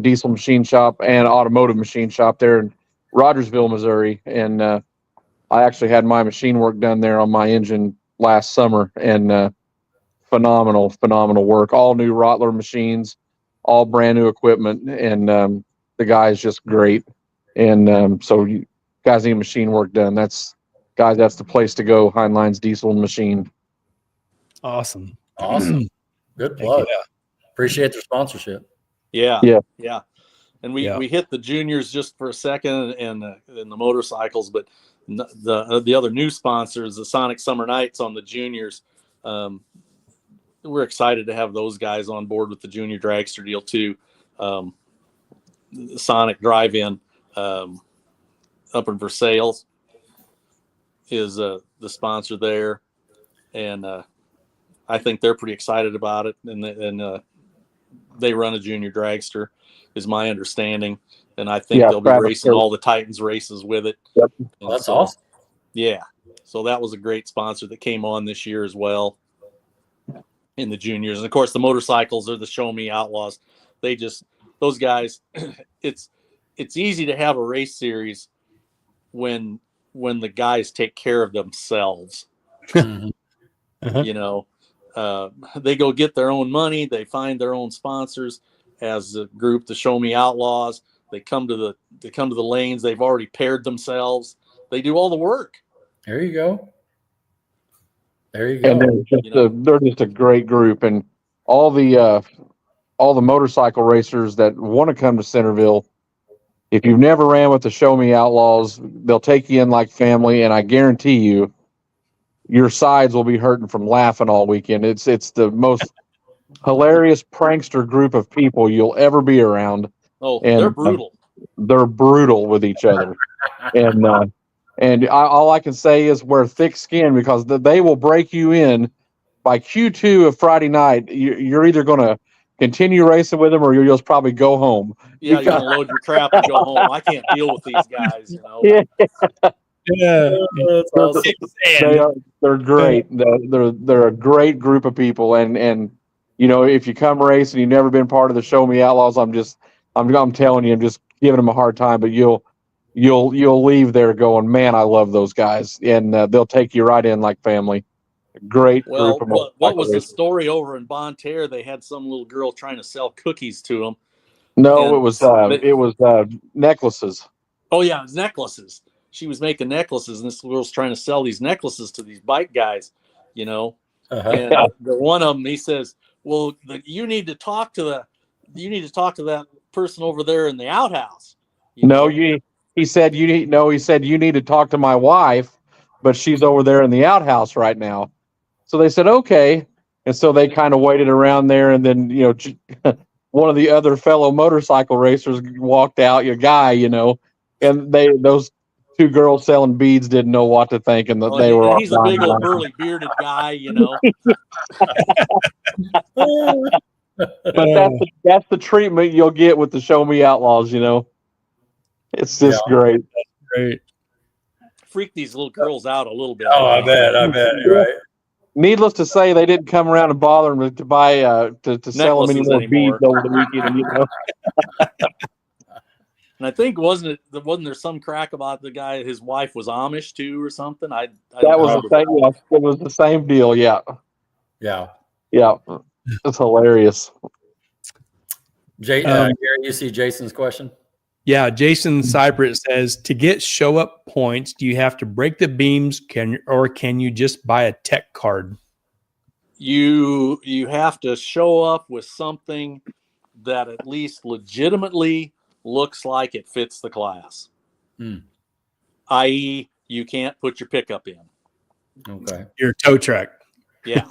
Speaker 4: diesel machine shop and automotive machine shop there in Rogersville, Missouri. And I actually had my machine work done there on my engine last summer, and phenomenal work. All new Rottler machines, all brand new equipment, and the guy's just great. And so you guys need machine work done. That's the place to go. Heinlein's Diesel Machine.
Speaker 2: Awesome.
Speaker 1: Good plug.
Speaker 2: Yeah.
Speaker 1: Appreciate the sponsorship.
Speaker 5: Yeah. And we hit the juniors just for a second, and the motorcycles, but the other new sponsors, the Sonic Summer Nights on the juniors. We're excited to have those guys on board with the junior dragster deal too. Sonic Drive-In up in Versailles is the sponsor there, and I think they're pretty excited about it. And they run a junior dragster, is my understanding, and I think they'll be racing all the Titans races with it.
Speaker 4: Yep.
Speaker 1: That's awesome.
Speaker 5: Yeah, so that was a great sponsor that came on this year as well in the juniors. And of course, the motorcycles are the Show Me Outlaws. Those guys, it's easy to have a race series when the guys take care of themselves. You know, they go get their own money, they find their own sponsors as a group, the Show Me Outlaws. They come to the lanes, they've already paired themselves, they do all the work.
Speaker 1: There you go.
Speaker 4: And they're just a great group, and all the motorcycle racers that want to come to Centerville, if you've never ran with the Show Me Outlaws, they'll take you in like family, and I guarantee you, your sides will be hurting from laughing all weekend. It's the most hilarious prankster group of people you'll ever be around.
Speaker 5: Oh,
Speaker 4: and
Speaker 5: they're brutal.
Speaker 4: They're brutal with each other, and all I can say is wear thick skin, because they will break you in by Q2 of Friday night. You're either going to continue racing with them, or you'll just probably go home.
Speaker 5: Yeah, you're going to load your crap and go home. I can't deal with these guys, you know.
Speaker 4: That's awesome. They're great. They're a great group of people, and you know, if you come race and you've never been part of the Show Me Outlaws, I'm telling you, I'm just giving them a hard time, but you'll leave there going, man, I love those guys, and they'll take you right in like family. Great group of
Speaker 5: what was the story over in Bonne Terre? They had some little girl trying to sell cookies to them.
Speaker 4: No, it was necklaces. Oh
Speaker 5: yeah, it was necklaces. She was making necklaces, and this girl's trying to sell these necklaces to these bike guys, you know. And the one of them, he says, "Well, you need to talk to that person over there in the outhouse."
Speaker 4: He said you need to talk to my wife, but she's over there in the outhouse right now. So they said, okay. And so they kind of waited around there, and then, you know, one of the other fellow motorcycle racers walked out, your guy, you know, and those two girls selling beads didn't know what to think, and they were.
Speaker 5: He's a big old burly bearded guy, you know.
Speaker 4: But that's the treatment you'll get with the Show Me Outlaws, you know. It's just great.
Speaker 2: Great.
Speaker 5: Freak these little girls out a little bit.
Speaker 1: Oh, I bet, right.
Speaker 4: Needless to say, they didn't come around and bother them to buy to sell them any more beads over the weekend. You know?
Speaker 5: And I think wasn't there some crack about the guy? His wife was Amish too, or something.
Speaker 4: That was the same. Yes, it was the same deal. Yeah. It's hilarious.
Speaker 1: Gary, you see Jason's question?
Speaker 2: Yeah, Jason Cypress says, to get show up points, do you have to break the beams, or can you just buy a tech card?
Speaker 5: You have to show up with something that at least legitimately looks like it fits the class. I.e., you can't put your pickup in.
Speaker 1: Okay.
Speaker 2: Your tow truck.
Speaker 5: Yeah.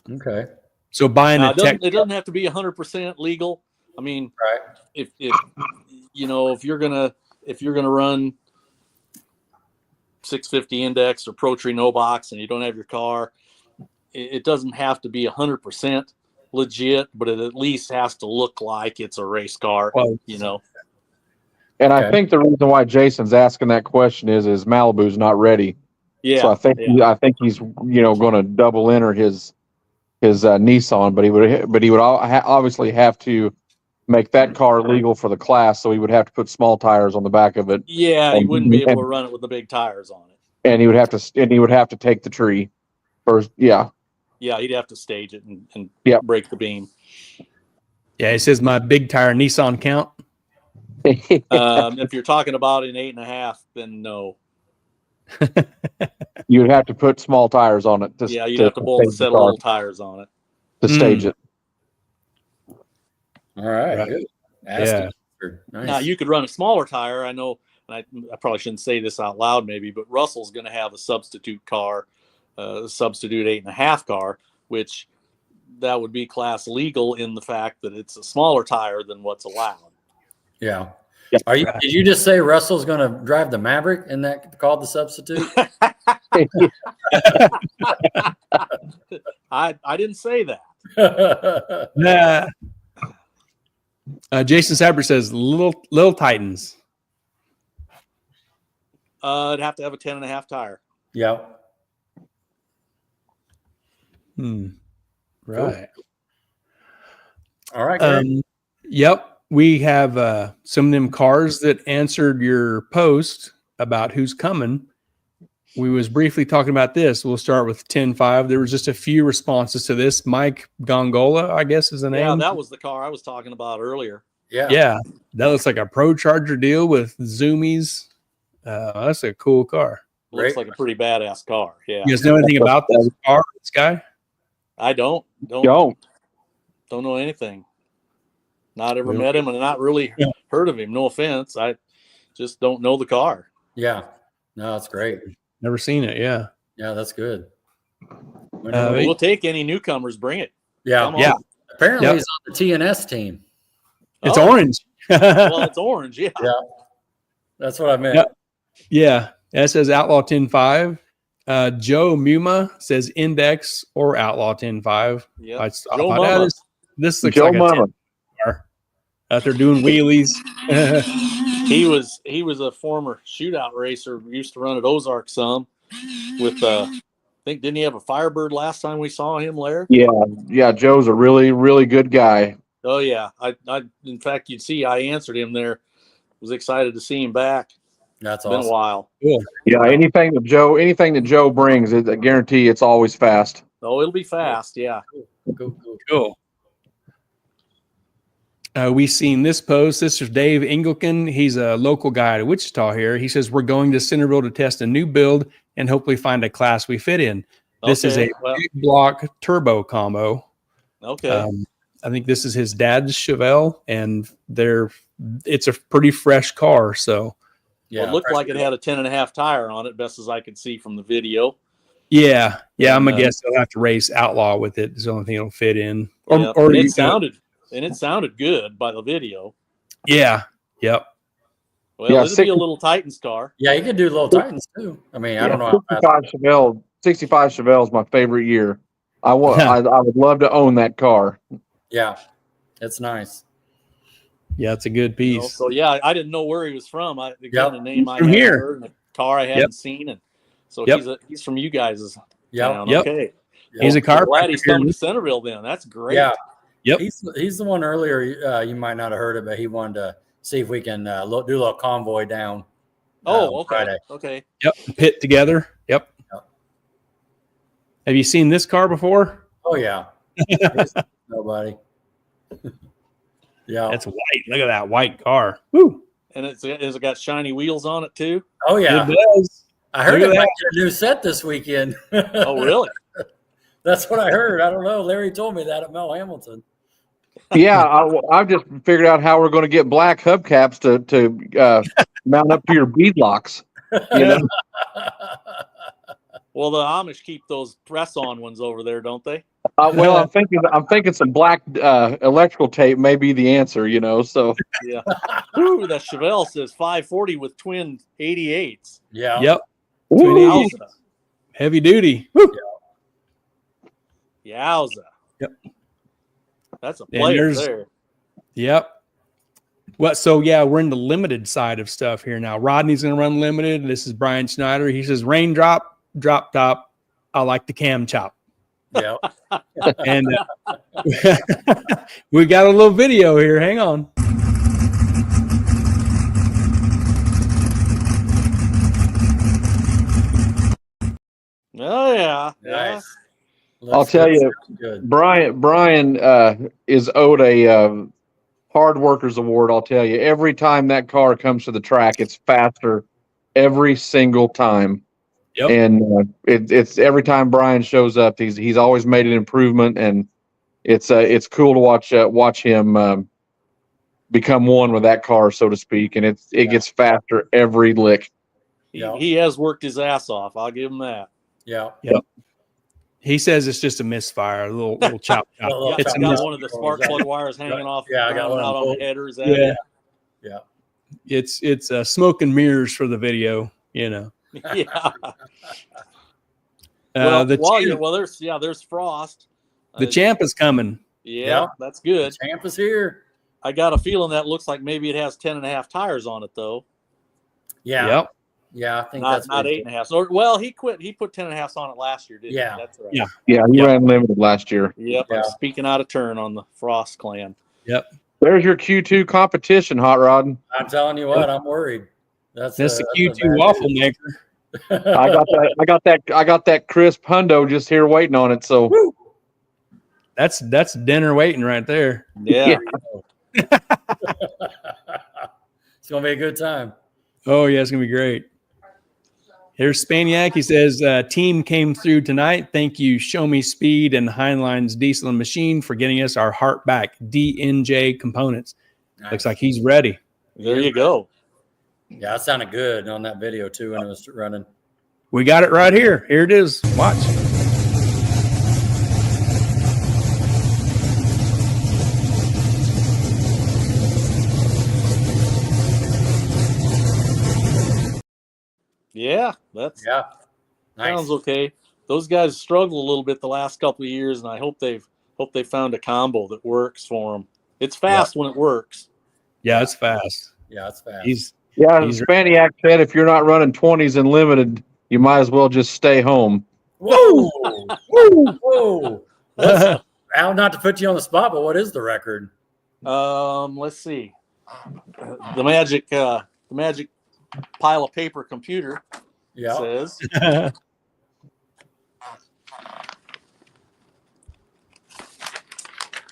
Speaker 1: Okay.
Speaker 2: So buying
Speaker 5: it doesn't have to be 100% legal. I mean, if you know, if you're gonna run 650 index or Pro Tree no box and you don't have your car, it doesn't have to be 100% legit, but it at least has to look like it's a race car, you know.
Speaker 4: And I think the reason why Jason's asking that question is Malibu's not ready.
Speaker 5: Yeah.
Speaker 4: So I think he's going to double enter his Nissan, but he would obviously have to make that car legal for the class, so he would have to put small tires on the back of it.
Speaker 5: Yeah, he wouldn't be able to run it with the big tires on it.
Speaker 4: And he would have to take the tree first. Yeah.
Speaker 5: Yeah, he'd have to stage it and break the beam.
Speaker 2: Yeah, it says my big tire Nissan count.
Speaker 5: If you're talking about an 8.5, then no.
Speaker 4: You would have to put small tires on it.
Speaker 5: You'd have to bolt a set of little tires on it
Speaker 4: to stage it.
Speaker 1: All right. Good.
Speaker 2: Yeah.
Speaker 1: Nice.
Speaker 5: Now you could run a smaller tire. I know, and I probably shouldn't say this out loud, maybe, but Russell's going to have a substitute car, substitute 8.5 car, which that would be class legal in the fact that it's a smaller tire than what's allowed.
Speaker 1: Yeah. Did you just say Russell's going to drive the Maverick and that called the substitute?
Speaker 5: I didn't say that.
Speaker 2: Nah. Jason Saber says little Titans.
Speaker 5: I'd have to have a 10.5 tire.
Speaker 1: Yeah.
Speaker 2: Right.
Speaker 1: Cool. All right.
Speaker 2: Yep. We have some of them cars that answered your post about who's coming. We was briefly talking about this. We'll start with 10.5. There was just a few responses to this. Mike Gongola, I guess is the name.
Speaker 5: Yeah, that was the car I was talking about earlier.
Speaker 1: Yeah.
Speaker 2: Yeah. That looks like a Pro Charger deal with zoomies. That's a cool car.
Speaker 5: Looks like a pretty badass car. Yeah.
Speaker 2: You guys know anything about this car, this guy?
Speaker 5: I don't know anything. Not ever met him and not really heard of him. No offense. I just don't know the car.
Speaker 1: Yeah. No, that's great.
Speaker 2: Never seen it. Yeah.
Speaker 1: Yeah, that's good.
Speaker 5: We'll take any newcomers. Bring it.
Speaker 1: Yeah.
Speaker 2: Yeah.
Speaker 1: Apparently he's on the TNS team.
Speaker 2: It's orange.
Speaker 5: Well, it's orange. Yeah.
Speaker 1: Yeah. That's what I meant.
Speaker 2: Yeah. That says Outlaw 10.5. Joe Muma says Index or Outlaw 10.5.
Speaker 5: Yeah.
Speaker 2: This looks
Speaker 4: Joe
Speaker 2: like a
Speaker 4: Mama.
Speaker 2: 10 car out there doing wheelies.
Speaker 5: He was a former shootout racer. Used to run at Ozark some with I think didn't he have a Firebird last time we saw him, Laird?
Speaker 4: Yeah. Joe's a really, really good guy.
Speaker 5: Oh yeah. I in fact you'd see I answered him there. Was excited to see him back.
Speaker 1: That's
Speaker 5: Been
Speaker 1: awesome.
Speaker 5: a while.
Speaker 2: Cool.
Speaker 4: Yeah, anything that Joe brings, I guarantee it's always fast.
Speaker 5: Oh, it'll be fast. Yeah.
Speaker 2: Cool. We seen this post. This is Dave Engelken. He's a local guy to Wichita here. He says, we're going to Centerville to test a new build and hopefully find a class we fit in. This is a big block turbo combo.
Speaker 5: Okay.
Speaker 2: I think this is his dad's Chevelle, and it's a pretty fresh car. So
Speaker 1: Yeah.
Speaker 5: It looked like it had a 10.5 tire on it, best as I could see from the video.
Speaker 2: yeah. I'm gonna guess they'll have to race Outlaw with it. It's the only thing it'll fit in.
Speaker 5: It sounded good by the video.
Speaker 2: Yeah. Yep.
Speaker 5: Well, it'll be a little Titans car.
Speaker 1: Yeah, you could do little Titans too. I mean, I don't know.
Speaker 4: 65 Chevelle is my favorite year. I would love to own that car.
Speaker 1: Yeah, it's nice.
Speaker 2: Yeah, it's a good piece.
Speaker 5: So yeah, I didn't know where he was from. A name I
Speaker 2: from
Speaker 5: hadn't
Speaker 2: here.
Speaker 5: heard, and a car I hadn't seen, and so he's from you guys' town.
Speaker 2: Yep.
Speaker 5: Okay,
Speaker 2: He's a car.
Speaker 5: Glad he's coming to Centerville. Then that's great.
Speaker 1: Yeah.
Speaker 2: Yep.
Speaker 1: He's the one earlier. You might not have heard it, but he wanted to see if we can do a little convoy down.
Speaker 5: Okay.
Speaker 1: Friday.
Speaker 5: Okay.
Speaker 2: Yep. Pit together. Yep. Have you seen this car before?
Speaker 1: Oh yeah. Nobody. Yeah.
Speaker 2: It's white. Look at that white car. Woo.
Speaker 5: And has it got shiny wheels on it too?
Speaker 1: Oh yeah.
Speaker 2: It does.
Speaker 1: I heard
Speaker 2: Look
Speaker 1: it
Speaker 2: at
Speaker 1: might get a new set this weekend.
Speaker 5: Oh really?
Speaker 1: That's what I heard. I don't know. Larry told me that at Mel Hamilton.
Speaker 4: Yeah, I've just figured out how we're going to get black hubcaps to mount up to your bead locks. You know?
Speaker 5: Well, the Amish keep those press-on ones over there, don't they?
Speaker 4: Well, I'm thinking some black electrical tape may be the answer. You know, so
Speaker 5: Yeah. Ooh, that Chevelle says 540 with twin 88s.
Speaker 1: Yeah.
Speaker 2: Yep.
Speaker 5: Yowza.
Speaker 2: Heavy duty. Woo.
Speaker 5: Yowza.
Speaker 2: Yep.
Speaker 5: That's a player
Speaker 2: there's-
Speaker 5: there.
Speaker 2: Yep. Well, so yeah, we're in the limited side of stuff here now. Rodney's going to run limited. This is Brian Schneider. He says, raindrop, drop top. I like the cam chop.
Speaker 1: Yeah.
Speaker 2: And we got a little video here. Hang on.
Speaker 5: Oh yeah.
Speaker 1: Nice.
Speaker 4: I'll tell you,
Speaker 1: good.
Speaker 4: Brian is owed a Hard Workers Award. I'll tell you, every time that car comes to the track, it's faster every single time.
Speaker 2: Yep.
Speaker 4: And it's every time Brian shows up, he's always made an improvement, and it's cool to watch him become one with that car, so to speak. And it gets faster every lick.
Speaker 5: He has worked his ass off. I'll give him that.
Speaker 1: Yeah.
Speaker 2: Yep. He says it's just a misfire, a little chop.
Speaker 5: It's got one of the spark plug wires hanging off.
Speaker 1: Yeah, I got one
Speaker 5: out on the headers.
Speaker 1: Yeah.
Speaker 2: It's smoke and mirrors for the video, you know.
Speaker 5: Yeah. There's Frost.
Speaker 2: The champ is coming.
Speaker 5: Yeah, that's good.
Speaker 1: The champ is here.
Speaker 5: I got a feeling that looks like maybe it has 10.5 tires on it though.
Speaker 1: Yeah.
Speaker 2: Yep.
Speaker 1: Yeah, I think
Speaker 5: not
Speaker 1: that's
Speaker 5: 8.5. Or, well, he put 10.5 on it last year, didn't he? That's right.
Speaker 4: Yeah, he ran limited last year.
Speaker 5: Yep. I'm speaking out of turn on the Frost clan.
Speaker 2: Yep.
Speaker 4: There's your Q2 competition, Hot Rod.
Speaker 1: I'm telling you what, I'm worried. That's
Speaker 2: the Q2 waffle maker.
Speaker 4: I got that crisp hundo just here waiting on it. So
Speaker 2: woo. That's dinner waiting right there.
Speaker 5: Yeah.
Speaker 1: It's gonna be a good time.
Speaker 2: Oh yeah, it's gonna be great. Here's Spaniak. He says, team came through tonight. Thank you, Show Me Speed and Heinlein's Diesel and Machine for getting us our heart back DNJ components. Nice. Looks like he's ready.
Speaker 5: There you go.
Speaker 1: Yeah, that sounded good on that video too when it was running.
Speaker 2: We got it right here. Here it is. Watch.
Speaker 5: Yeah, that's
Speaker 1: nice.
Speaker 5: Sounds okay. Those guys struggled a little bit the last couple of years, and I hope they found a combo that works for them. It's fast when it works.
Speaker 2: Yeah, it's fast.
Speaker 1: Yeah, it's fast.
Speaker 2: He's
Speaker 4: Spaniak said if you're not running 20s in limited, you might as well just stay home.
Speaker 1: Whoa, whoa! Al, not to put you on the spot, but what is the record?
Speaker 5: Let's see. The magic pile of paper computer says.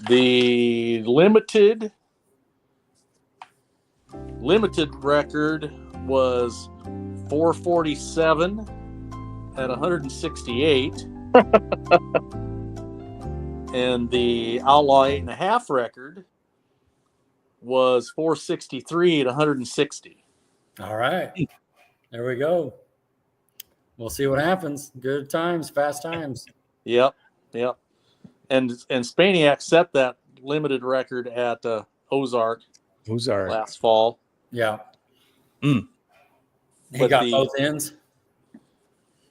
Speaker 5: The limited record was 447 at 168. And the Outlaw 8.5 record was 463 at 160.
Speaker 1: All right. There we go. We'll see what happens. Good times, fast times.
Speaker 5: Yep. And Spaniak set that limited record at Ozark last fall.
Speaker 1: Yeah.
Speaker 2: Mm.
Speaker 1: He got both ends?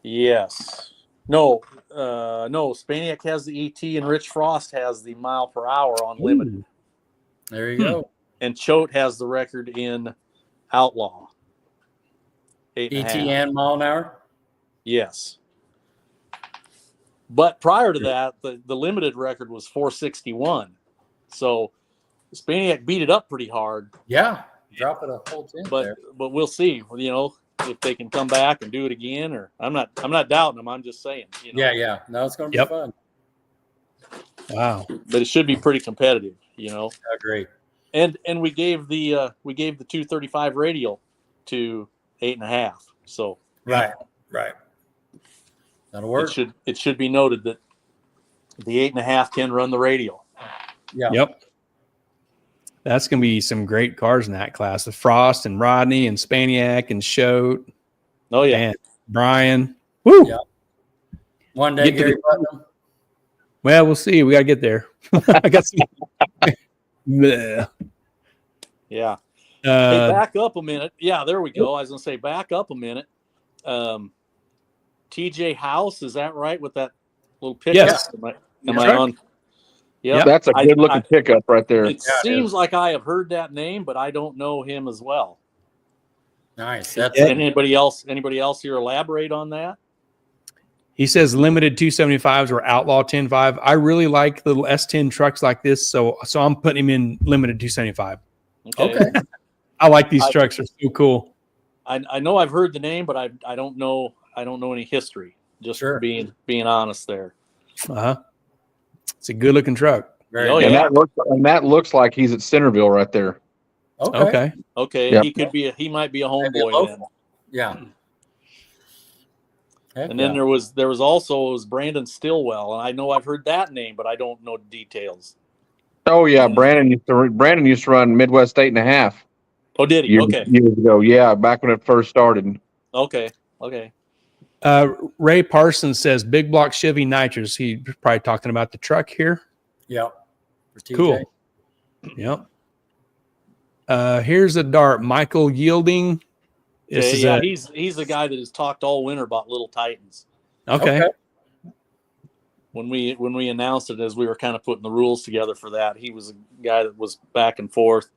Speaker 5: Yes. No, Spaniak has the ET and Rich Frost has the mile per hour on limited.
Speaker 2: Ooh.
Speaker 1: There you go.
Speaker 5: And Choate has the record in Outlaw. 8.5.
Speaker 1: ET and mile an hour?
Speaker 5: Yes. But prior to that, the limited record was 461. So Spaniak beat it up pretty hard.
Speaker 1: Yeah. Drop it a whole 10 there.
Speaker 5: But we'll see, if they can come back and do it again, or I'm not doubting them. I'm just saying,
Speaker 1: Yeah. No, it's going to be fun.
Speaker 2: Wow.
Speaker 5: But it should be pretty competitive,
Speaker 1: I agree.
Speaker 5: And we gave the 235 radial to 8.5. So
Speaker 1: right. That'll work.
Speaker 5: It should be noted that the 8.5 can run the radial.
Speaker 1: Yeah.
Speaker 2: Yep. That's going to be some great cars in that class. The Frost and Rodney and Spaniak and Choate.
Speaker 5: Oh yeah.
Speaker 2: And Brian. Woo.
Speaker 1: Yeah. One day, Gary Putnam.
Speaker 2: Well, we'll see. We got to get there. I got some.
Speaker 5: Yeah. Hey, back up a minute. Yeah, there we go. I was going to say back up a minute. TJ House, is that right with that little pickup?
Speaker 2: Yes.
Speaker 5: Am I on?
Speaker 4: Yeah, that's a good looking pickup right there.
Speaker 5: It seems like I have heard that name, but I don't know him as well.
Speaker 1: Nice. That's
Speaker 5: Anybody else here elaborate on that?
Speaker 2: He says limited 275s or outlaw 10.5. I really like the S10 trucks like this, so I'm putting him in limited 275.
Speaker 1: Okay.
Speaker 2: I like these trucks; they're so cool.
Speaker 5: I know I've heard the name, but I don't know any history. Just being honest there.
Speaker 2: It's a good looking truck.
Speaker 4: And that looks like he's at Centerville right there.
Speaker 2: Okay.
Speaker 5: Yep. He might be a homeboy then.
Speaker 1: Yeah.
Speaker 5: And then there was also Brandon Stillwell, and I know I've heard that name, but I don't know details.
Speaker 4: Oh yeah, Brandon used to run Midwest 8.5.
Speaker 5: Oh, did he?
Speaker 4: Years ago, yeah, back when it first started.
Speaker 5: Okay.
Speaker 2: Ray Parsons says big block Chevy nitrous. He's probably talking about the truck here.
Speaker 1: Yeah.
Speaker 2: Cool. Yep. Here's a dart. Michael Yielding.
Speaker 5: He's the guy that has talked all winter about Little Titans.
Speaker 2: Okay.
Speaker 5: When we announced it, as we were kind of putting the rules together for that, he was a guy that was back and forth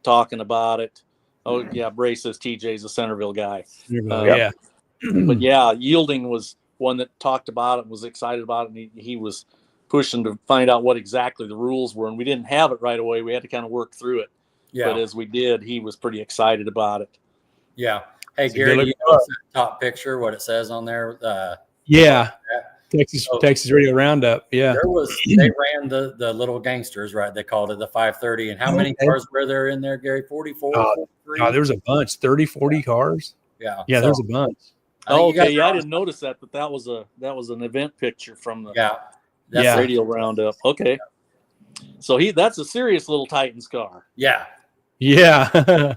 Speaker 5: talking about it. Oh yeah, Bray says TJ's a Centerville guy. But yeah, Yielding was one that talked about it, was excited about it, and he was pushing to find out what exactly the rules were, and we didn't have it right away. We had to kind of work through it. Yeah. But as we did, he was pretty excited about it.
Speaker 1: Yeah. Hey, Gary, do you know that top picture, what it says on there?
Speaker 2: Texas Radio Roundup. Yeah.
Speaker 1: They ran the little gangsters, right? They called it the 530. And how many cars were there in there, Gary? 44?
Speaker 2: There was a bunch, 30, 40 cars.
Speaker 1: Yeah.
Speaker 2: Yeah, there's a bunch.
Speaker 5: I didn't notice that, but that was an event picture from the Radio Roundup. Okay. So that's a serious Little Titans car.
Speaker 1: Yeah.
Speaker 2: Yeah.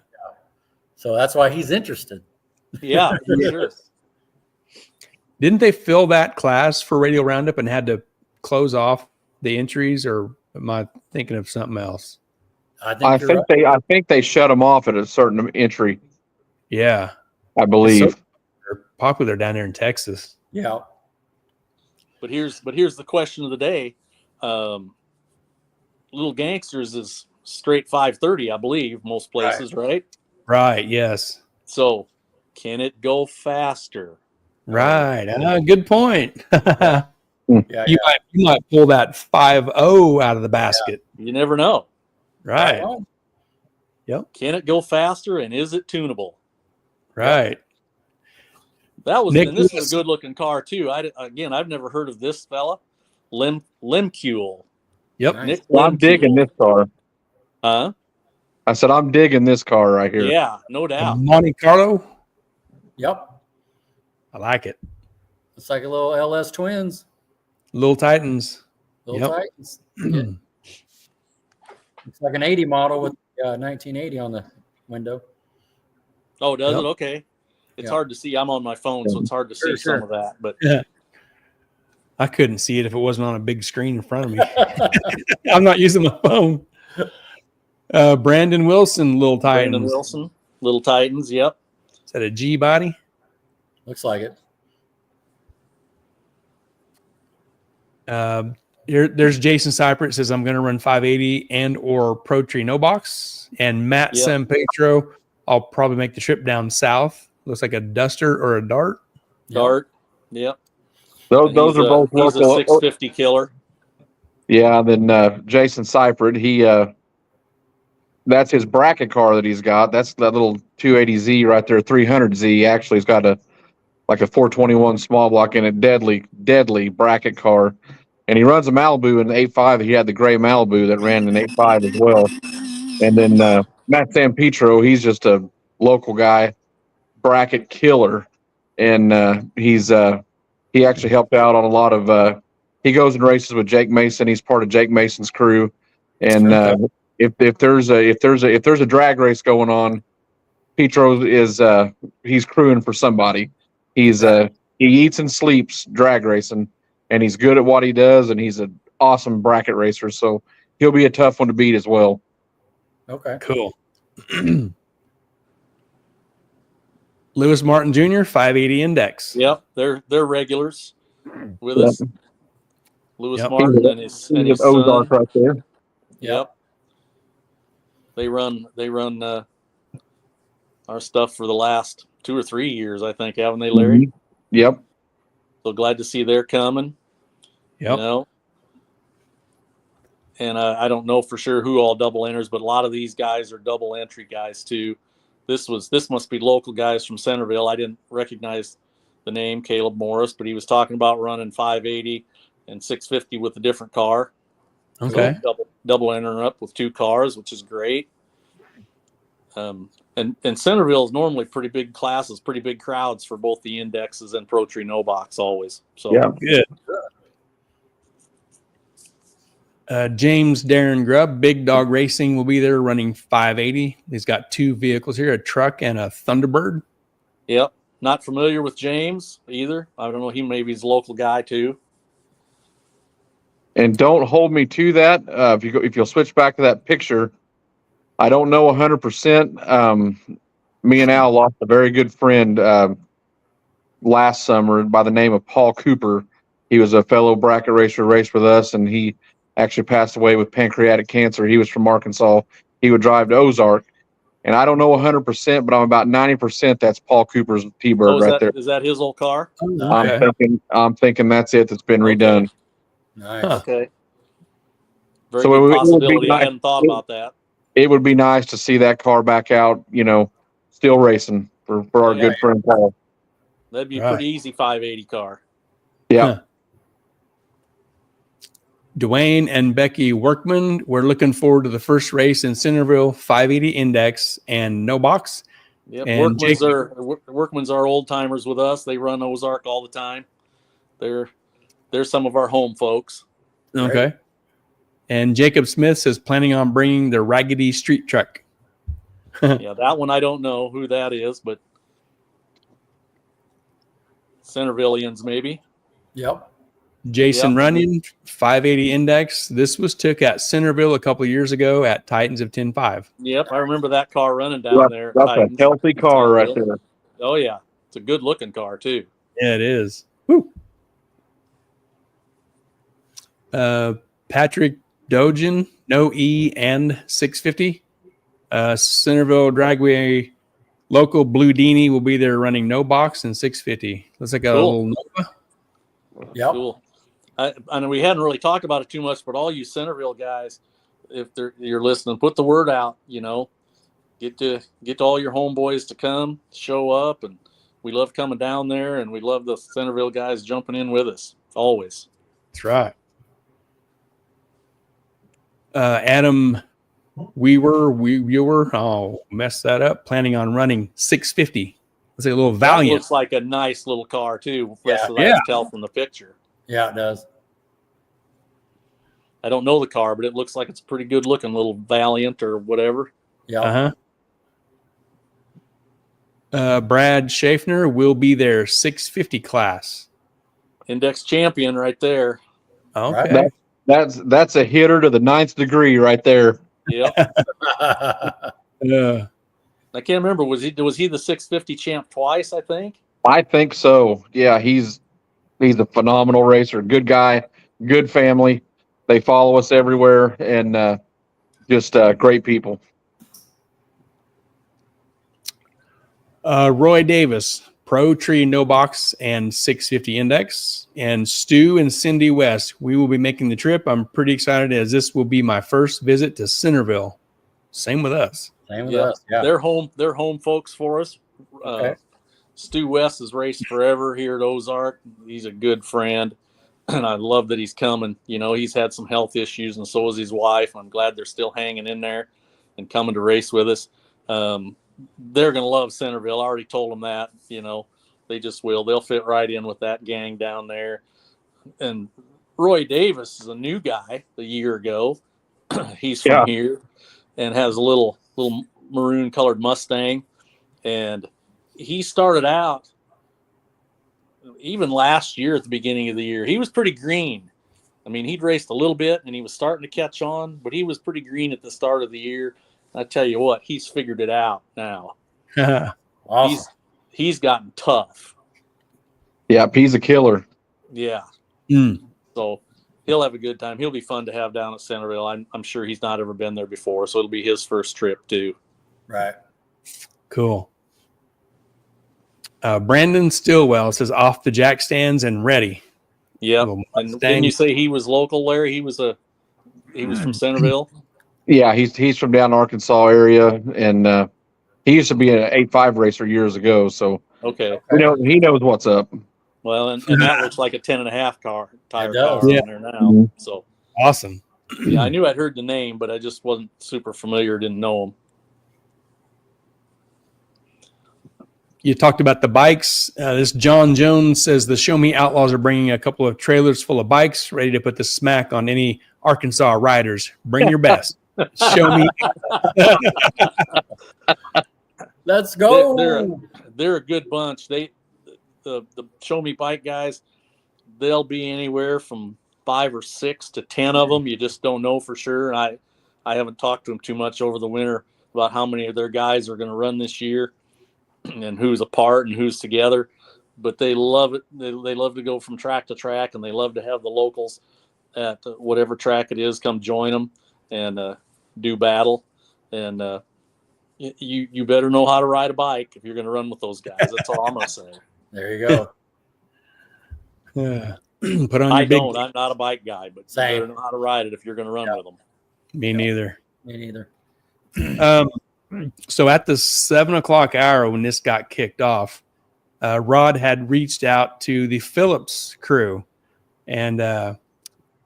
Speaker 1: So that's why he's interested.
Speaker 5: Yeah, sure.
Speaker 2: Didn't they fill that class for Radio Roundup and had to close off the entries, or am I thinking of something else?
Speaker 4: I think they shut them off at a certain entry.
Speaker 2: Yeah.
Speaker 4: I believe.
Speaker 2: They're popular down there in Texas.
Speaker 1: Yeah.
Speaker 5: But here's the question of the day. Little Gangsters is straight 530, I believe, most places, right?
Speaker 2: Right, yes.
Speaker 5: So, can it go faster?
Speaker 2: Right. Good point.
Speaker 1: You
Speaker 2: might pull that 5.0 out of the basket.
Speaker 5: Yeah. You never know.
Speaker 2: Right. Yep.
Speaker 5: Can it go faster, and is it tunable?
Speaker 2: Right.
Speaker 5: This is a good-looking car, too. I've never heard of this fella. Lemcule.
Speaker 2: Yep.
Speaker 1: Nice.
Speaker 4: I'm digging this car.
Speaker 5: Huh?
Speaker 4: I said I'm digging this car right here.
Speaker 5: Yeah, no doubt.
Speaker 2: Monte Carlo.
Speaker 1: Yep.
Speaker 2: I like it.
Speaker 1: It's like a little LS Twins.
Speaker 2: Little Titans.
Speaker 1: Titans. Yeah. It's like an 80 model with 1980 on the window.
Speaker 5: Oh, does it? Okay. It's hard to see. I'm on my phone, so it's hard to see some of that. But
Speaker 2: I couldn't see it if it wasn't on a big screen in front of me. I'm not using my phone. Brandon Wilson, Little Titans.
Speaker 5: Brandon Wilson, Little Titans. Yep.
Speaker 2: Is that a G body?
Speaker 1: Looks like it.
Speaker 2: There's Jason Cypher. Says I'm going to run 580 and or Pro Tree no box. And Matt San Pedro, I'll probably make the trip down south. Looks like a Duster or a Dart.
Speaker 5: Dart. Yep.
Speaker 4: Those are both
Speaker 5: local. He's a 650 killer.
Speaker 4: Yeah. Then Jason Cypher, that's his bracket car that he's got. That's that little 280Z right there, 300Z. Actually, he's got a 421 small block in a deadly bracket car. And he runs a Malibu in 8.5. He had the gray Malibu that ran in 8.5 as well. And then Matt San Pedro, he's just a local guy, bracket killer. And he actually helped out on a lot of he goes and races with Jake Mason. He's part of Jake Mason's crew. And if there's a drag race going on, Petro is he's crewing for somebody. He eats and sleeps drag racing, and he's good at what he does, and he's an awesome bracket racer. So he'll be a tough one to beat as well.
Speaker 1: Okay,
Speaker 2: cool. Lewis Martin Jr. 580 index.
Speaker 5: Yep, they're regulars with us. Lewis Martin and his Ozark
Speaker 4: right there.
Speaker 5: Yep. They run our stuff for the last 2 or 3 years, I think, haven't they, Larry?
Speaker 4: Yep.
Speaker 5: So glad to see they're coming.
Speaker 2: Yep.
Speaker 5: You know, and I don't know for sure who all double enters, but a lot of these guys are double entry guys too. This must be local guys from Centerville. I didn't recognize the name Caleb Morris, but he was talking about running 580 and 650 with a different car.
Speaker 2: Okay.
Speaker 5: So double entering up with 2 cars, which is great. And Centerville is normally pretty big classes, pretty big crowds for both the indexes and Pro Tree No Box always. So
Speaker 4: Yeah.
Speaker 2: Good. James Darren Grubb, Big Dog Racing, will be there running 580. He's got 2 vehicles here, a truck and a Thunderbird.
Speaker 5: Yep. Not familiar with James either. I don't know. Maybe he's a local guy too.
Speaker 4: And don't hold me to that. If you'll switch back to that picture, I don't know 100%. Me and Al lost a very good friend last summer by the name of Paul Cooper. He was a fellow bracket racer, raced with us, and he actually passed away with pancreatic cancer. He was from Arkansas. He would drive to Ozark. And I don't know 100%, but I'm about 90% that's Paul Cooper's T-Bird right there.
Speaker 5: Is that his old car?
Speaker 2: Okay.
Speaker 4: I'm thinking that's it. That's been redone.
Speaker 1: Nice.
Speaker 2: Huh.
Speaker 5: Okay. Very
Speaker 4: So
Speaker 5: good
Speaker 4: it would be
Speaker 5: possibility. I
Speaker 4: nice-
Speaker 5: hadn't thought about that.
Speaker 4: It would be nice to see that car back out, still racing for our
Speaker 5: Yeah.
Speaker 4: good friend Paul.
Speaker 5: That'd be a
Speaker 2: Right.
Speaker 5: pretty easy 580 car.
Speaker 4: Yeah.
Speaker 2: Huh. Dwayne and Becky Workman, we're looking forward to the first race in Centerville, 580 index and no box.
Speaker 5: Yep.
Speaker 2: And
Speaker 5: Workman's our old timers with us. They run Ozark all the time. They're some of our home folks.
Speaker 2: Okay. And Jacob Smith says planning on bringing the Raggedy Street Truck.
Speaker 5: Yeah, that one I don't know who that is, but Centervillians maybe.
Speaker 1: Yep.
Speaker 2: Jason
Speaker 5: Yep.
Speaker 2: Runyon, 580 index. This was took at Centerville a couple of years ago at Titans of 10.5.
Speaker 5: Yep, I remember that car running down there.
Speaker 4: That's a
Speaker 5: Titans.
Speaker 4: healthy car right there.
Speaker 5: Oh yeah, it's a good looking car too.
Speaker 2: Yeah, it is. Woo. Patrick Dogen, no E and 650. Centerville Dragway local Blue Dini will be there running no box and 650. Looks like a
Speaker 5: Cool.
Speaker 2: little Nova.
Speaker 1: Yep.
Speaker 5: Cool. I know we hadn't really talked about it too much, but all you Centerville guys, if you're listening, put the word out. Get to all your homeboys to come, show up, and we love coming down there, and we love the Centerville guys jumping in with us always.
Speaker 2: That's right. Adam Weaver, I'll mess that up. Planning on running 650. Let's say a little
Speaker 5: That
Speaker 2: Valiant.
Speaker 5: looks like a nice little car too.
Speaker 1: Yeah.
Speaker 5: Rest of that I can tell from the picture.
Speaker 1: Yeah, it does.
Speaker 5: I don't know the car, but it looks like it's a pretty good looking little Valiant or whatever.
Speaker 1: Yeah.
Speaker 2: Brad Schaffner will be there 650 class.
Speaker 5: Index champion right there.
Speaker 2: Okay.
Speaker 4: That's a hitter to the 9th degree right there.
Speaker 5: Yep. I can't remember. Was he the 650 champ twice? I think.
Speaker 4: I think so. Yeah, he's a phenomenal racer. Good guy, good family. They follow us everywhere, and just great people.
Speaker 2: Roy Davis, Pro Tree No Box and 650 Index, and Stu and Cindy West. We will be making the trip. I'm pretty excited as this will be my first visit to Centerville. Same with us.
Speaker 1: Same with us. Yeah.
Speaker 5: They're home folks for us.
Speaker 1: Okay.
Speaker 5: Stu West has raced forever here at Ozark. He's a good friend, and I love that he's coming. He's had some health issues, and so is his wife. I'm glad they're still hanging in there and coming to race with us. They're going to love Centerville. I already told them that. They just will. They'll fit right in with that gang down there. And Roy Davis is a new guy a year ago. He's from here and has a little maroon colored Mustang. And he started out even last year at the beginning of the year. He was pretty green. I mean, he'd raced a little bit and he was starting to catch on, but he was pretty green at the start of the year. I tell you what, he's figured it out now.
Speaker 1: Awesome.
Speaker 5: He's gotten tough.
Speaker 4: Yeah, he's a killer.
Speaker 5: Yeah.
Speaker 2: Mm.
Speaker 5: So he'll have a good time. He'll be fun to have down at Centerville. I'm sure he's not ever been there before, so it'll be his first trip too.
Speaker 1: Right.
Speaker 2: Cool. Brandon Stillwell says off the jack stands and ready.
Speaker 5: Yeah. And didn't you say he was local, Larry? He was from Centerville.
Speaker 4: Yeah, he's from down Arkansas area, and he used to be an 8.5 racer years ago. So
Speaker 5: Okay.
Speaker 4: he knows what's up.
Speaker 5: Well, and that looks like a 10.5 tire car on there now.
Speaker 4: Mm-hmm.
Speaker 5: So
Speaker 2: awesome.
Speaker 5: Yeah, I knew I'd heard the name, but I just wasn't super familiar. Didn't know him.
Speaker 2: You talked about the bikes. This John Jones says the Show Me Outlaws are bringing a couple of trailers full of bikes, ready to put the smack on any Arkansas riders. Bring your best. Show me.
Speaker 1: Let's go.
Speaker 5: They're a good bunch. The Show Me bike guys, they'll be anywhere from 5 or 6 to 10 of them. You just don't know for sure. And I haven't talked to them too much over the winter about how many of their guys are going to run this year and who's apart and who's together. But they love it. They love to go from track to track, and they love to have the locals at whatever track it is come join them and do battle. And you better know how to ride a bike if you're going to run with those guys. That's all I'm going to say.
Speaker 1: There you go.
Speaker 2: Put on.
Speaker 5: I'm not a bike guy, but
Speaker 1: Same.
Speaker 5: you better know how to ride it if you're going to run with them.
Speaker 2: Me neither.
Speaker 1: Me neither.
Speaker 2: So at the 7 o'clock hour when this got kicked off, Rod had reached out to the Phillips crew, and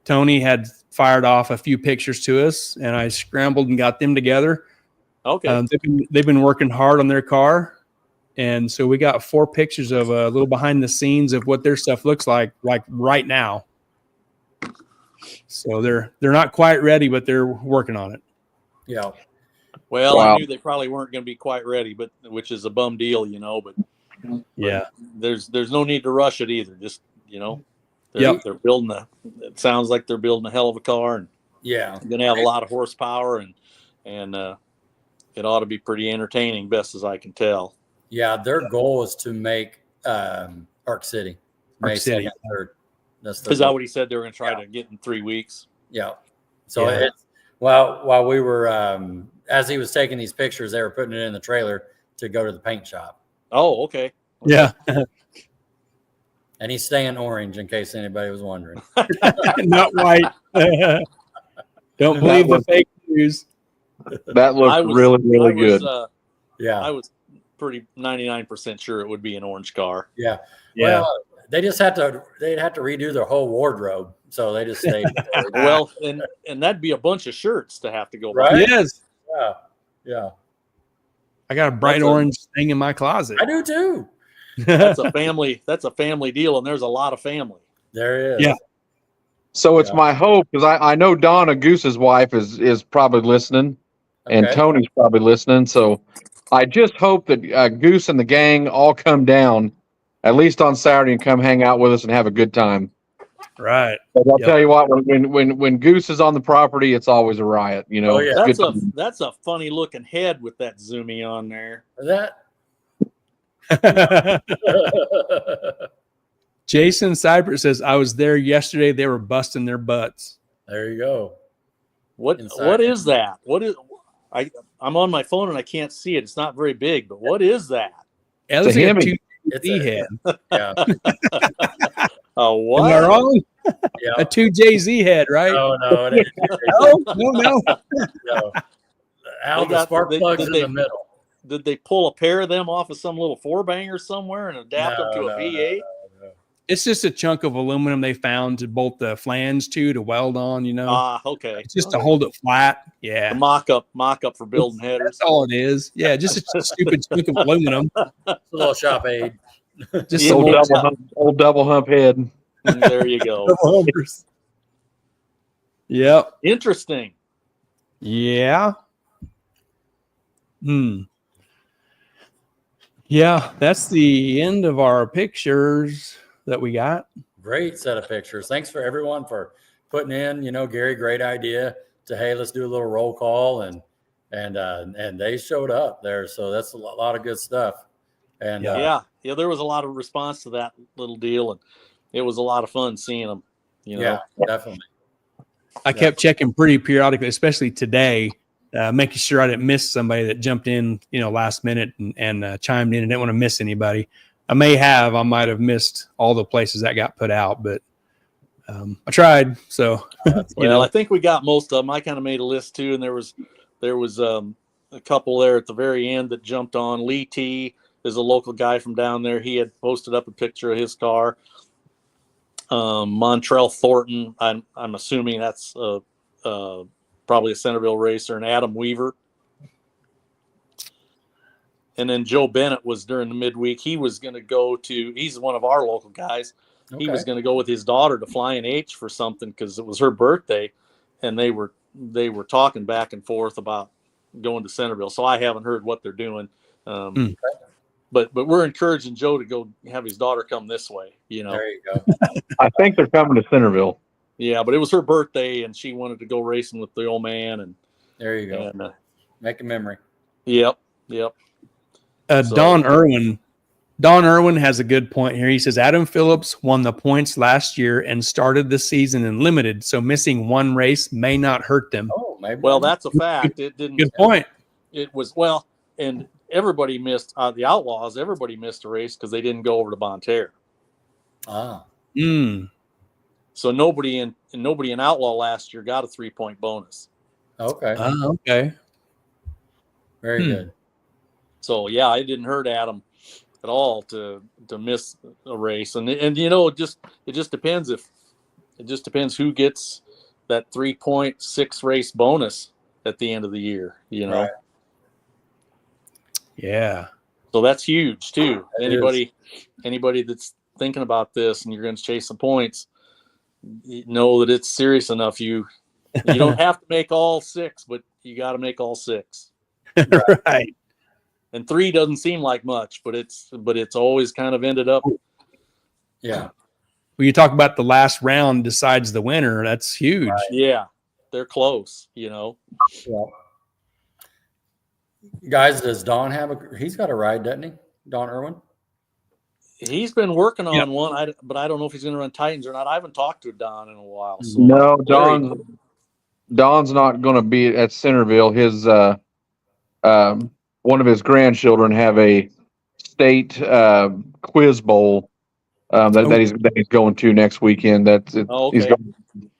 Speaker 2: Tony had fired off a few pictures to us, and I scrambled and got them together.
Speaker 5: Okay.
Speaker 2: They've been working hard on their car, and so we got 4 pictures of a little behind the scenes of what their stuff looks like right now. So they're not quite ready, but they're working on it.
Speaker 1: Yeah.
Speaker 5: Well,
Speaker 4: Wow.
Speaker 5: I knew they probably weren't going to be quite ready, but which is a bum deal, But
Speaker 2: Yeah.
Speaker 5: there's no need to rush it either. Just they're building it sounds like they're building a hell of a car, and
Speaker 1: Yeah.
Speaker 5: going to have a lot of horsepower, and it ought to be pretty entertaining, best as I can tell.
Speaker 1: Yeah. Their goal is to make Ark City. May
Speaker 2: City.
Speaker 1: 2nd, 3rd. That's
Speaker 5: Is that what he said they were going to try to get in 3 weeks?
Speaker 1: Yeah. So
Speaker 2: Yeah.
Speaker 1: it's while we were as he was taking these pictures, they were putting it in the trailer to go to the paint shop.
Speaker 5: Oh, okay.
Speaker 2: Yeah.
Speaker 1: And he's staying orange in case anybody was wondering.
Speaker 2: Not white. Don't believe the fake news.
Speaker 4: That looked really good.
Speaker 1: Yeah.
Speaker 5: I was pretty 99% sure it would be an orange car.
Speaker 1: Yeah.
Speaker 2: Yeah.
Speaker 1: Well, they'd have to redo their whole wardrobe. So they just stayed.
Speaker 5: Well, and that'd be a bunch of shirts to have to go
Speaker 1: Right?
Speaker 5: by.
Speaker 2: Yes.
Speaker 1: Yeah. Yeah.
Speaker 2: I got a bright orange thing in my closet.
Speaker 1: I do too.
Speaker 5: That's a family deal, and there's a lot of family.
Speaker 1: There is.
Speaker 2: Yeah.
Speaker 4: So it's my hope, because I know Donna Goose's wife is probably listening, and
Speaker 1: Okay.
Speaker 4: Tony's probably listening. So I just hope that Goose and the gang all come down at least on Saturday and come hang out with us and have a good time.
Speaker 2: Right.
Speaker 4: But I'll
Speaker 2: Yep.
Speaker 4: tell you what, when Goose is on the property, it's always a riot.
Speaker 1: Oh, yeah.
Speaker 4: It's good
Speaker 5: That's a funny looking head with that zoomy on there.
Speaker 1: That.
Speaker 2: Jason Cypress says, I was there yesterday. They were busting their butts.
Speaker 1: There you go.
Speaker 5: What
Speaker 1: Inside.
Speaker 5: is that? I'm on my phone and I can't see it. It's not very big, but what is that?
Speaker 2: Yeah, looks like a
Speaker 4: Hemi.
Speaker 1: It's
Speaker 2: 2JZ head.
Speaker 1: Yeah.
Speaker 5: Oh,
Speaker 2: Am
Speaker 5: what?
Speaker 2: I wrong?
Speaker 1: Yeah.
Speaker 2: A 2JZ head, right?
Speaker 1: No, it ain't.
Speaker 2: No.
Speaker 1: No. Al,
Speaker 5: They
Speaker 1: the
Speaker 5: got-
Speaker 1: spark
Speaker 5: they-
Speaker 1: plug's
Speaker 5: did
Speaker 1: in
Speaker 5: they-
Speaker 1: the middle.
Speaker 5: Did they pull a pair of them off of some little 4-banger somewhere and adapt them to a V8?
Speaker 1: No.
Speaker 2: It's just a chunk of aluminum they found to bolt the flange to weld on,
Speaker 5: Ah, okay.
Speaker 2: It's just to hold it flat.
Speaker 5: The
Speaker 2: Yeah.
Speaker 5: mock up for building headers.
Speaker 2: That's all it is. Yeah, just a stupid chunk of aluminum.
Speaker 1: It's a little shop aid.
Speaker 2: Just
Speaker 5: Yeah,
Speaker 2: some
Speaker 4: old double hump head.
Speaker 5: There you go.
Speaker 2: humpers. Yep.
Speaker 5: Interesting.
Speaker 2: Yeah. Yeah, that's the end of our pictures that we got.
Speaker 1: Great set of pictures. Thanks for everyone for putting in, Gary, great idea to, hey, let's do a little roll call and they showed up there. So that's a lot of good stuff. And
Speaker 5: Yeah, there was a lot of response to that little deal, and it was a lot of fun seeing them.
Speaker 1: yeah, definitely.
Speaker 2: I kept checking pretty periodically, especially today, making sure I didn't miss somebody that jumped in, last minute and chimed in and didn't want to miss anybody. I might have missed all the places that got put out, but I tried. So,
Speaker 5: I think we got most of them. I kind of made a list too, and there was a couple there at the very end that jumped on. Lee T is a local guy from down there. He had posted up a picture of his car. Montrell Thornton, I'm assuming that's probably a Centerville racer, and Adam Weaver. And then Joe Bennett was during the midweek. He was going to go to, he's one of our local guys. Okay. He was going to go with his daughter to Flying H for something because it was her birthday, and they were talking back and forth about going to Centerville. So I haven't heard what they're doing. But we're encouraging Joe to go have his daughter come this way.
Speaker 1: There you go.
Speaker 4: I think they're coming to Centerville.
Speaker 5: Yeah, but it was her birthday, and she wanted to go racing with the old man. And
Speaker 1: there you go. And, make a memory.
Speaker 5: Yep.
Speaker 2: Don Irwin has a good point here. He says Adam Phillips won the points last year and started the season in limited, so missing one race may not hurt them.
Speaker 1: Oh, maybe.
Speaker 5: Well, that's a fact. It didn't.
Speaker 2: Good point.
Speaker 5: It was and everybody missed the Outlaws. Everybody missed a race because they didn't go over to Bonterre. So nobody in Outlaw last year got a 3-point bonus.
Speaker 1: Okay.
Speaker 2: Okay.
Speaker 1: Very good.
Speaker 5: So yeah, it didn't hurt Adam at all to miss a race, and it just depends who gets that 3.6 race bonus at the end of the year. Right.
Speaker 2: Yeah.
Speaker 5: So that's huge too. Anybody that's thinking about this and you're going to chase some points, know that it's serious enough. You don't have to make all 6, but you got to make all 6.
Speaker 2: Right.
Speaker 5: And 3 doesn't seem like much, but it's always kind of ended up.
Speaker 1: Yeah.
Speaker 2: Well, you talk about the last round decides the winner. That's huge.
Speaker 5: Right. Yeah. They're close, Yeah.
Speaker 1: Guys, does Don he's got a ride, doesn't he? Don Irwin?
Speaker 5: He's been working on one, but I don't know if he's going to run Titans or not. I haven't talked to Don in a while. So
Speaker 4: no, Don's not going to be at Centerville. His one of his grandchildren have a state quiz bowl that he's going to next weekend. He's going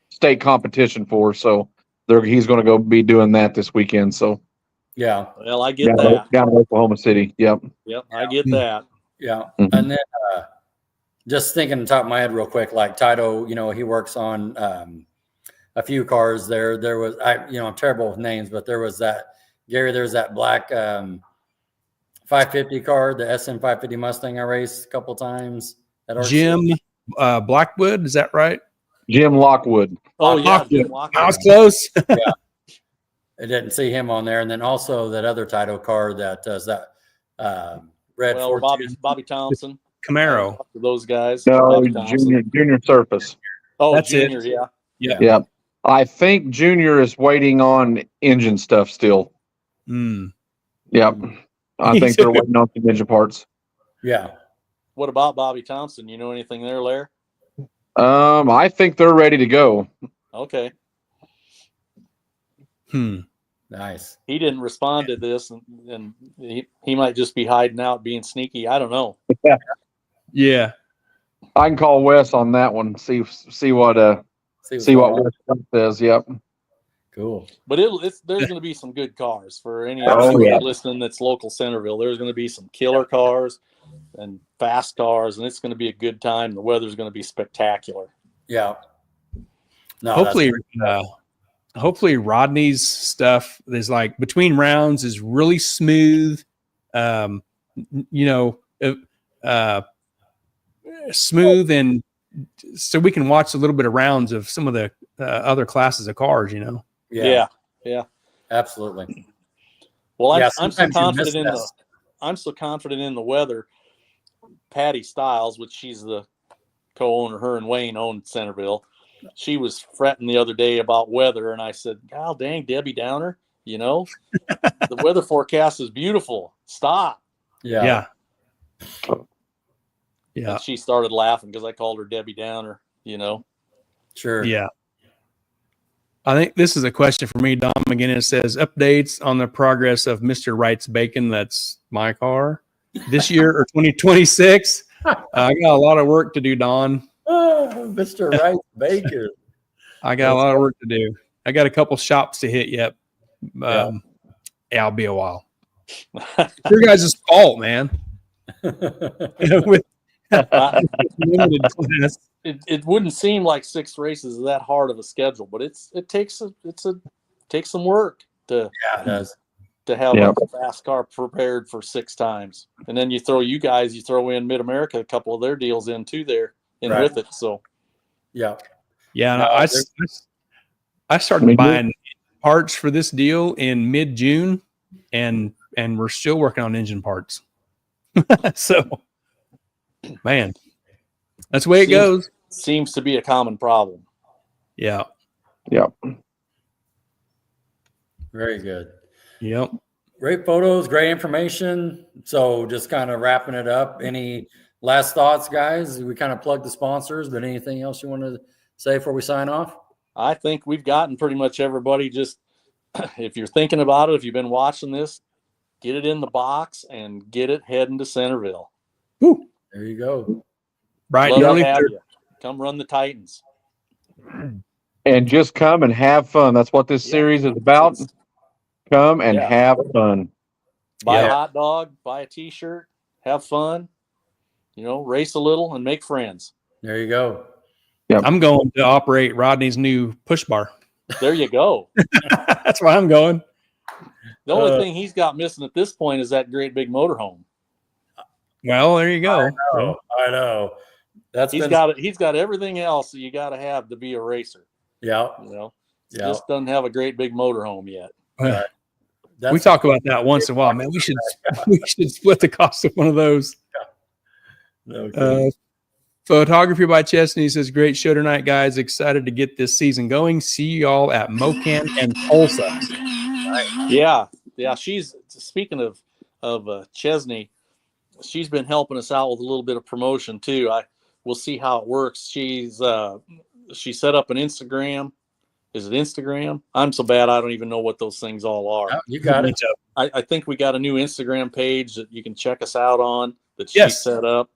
Speaker 4: state competition for. So he's going to go be doing that this weekend. So
Speaker 1: yeah.
Speaker 5: Well, I get that
Speaker 4: down in Oklahoma City. Yep.
Speaker 5: I get that.
Speaker 1: Yeah. Mm-hmm. And then just thinking on top of my head real quick, like Tito, he works on a few cars there. There was, I'm terrible with names, but there was that, Gary, there's that black 550 car, the SM 550 Mustang I raced a couple times.
Speaker 2: Jim Blackwood, is that right?
Speaker 4: Jim Lockwood.
Speaker 5: Oh, yeah. Jim Lockwood.
Speaker 2: I was close.
Speaker 1: Yeah. I didn't see him on there. And then also that other Tito car that does that red.
Speaker 5: Well, Bobby Thompson.
Speaker 2: Camaro.
Speaker 5: Those guys.
Speaker 4: No, Junior Surface.
Speaker 5: Oh,
Speaker 2: that's
Speaker 5: Junior,
Speaker 2: it.
Speaker 4: Yeah. I think Junior is waiting on engine stuff still. Yep. I think they're waiting on some engine parts.
Speaker 1: Yeah.
Speaker 5: What about Bobby Thompson? You know anything there, Lair?
Speaker 4: I think they're ready to go.
Speaker 5: Okay.
Speaker 1: Nice.
Speaker 5: He didn't respond to this, and he might just be hiding out, being sneaky. I don't know.
Speaker 2: Yeah.
Speaker 4: I can call Wes on that one. See what Wes says. Yep.
Speaker 1: Cool.
Speaker 5: But there's going to be some good cars for anybody listening that's local Centerville. There's going to be some killer cars and fast cars, and it's going to be a good time. The weather's going to be spectacular.
Speaker 1: Yeah. No.
Speaker 2: Hopefully Rodney's stuff is like between rounds is really smooth. Smooth, and so we can watch a little bit of rounds of some of the other classes of cars,
Speaker 5: Yeah.
Speaker 1: Absolutely.
Speaker 5: Well, I'm so confident in the weather. Patty Stiles, which she's the co-owner, her and Wayne own Centerville. She was fretting the other day about weather, and I said, "God dang, Debbie Downer, the weather forecast is beautiful. Stop."
Speaker 2: Yeah.
Speaker 5: And she started laughing because I called her Debbie Downer.
Speaker 1: Sure.
Speaker 2: Yeah. I think this is a question for me, Dom. Again, it says updates on the progress of Mr. Wright's Bacon. That's my car. this year or 2026. I got a lot of work to do, Don.
Speaker 1: Oh, Mr. Rice Baker.
Speaker 2: I got a lot of work to do. I got a couple shops to hit yet. Yeah, it'll be a while. Your guys' fault, man. With limited class.
Speaker 5: It wouldn't seem like 6 races is that hard of a schedule, but it takes some work to have a fast car prepared for 6 times, and then you throw in Mid America, a couple of their deals in too there and with it. So
Speaker 2: no, I started buying parts for this deal in mid-June, and we're still working on engine parts. So, man, that's the way it goes.
Speaker 5: Seems to be a common problem.
Speaker 2: Yeah.
Speaker 4: Yep.
Speaker 1: Very good.
Speaker 2: Yep.
Speaker 1: Great photos, great information. So just kind of wrapping it up. Any last thoughts, guys? We kind of plugged the sponsors, but anything else you want to say before we sign off?
Speaker 5: I think we've gotten pretty much everybody. Just if you're thinking about it, if you've been watching this, get it in the box and get it heading to Centerville.
Speaker 2: Woo.
Speaker 1: There you go.
Speaker 2: Right.
Speaker 5: Come run the Titans.
Speaker 4: And just come and have fun. That's what this series is about. Come and have fun.
Speaker 5: Buy a hot dog, buy a T-shirt, have fun, race a little and make friends.
Speaker 1: There you go.
Speaker 2: Yep. I'm going to operate Rodney's new push bar.
Speaker 5: There you go.
Speaker 2: That's why I'm going.
Speaker 5: The only thing he's got missing at this point is that great big motorhome.
Speaker 2: Well, there you go.
Speaker 1: I know.
Speaker 5: He's got everything else that you got to have to be a racer.
Speaker 1: Yeah.
Speaker 5: Just doesn't have a great big motorhome yet.
Speaker 1: Right.
Speaker 2: We talk about that once in a while, man. We should split the cost of one of those.
Speaker 1: Okay.
Speaker 2: Photography by Chesney says, great show tonight, guys. Excited to get this season going. See y'all at Mocan and Tulsa.
Speaker 5: Right. Yeah. She's speaking of Chesney. She's been helping us out with a little bit of promotion too. We'll see how it works. She set up an Instagram. Is it Instagram? I'm so bad I don't even know what those things all are.
Speaker 1: Oh, you got it.
Speaker 5: I think we got a new Instagram page that you can check us out on that she set up.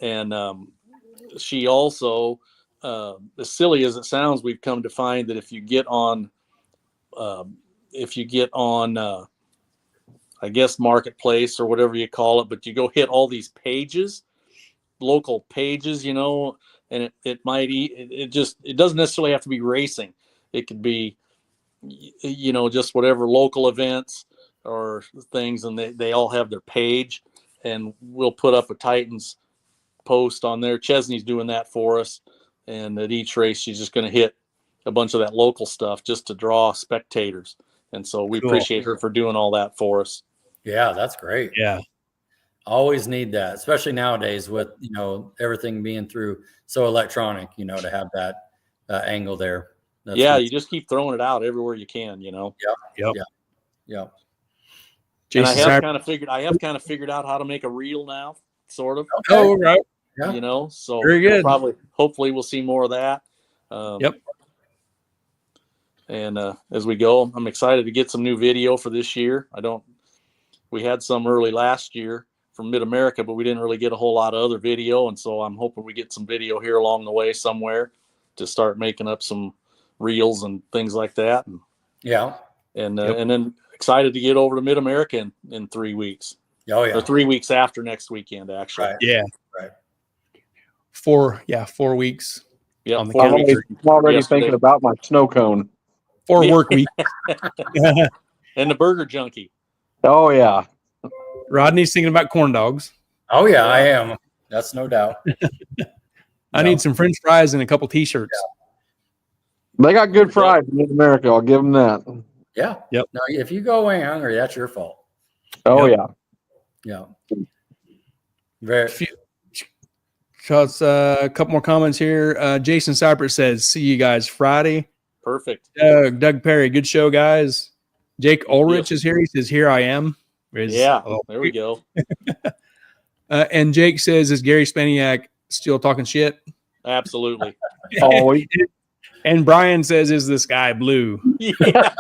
Speaker 5: And she also, as silly as it sounds, we've come to find that if you get on I guess Marketplace or whatever you call it, but you go hit all these pages, local pages, and it doesn't necessarily have to be racing. It could be, just whatever local events or things, and they all have their page, and we'll put up a Titans post on there. Chesney's doing that for us, and at each race she's just going to hit a bunch of that local stuff just to draw spectators, and so we appreciate her for doing all that for us.
Speaker 1: Yeah, that's great.
Speaker 2: Yeah,
Speaker 1: always need that, especially nowadays with everything being through so electronic, to have that angle there.
Speaker 5: You just keep throwing it out everywhere you can.
Speaker 1: Yep.
Speaker 5: And I have kind of figured out how to make a reel now, sort of.
Speaker 2: Okay. Oh, right.
Speaker 1: Yeah.
Speaker 5: So
Speaker 2: very good.
Speaker 5: Hopefully we'll see more of that.
Speaker 2: Yep.
Speaker 5: And as we go, I'm excited to get some new video for this year. We had some early last year from Mid America, but we didn't really get a whole lot of other video. And so I'm hoping we get some video here along the way somewhere to start making up some reels and things like that. And then excited to get over to Mid America in 3 weeks.
Speaker 1: Oh yeah.
Speaker 5: Or 3 weeks after next weekend, actually.
Speaker 1: Right.
Speaker 2: Yeah.
Speaker 1: Right.
Speaker 2: 4 weeks.
Speaker 5: Yeah.
Speaker 2: On the
Speaker 4: I'm already thinking about my snow cone.
Speaker 2: 4 work week.
Speaker 5: And the burger junkie.
Speaker 4: Oh yeah.
Speaker 2: Rodney's thinking about corn dogs.
Speaker 1: Oh yeah, I am. That's no doubt.
Speaker 2: I need some French fries and a couple T-shirts.
Speaker 4: They got good fries in America. I'll give them that.
Speaker 1: Yeah.
Speaker 2: Yep.
Speaker 1: Now, if you go away hungry, that's your fault.
Speaker 4: Oh
Speaker 2: Yep.
Speaker 1: Yeah. Very.
Speaker 2: A couple more comments here. Jason Cypress says, "See you guys Friday."
Speaker 5: Perfect.
Speaker 2: Doug Perry, good show, guys. Jake Ulrich is here. He says, "Here I am."
Speaker 5: There we go.
Speaker 2: And Jake says, "Is Gary Spaniak still talking shit?"
Speaker 5: Absolutely.
Speaker 4: Always.
Speaker 2: And Brian says, "Is the sky blue?"
Speaker 5: Yeah.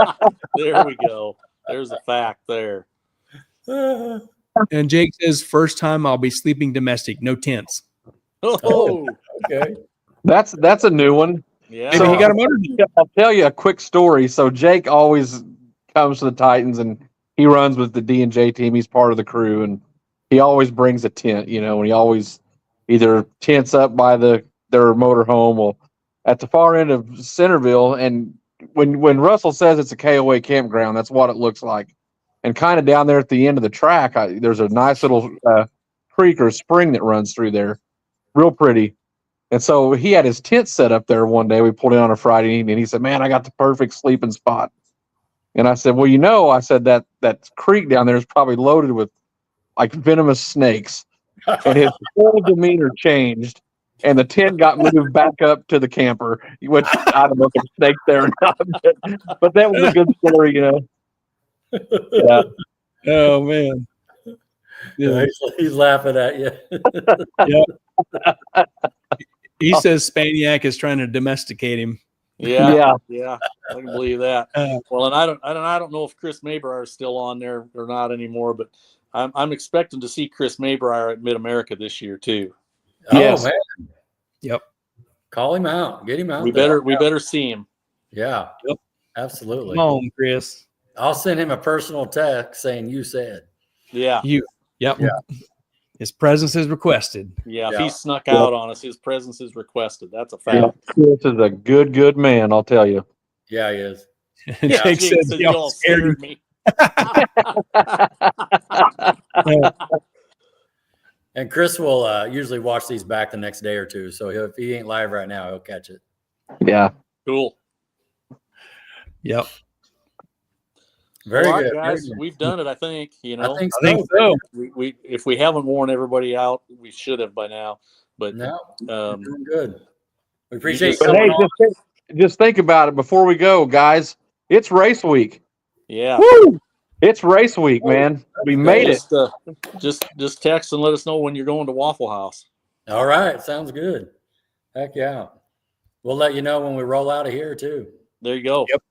Speaker 5: There we go. There's a fact there.
Speaker 2: And Jake says, first time I'll be sleeping domestic, no tents.
Speaker 5: Oh,
Speaker 1: Okay.
Speaker 4: That's a new one.
Speaker 5: yeah.
Speaker 2: Maybe he got a motor.
Speaker 4: I'll tell you a quick story. So Jake always comes to the Titans, and he runs with the D&J team. He's part of the crew, and he always brings a tent, and he always either tents up by their motorhome or at the far end of Centerville. And when Russell says it's a KOA campground, that's what it looks like. And kind of down there at the end of the track, there's a nice little creek or spring that runs through there, real pretty. And so he had his tent set up there one day. We pulled in on a Friday evening, and he said, "Man, I got the perfect sleeping spot." And I said, "Well, I said that creek down there is probably loaded with like venomous snakes." And his whole demeanor changed, and the tent got moved back up to the camper, which I don't know if there's snakes there or not, but that was a good story, Yeah.
Speaker 2: Oh, man.
Speaker 1: Yeah, he's laughing at you.
Speaker 2: Yeah. He says Spaniak is trying to domesticate him.
Speaker 5: Yeah. I can believe that. Well, and I don't know if Chris Maybrier is still on there or not anymore, but I'm expecting to see Chris Maybrier at Mid America this year too.
Speaker 2: Yes.
Speaker 1: Oh man.
Speaker 2: Yep.
Speaker 1: Call him out. Get him out.
Speaker 5: We better see him.
Speaker 1: Yeah.
Speaker 2: Yep.
Speaker 1: Absolutely.
Speaker 2: Come on, Chris.
Speaker 1: I'll send him a personal text saying you said.
Speaker 5: Yeah.
Speaker 2: Yep.
Speaker 1: Yeah.
Speaker 2: His presence is requested.
Speaker 5: Yeah. If
Speaker 1: Yeah.
Speaker 5: he snuck out on us, his presence is requested. That's a fact.
Speaker 4: Chris is a good man, I'll tell you.
Speaker 1: Yeah, he is.
Speaker 5: Yeah,
Speaker 2: Jake
Speaker 5: Jake
Speaker 2: says,
Speaker 5: y'all scared me.
Speaker 1: And Chris will usually watch these back the next day or two. So if he ain't live right now, he'll catch it.
Speaker 4: Yeah.
Speaker 5: Cool.
Speaker 2: Yep.
Speaker 1: Very
Speaker 5: All right,
Speaker 1: good.
Speaker 5: guys.
Speaker 1: Very good.
Speaker 5: We've done it. I think.
Speaker 1: I think
Speaker 2: I think so.
Speaker 5: We if we haven't worn everybody out, we should have by now. But
Speaker 1: No, we're doing good. We appreciate you
Speaker 5: just-
Speaker 4: But
Speaker 1: coming
Speaker 4: hey,
Speaker 1: on.
Speaker 4: just think about it before we go, guys. It's race week.
Speaker 5: yeah.
Speaker 4: Woo! It's race week, man. We made it.
Speaker 5: Just text and let us know when you're going to Waffle House.
Speaker 1: All right. Sounds good. Heck yeah. We'll let you know when we roll out of here too.
Speaker 5: There you go.
Speaker 2: Yep.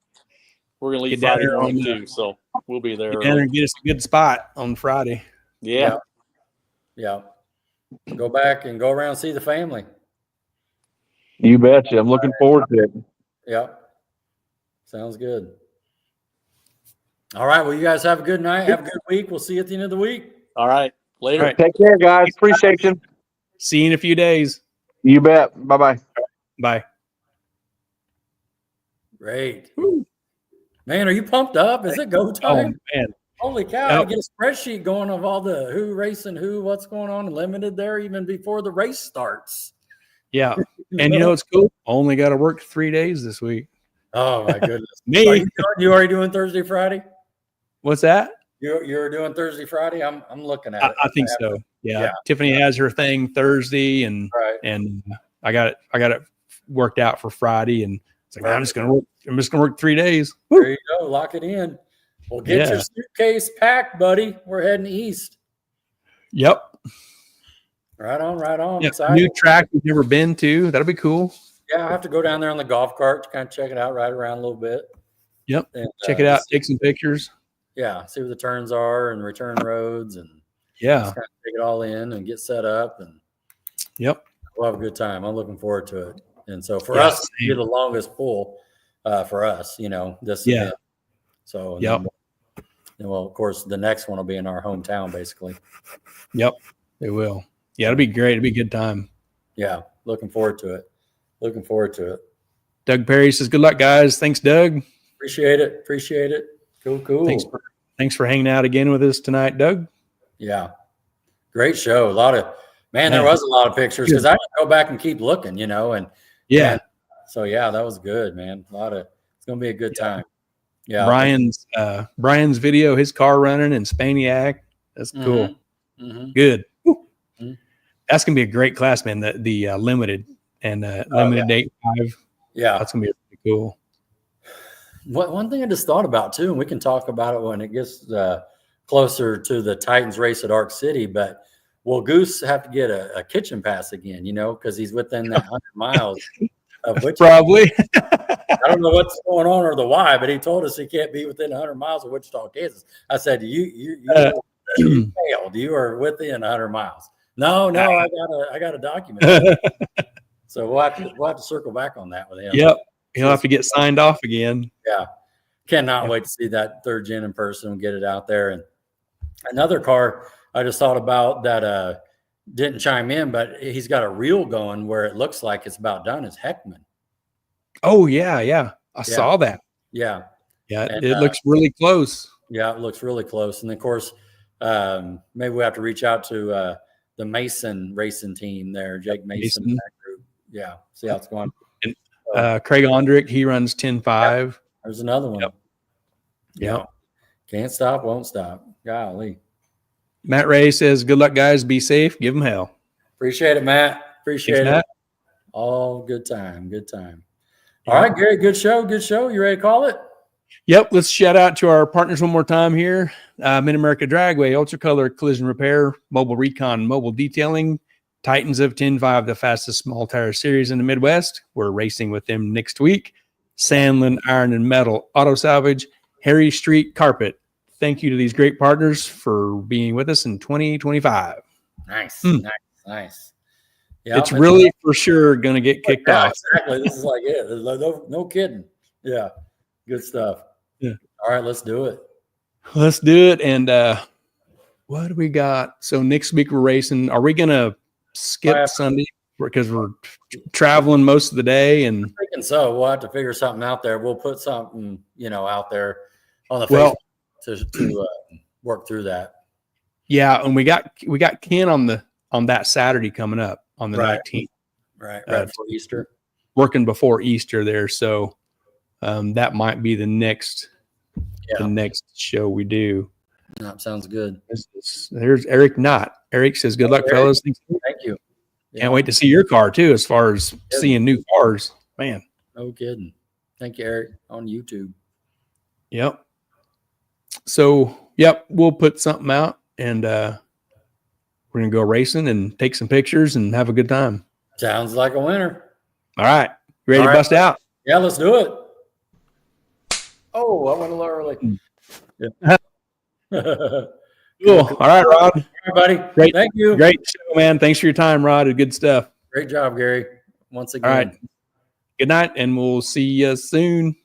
Speaker 5: We're gonna leave
Speaker 2: Get down
Speaker 5: Friday
Speaker 2: there on
Speaker 5: morning
Speaker 2: the-
Speaker 5: too, so we'll be there.
Speaker 2: Get down there and get us a good spot on Friday.
Speaker 5: Yeah.
Speaker 1: Yeah. Go back and go around and see the family.
Speaker 4: You betcha. I'm looking forward to it.
Speaker 1: Yeah. Sounds good. All right. Well, you guys have a good night. Have a good week. We'll see you at the end of the week.
Speaker 5: All right. Later.
Speaker 2: All right.
Speaker 4: Take care, guys. Appreciate you.
Speaker 2: See you in a few days.
Speaker 4: You bet. Bye-bye.
Speaker 2: Bye.
Speaker 1: Great. Man, are you pumped up? Is it go
Speaker 2: Oh,
Speaker 1: time?
Speaker 2: man.
Speaker 1: Holy cow. I
Speaker 2: Yep.
Speaker 1: get a spreadsheet going of all the who racing who, what's going on limited there even before the race starts.
Speaker 2: Yeah. And you know what's cool? Only got to work 3 days this week.
Speaker 1: Oh my goodness. Are
Speaker 2: Me.
Speaker 1: you already doing Thursday, Friday?
Speaker 2: What's that?
Speaker 1: You're doing Thursday, Friday? I'm looking at it.
Speaker 2: I think so. Yeah.
Speaker 1: Yeah.
Speaker 2: Tiffany has her thing Thursday and
Speaker 1: Right.
Speaker 2: I got it worked out for Friday, and it's like, I'm just gonna work 3 days. Woo.
Speaker 1: There you go. Lock it in. Well, get
Speaker 2: Yeah.
Speaker 1: your suitcase packed, buddy. We're heading east.
Speaker 2: Yep.
Speaker 1: Right on, right on.
Speaker 2: Yeah.
Speaker 1: Excited.
Speaker 2: New track we've never been to. That'll be cool.
Speaker 1: Yeah, I have to go down there on the golf cart to kind of check it out, ride around a little bit.
Speaker 2: Yep.
Speaker 1: And,
Speaker 2: Check it out. Take some pictures.
Speaker 1: Yeah, see where the turns are and return roads and
Speaker 2: Yeah.
Speaker 1: just kind of take it all in and get set up, and
Speaker 2: Yep.
Speaker 1: we'll have a good time. I'm looking forward to it. And so for
Speaker 2: Yeah,
Speaker 1: us,
Speaker 2: same.
Speaker 1: be the longest pull for us, this
Speaker 2: Yeah.
Speaker 1: event. So and
Speaker 2: Yep.
Speaker 1: then, well, of course, the next one will be in our hometown, basically.
Speaker 2: Yep. They will. Yeah, it'll be great. It'll be a good time.
Speaker 1: Yeah, looking forward to it. Looking forward to it.
Speaker 2: Doug Perry says, "Good luck, guys." Thanks, Doug.
Speaker 1: Appreciate it. Appreciate it. Cool.
Speaker 2: Thanks for hanging out again with us tonight, Doug.
Speaker 1: Yeah. Great show. There was a lot of pictures because I didn't go back and keep looking, and
Speaker 2: Yeah.
Speaker 1: so yeah, that was good, man. It's gonna be a good time. Yeah.
Speaker 2: Brian's video, his car running and Spaniak. That's cool.
Speaker 1: Mhm.
Speaker 2: Good.
Speaker 1: Mhm.
Speaker 2: That's gonna be a great class, man. The limited and limited 8.5.
Speaker 1: Yeah.
Speaker 2: That's gonna be really cool.
Speaker 1: One thing I just thought about too, and we can talk about it when it gets closer to the Titans race at Ark City, but will Goose have to get a kitchen pass again, because he's within that 100 miles of Wichita.
Speaker 2: Probably.
Speaker 1: I don't know what's going on or the why, but he told us he can't be within 100 miles of Wichita, Kansas. I said, you You failed. You are within 100 miles. No, I got to document it. So we'll have to circle back on that with him.
Speaker 2: Yep. He'll have to get signed off again.
Speaker 1: Yeah. Cannot wait to see that third gen in person and get it out there. And another car I just thought about that didn't chime in, but he's got a reel going where it looks like it's about done is Heckman.
Speaker 2: Oh, yeah. I saw that.
Speaker 1: Yeah.
Speaker 2: Yeah, and, it looks really close.
Speaker 1: Yeah, it looks really close. And of course, maybe we have to reach out to the Mason racing team there, Jake Mason. That group. Yeah, see how it's going.
Speaker 2: And Craig Ondrick, he runs 10.5.
Speaker 1: Yeah, there's another one.
Speaker 2: Yep.
Speaker 1: Yeah. Can't stop, won't stop. Golly.
Speaker 2: Matt Ray says, good luck, guys. Be safe. Give them hell.
Speaker 1: Appreciate it, Matt. Appreciate it. Matt. All good time. Good time. All right, Gary, good show. Good show. You ready to call it?
Speaker 2: Yep. Let's shout out to our partners one more time here. Mid-America Dragway, Ultra Color Collision Repair, Mobile Recon, Mobile Detailing, Titans of 10.5, the fastest small tire series in the Midwest. We're racing with them next week. Sandlin Iron and Metal, Auto Salvage, Harry Street Carpet. Thank you to these great partners for being with us in 2025.
Speaker 1: Nice.
Speaker 2: Yeah, it's really for sure going to get kicked off.
Speaker 1: Exactly. This is like it. No kidding. Yeah. Good stuff.
Speaker 2: Yeah.
Speaker 1: All right, let's do it.
Speaker 2: Let's do it. And what do we got? So next week we're racing. Are we going to skip Sunday because we're traveling most of the day? And
Speaker 1: I'm thinking so. We'll have to figure something out there. We'll put something, out there on the Facebook to work through that.
Speaker 2: Yeah, and we got Ken on that Saturday coming up on the 19th.
Speaker 1: Right for Easter.
Speaker 2: Working before Easter there, so that might be the next show we do.
Speaker 1: That sounds good.
Speaker 2: There's Eric Knott. Eric says, good luck, fellas.
Speaker 1: Thank you.
Speaker 2: Can't wait to see your car too, as far as seeing new cars. Man.
Speaker 1: No kidding. Thank you, Eric, on YouTube.
Speaker 2: Yep. So, we'll put something out and we're going to go racing and take some pictures and have a good time.
Speaker 1: Sounds like a winner.
Speaker 2: All right. You ready to bust out?
Speaker 1: Yeah, let's do it. Oh, I went a little early. Yeah.
Speaker 2: Cool. All right, Rod.
Speaker 1: Everybody.
Speaker 2: Great.
Speaker 1: Thank you.
Speaker 2: Great show, man. Thanks for your time, Rod. Good stuff.
Speaker 1: Great job, Gary. Once again.
Speaker 2: All right. Good night, and we'll see you soon.